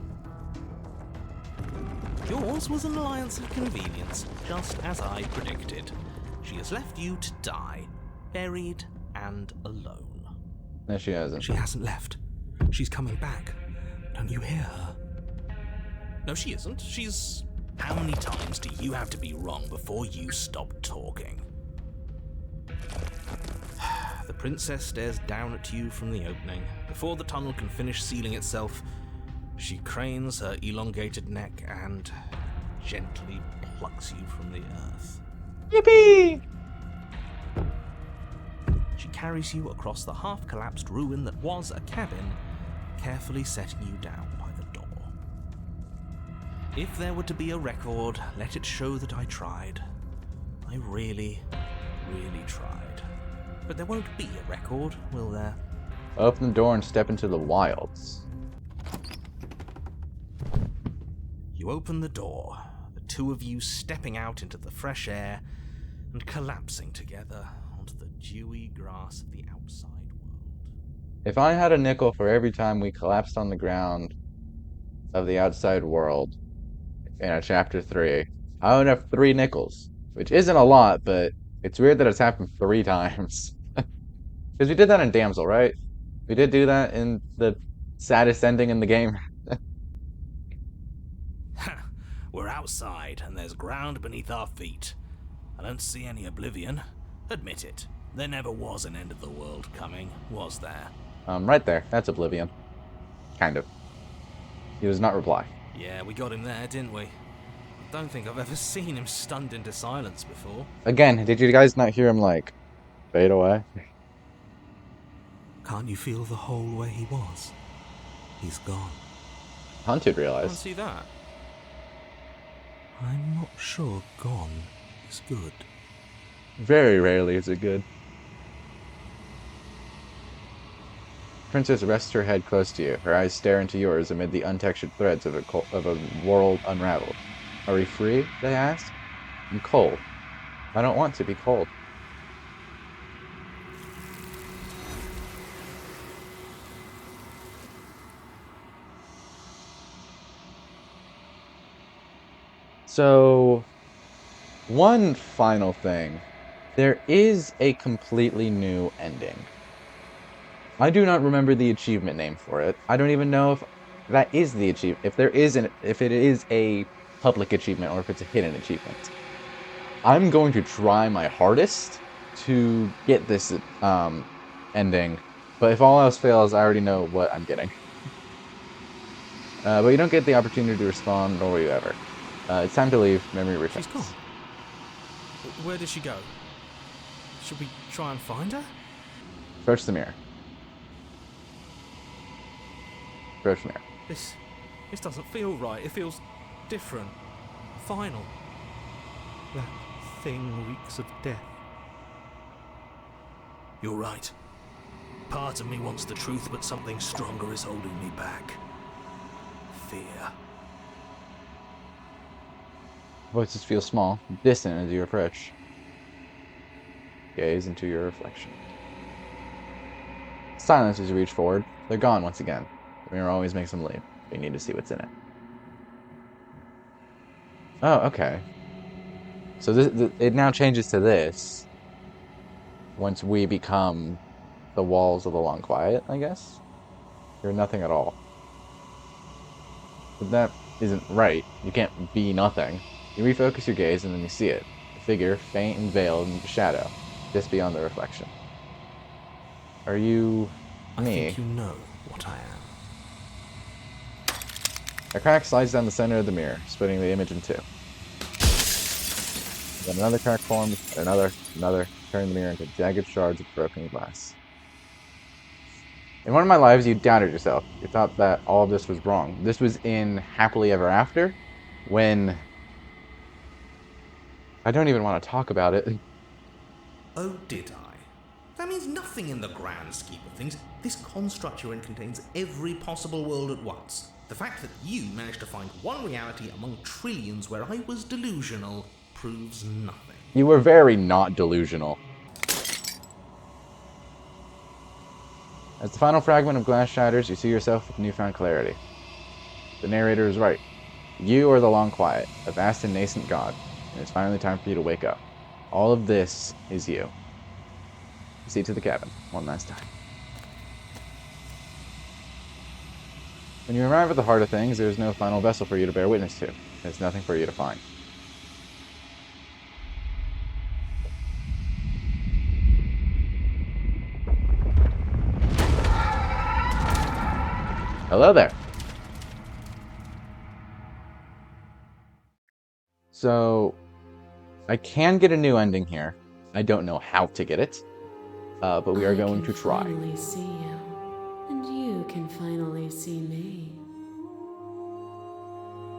Yours was an alliance of convenience, just as I predicted. She has left you to die, buried and alone. No, she hasn't. She hasn't left. She's coming back. Don't you hear her? No, she isn't. She's... How many times do you have to be wrong before you stop talking? The princess stares down at you from the opening. Before the tunnel can finish sealing itself, she cranes her elongated neck and gently plucks you from the earth. Yippee! She carries you across the half-collapsed ruin that was a cabin, carefully setting you down by the door. If there were to be a record, let it show that I tried. I really, really tried. But there won't be a record, will there? Open the door and step into the wilds. You open the door, the two of you stepping out into the fresh air and collapsing together onto the dewy grass of the outside world. If I had a nickel for every time we collapsed on the ground of the outside world in a chapter 3, I would have 3 nickels, which isn't a lot, but it's weird that it's happened 3 times. Because we did that in Damsel, right? We did do that in the saddest ending in the game. We're outside, and there's ground beneath our feet. I don't see any oblivion. Admit it. There never was an end of the world coming, was there? Right there. That's Oblivion. Kind of. He does not reply. Yeah, we got him there, didn't we? I don't think I've ever seen him stunned into silence before. Again, did you guys not hear him, like, fade away? Can't you feel the hole where he was? He's gone. Hunted Can't realized. see that. I'm not sure gone is good. Very rarely is it good. Princess rests her head close to you. Her eyes stare into yours amid the untextured threads of a world unraveled. Are we free? They ask. I'm cold. I don't want to be cold. So, one final thing. There is a completely new ending. I do not remember the achievement name for it. I don't even know if that is the achievement. If it is a public achievement or if it's a hidden achievement. I'm going to try my hardest to get this ending, but if all else fails, I already know what I'm getting. But you don't get the opportunity to respond, nor will you ever. It's time to leave. Memory returns. She's gone. Where did she go? Should we try and find her? Approach the mirror. Approach the mirror. This doesn't feel right. It feels different. Final. That thing reeks of death. You're right. Part of me wants the truth, but something stronger is holding me back. Fear. Voices feel small, distant as you approach. Gaze into your reflection. Silence as you reach forward. They're gone once again. The mirror always makes them leave. But you need to see what's in it. Oh, okay. So it now changes to this. Once we become the walls of the long quiet, I guess. You're nothing at all. But that isn't right. You can't be nothing. You refocus your gaze and then you see it. The figure, faint and veiled in the shadow, just beyond the reflection. Are you me? I think you know what I am. A crack slides down the center of the mirror, splitting the image in two. Then another crack forms, and another, turning the mirror into jagged shards of broken glass. In one of my lives, you doubted yourself. You thought that all of this was wrong. This was in Happily Ever After, when... I don't even want to talk about it. Oh, did I? That means nothing in the grand scheme of things. This construct you're in contains every possible world at once. The fact that you managed to find one reality among trillions where I was delusional proves nothing. You were very not delusional. As the final fragment of glass shatters, you see yourself with newfound clarity. The narrator is right. You are the long quiet, a vast and nascent god, and it's finally time for you to wake up. All of this is you. Proceed to the cabin, one last time. When you arrive at the heart of things, there is no final vessel for you to bear witness to. There's nothing for you to find. Hello there. So, I can get a new ending here. I don't know how to get it, but we are going to try. I can finally see you, and you can finally see me.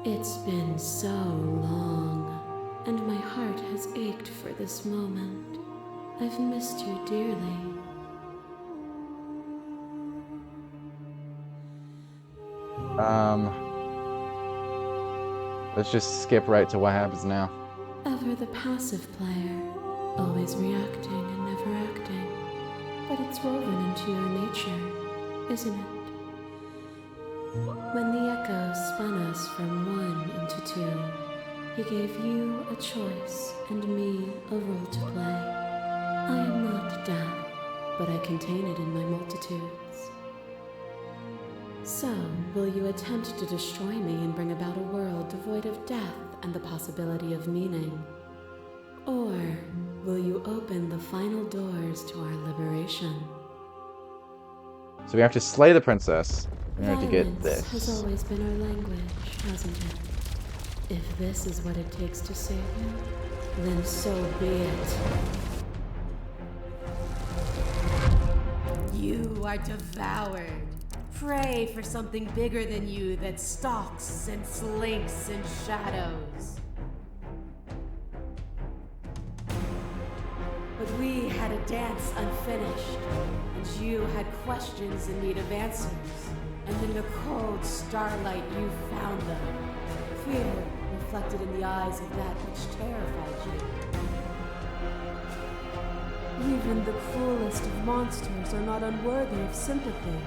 It's been so long, and my heart has ached for this moment. I've missed you dearly. Let's just skip right to what happens now. Ever the passive player, always reacting and never acting. But it's woven into your nature, isn't it? When the echo spun us from one into two, he gave you a choice and me a role to play. I am not death, but I contain it in my multitudes. So, will you attempt to destroy me and bring about a world devoid of death and the possibility of meaning? Or will you open the final doors to our liberation? So we have to slay the princess in order to get Violence this. has always been our language, hasn't it? If this is what it takes to save you, then so be it. You are devoured. Pray for something bigger than you that stalks and slinks in shadows. But we had a dance unfinished, and you had questions in need of answers. And in the cold starlight you found them. Fear reflected in the eyes of that which terrified you. Even the cruelest of monsters are not unworthy of sympathy.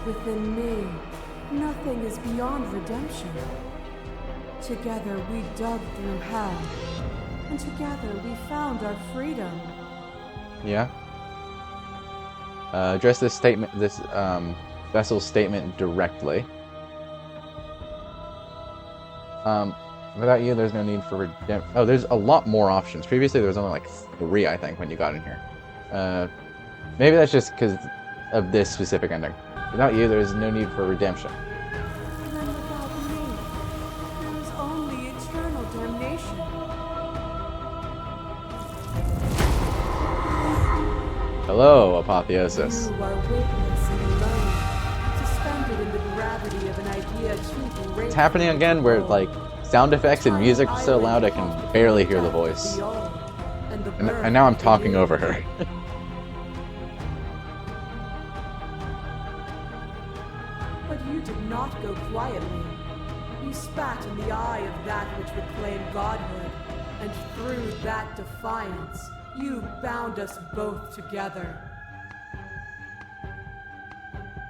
Within me, nothing is beyond redemption. Together we dug through hell, and together we found our freedom. Yeah. Address this statement, this vessel's statement directly. Without you, there's no need for redemption. Oh, there's a lot more options. Previously, there was only like 3, I think, when you got in here. Maybe that's just because of this specific ending. Without you, there's no need for redemption. Then without me, there is only eternal damnation. Hello, Apotheosis. You are weightless and alone, suspended in the gravity of an idea too great. It's happening again where, like, sound effects and music are so loud I can barely hear the voice. And now I'm talking over her. But you did not go quietly. You spat in the eye of that which would claim godhood, and through that defiance, you bound us both together.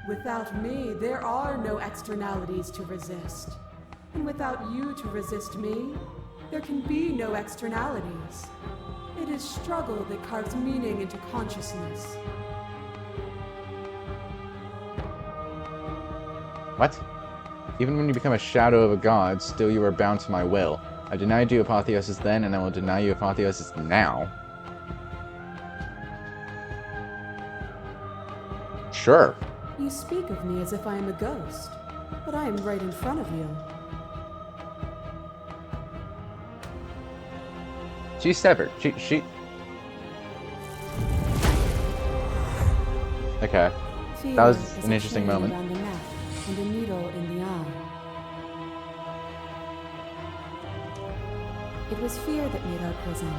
Without me, there are no externalities to resist. And without you to resist me, there can be no externalities. It is struggle that carves meaning into consciousness. What? Even when you become a shadow of a god, still you are bound to my will. I denied you Apotheosis then, and I will deny you Apotheosis now. Sure. You speak of me as if I am a ghost, but I am right in front of you. She's severed. She... Okay. Fear That was is an a interesting chain moment. around the neck and a needle in the eye. It was fear that made our prison,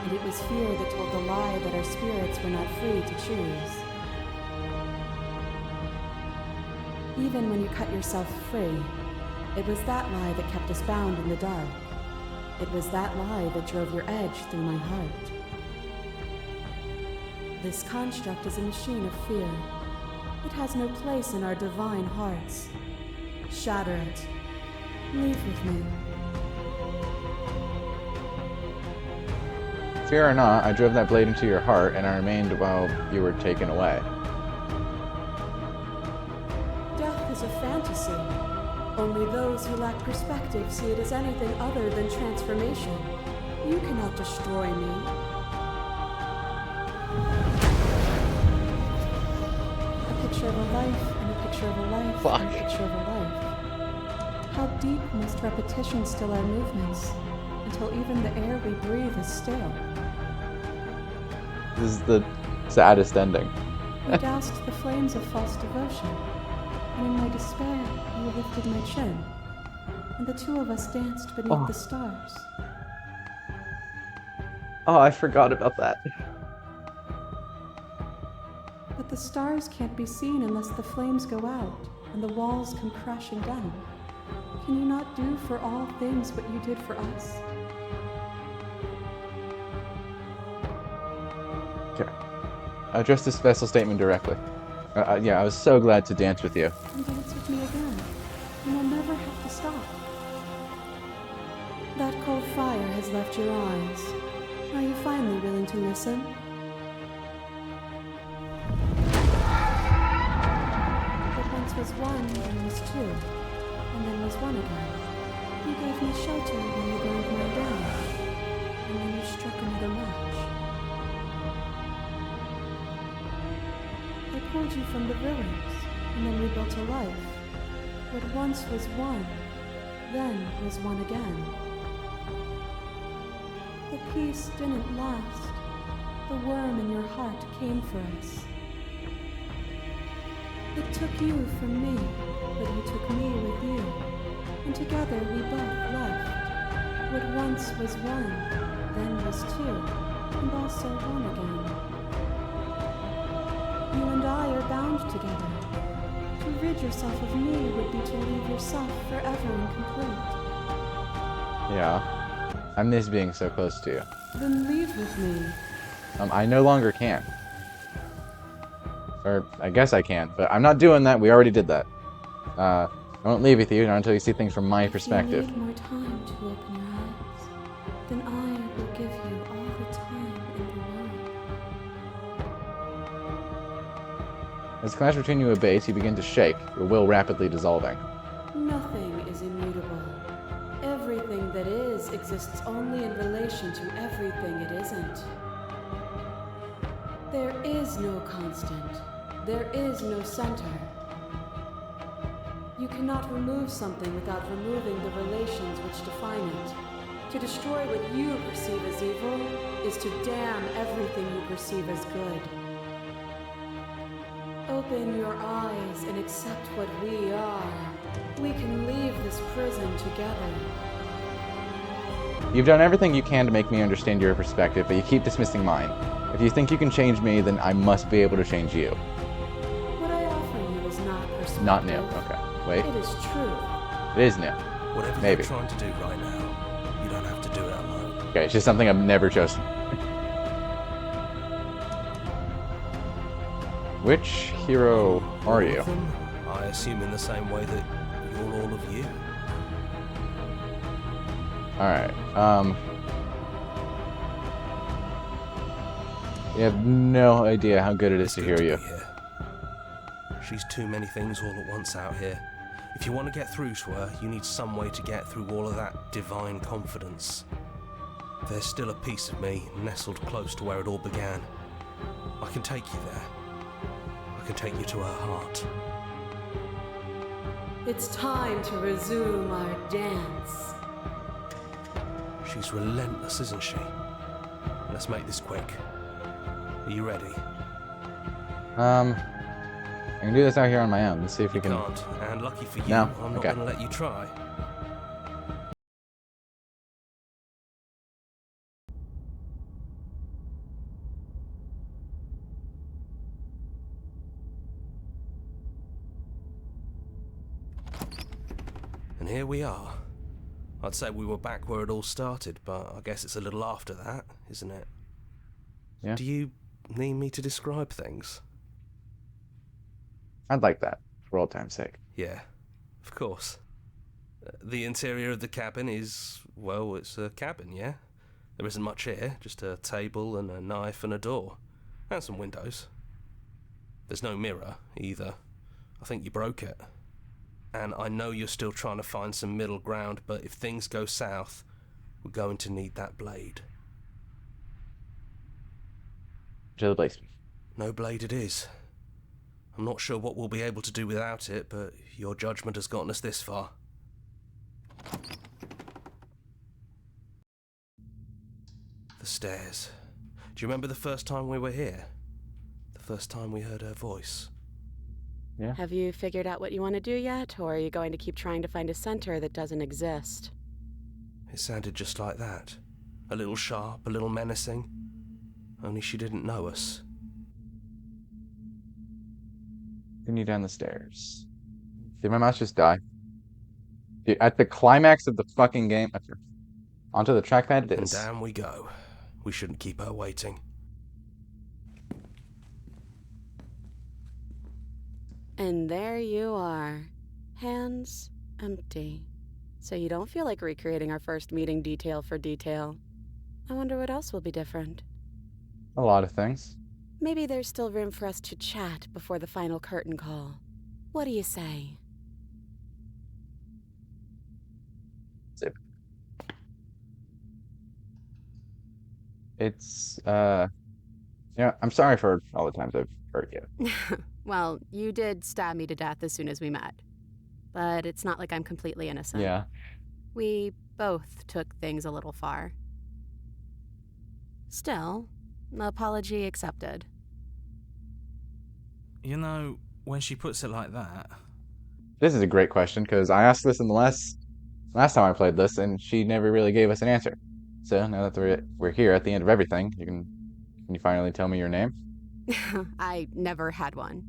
and it was fear that told the lie that our spirits were not free to choose. Even when you cut yourself free, it was that lie that kept us bound in the dark. It was that lie that drove your edge through my heart. This construct is a machine of fear. It has no place in our divine hearts. Shatter it. Leave with me. Fear or not, I drove that blade into your heart, and I remained while you were taken away. Death is a fantasy. Only those who lack perspective see it as anything other than transformation. You cannot destroy me. A picture of a life and a picture of a life and a picture of a life. How deep must repetition still our movements, until even the air we breathe is still? This is the saddest ending. You doused the flames of false devotion, and in my despair, you lifted my chin, and the two of us danced beneath the stars. Oh, I forgot about that. But the stars can't be seen unless the flames go out, and the walls come crashing down. Can you not do for all things what you did for us? Okay. Address this special statement directly. Yeah, I was so glad to dance with you. And dance with me again. You will never have to stop. That cold fire has left your eyes. Are you finally willing to listen? What once was one, then was two, and then was one again. You gave me shelter when you burned mine down, and then you struck another match. I pulled you from the ruins, and then we built a life. What once was one, then was one again. The peace didn't last. The worm in your heart came for us. It took you from me, but you took me with you, and together we both left. What once was one, then was two, and also one again. You and I are bound together. To rid yourself of me would be to leave yourself forever incomplete. Yeah. I miss being so close to you. Then leave with me. I no longer can. Or, I guess I can, but I'm not doing that. We already did that. I won't leave with you not until you see things from my perspective. If you need more time to open your eyes, then I will give you all the time in the world. As the clash between you abates, you begin to shake, your will rapidly dissolving. Nothing is immutable. Everything exists only in relation to everything it isn't. There is no constant. There is no center. You cannot remove something without removing the relations which define it. To destroy what you perceive as evil is to damn everything you perceive as good. Open your eyes and accept what we are. We can leave this prison together. You've done everything you can to make me understand your perspective, but you keep dismissing mine. If you think you can change me, then I must be able to change you. What I offer you is not perspective. Not new. Okay. Wait. It is true. It is new. Whatever Maybe. you're trying to do right now, you don't have to do it alone. Okay, it's just something I've never chosen. Which hero are All you? of them, I assume in the same way that you're all of you. Alright, you have no idea how good it is It's to good hear be you. here. She's too many things all at once out here. If you want to get through to her, you need some way to get through all of that divine confidence. There's still a piece of me nestled close to where it all began. I can take you there. I can take you to her heart. It's time to resume our dance. She's relentless, isn't she? Let's make this quick. Are you ready? I can do this out here on my own. Let's see if we can. Can't, and lucky for you, No? I'm not Okay. going to let you try. And here we are. I'd say we were back where it all started, but I guess it's a little after that, isn't it? Yeah. Do you need me to describe things? I'd like that, for old time's sake. Yeah, of course. The interior of the cabin is, well, it's a cabin, yeah? There isn't much here, just a table and a knife and a door. And some windows. There's no mirror, either. I think you broke it. And I know you're still trying to find some middle ground, but if things go south, we're going to need that blade. To the basement. No blade it is. I'm not sure what we'll be able to do without it, but your judgment has gotten us this far. The stairs. Do you remember the first time we were here? The first time we heard her voice? Yeah. Have you figured out what you want to do yet, or are you going to keep trying to find a center that doesn't exist? It sounded just like that. A little sharp, a little menacing. Only she didn't know us. Continue down the stairs. Did my mouse just die? Dude, at the climax of the fucking game, onto the trackpad it And is. down we go. We shouldn't keep her waiting. And there you are, hands empty. So you don't feel like recreating our first meeting detail for detail. I wonder what else will be different. A lot of things. Maybe there's still room for us to chat before the final curtain call. What do you say? Zip. It's, yeah, I'm sorry for all the times I've hurt you. Well, you did stab me to death as soon as we met. But it's not like I'm completely innocent. Yeah. We both took things a little far. Still, apology accepted. You know, when she puts it like that, This is a great question, because I asked this in the last time I played this, and she never really gave us an answer. So now that we're here at the end of everything, can you finally tell me your name? I never had one.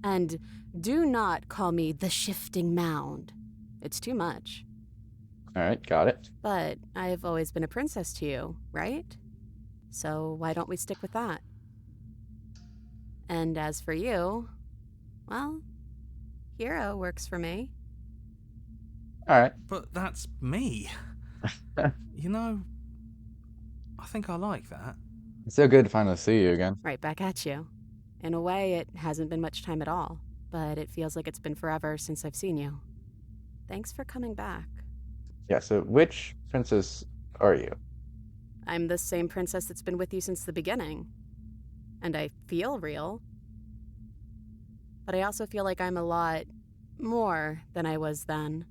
And do not call me the Shifting Mound. It's too much. All right, got it. But I've always been a princess to you, right? So why don't we stick with that? And as for you, well, hero works for me. All right. but that's me. You know, I think I like that. It's so good to finally see you again. Right back at you. In a way, it hasn't been much time at all, but it feels like it's been forever since I've seen you. Thanks for coming back. Yeah, so which princess are you? I'm the same princess that's been with you since the beginning. And I feel real. But I also feel like I'm a lot more than I was then.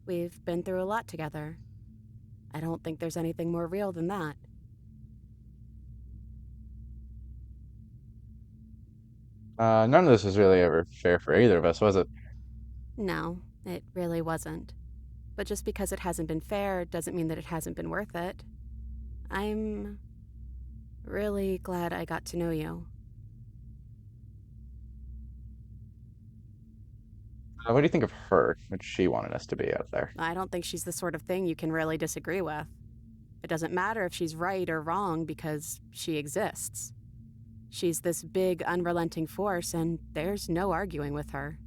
We've been through a lot together. I don't think there's anything more real than that. None of this was really ever fair for either of us, was it? No, it really wasn't. But just because it hasn't been fair doesn't mean that it hasn't been worth it. I'm really glad I got to know you. What do you think of her, what she wanted us to be out there? I don't think she's the sort of thing you can really disagree with. It doesn't matter if she's right or wrong because she exists. She's this big, unrelenting force, and there's no arguing with her.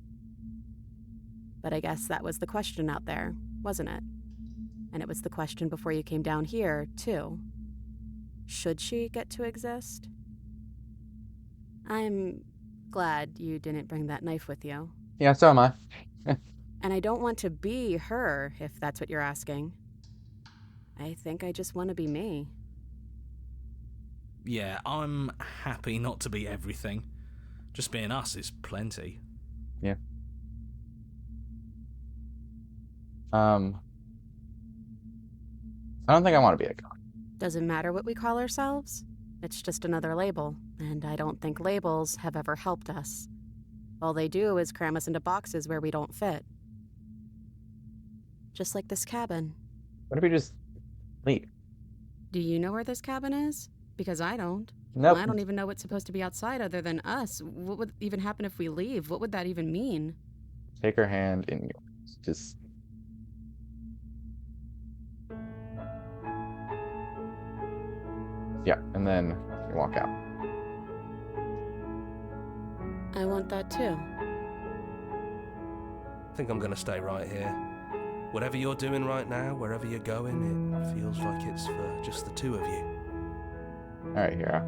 But I guess that was the question out there, wasn't it? And it was the question before you came down here, too. Should she get to exist? I'm glad you didn't bring that knife with you. Yeah, so am I. And I don't want to be her, if that's what you're asking. I think I just want to be me. Yeah, I'm happy not to be everything. Just being us is plenty. Yeah. I don't think I want to be a god. Doesn't matter what we call ourselves. It's just another label, and I don't think labels have ever helped us. All they do is cram us into boxes where we don't fit. Just like this cabin. What if we just leave? Do you know where this cabin is? Because I don't. Nope. Well, I don't even know what's supposed to be outside other than us. What would even happen if we leave? What would that even mean? Take her hand in yours. Just... Yeah, and then you walk out. I want that too. I think I'm gonna stay right here. Whatever you're doing right now, wherever you're going, it feels like it's for just the two of you. Alright, Hero.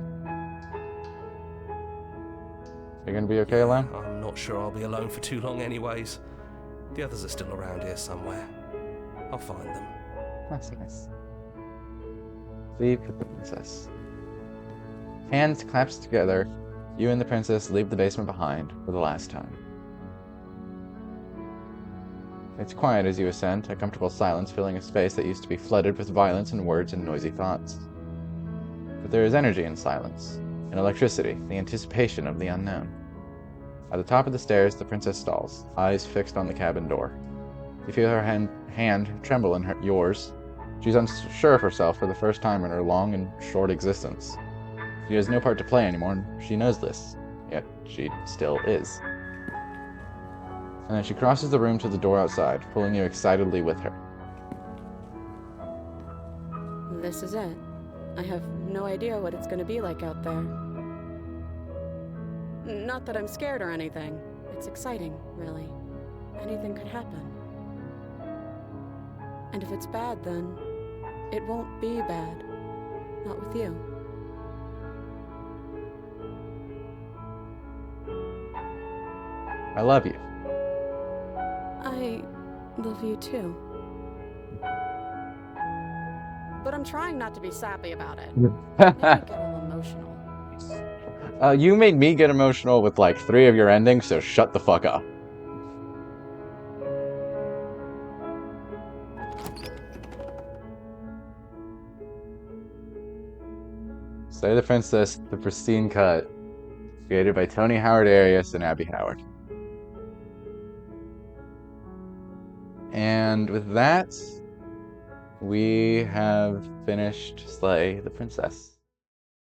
You gonna be okay alone? I'm not sure I'll be alone for too long anyways. The others are still around here somewhere. I'll find them. That's nice. Leave with the princess. Hands clasped together, you and the princess leave the basement behind for the last time. It's quiet as you ascend, a comfortable silence filling a space that used to be flooded with violence and words and noisy thoughts. But there is energy in silence, and electricity, the anticipation of the unknown. At the top of the stairs, the princess stalls, eyes fixed on the cabin door. You feel her hand tremble in yours. She's unsure of herself for the first time in her long and short existence. She has no part to play anymore, and she knows this, yet she still is. And then she crosses the room to the door outside, pulling you excitedly with her. This is it. I have no idea what it's going to be like out there. Not that I'm scared or anything. It's exciting, really. Anything could happen. And if it's bad, then it won't be bad. Not with you. I love you. I love you too. But I'm trying not to be sappy about it. Maybe get a little emotional. You made me get emotional with like 3 of your endings, so shut the fuck up. Slay the Princess, the Pristine Cut, created by Tony Howard Arias and Abby Howard. And with that, we have finished Slay the Princess.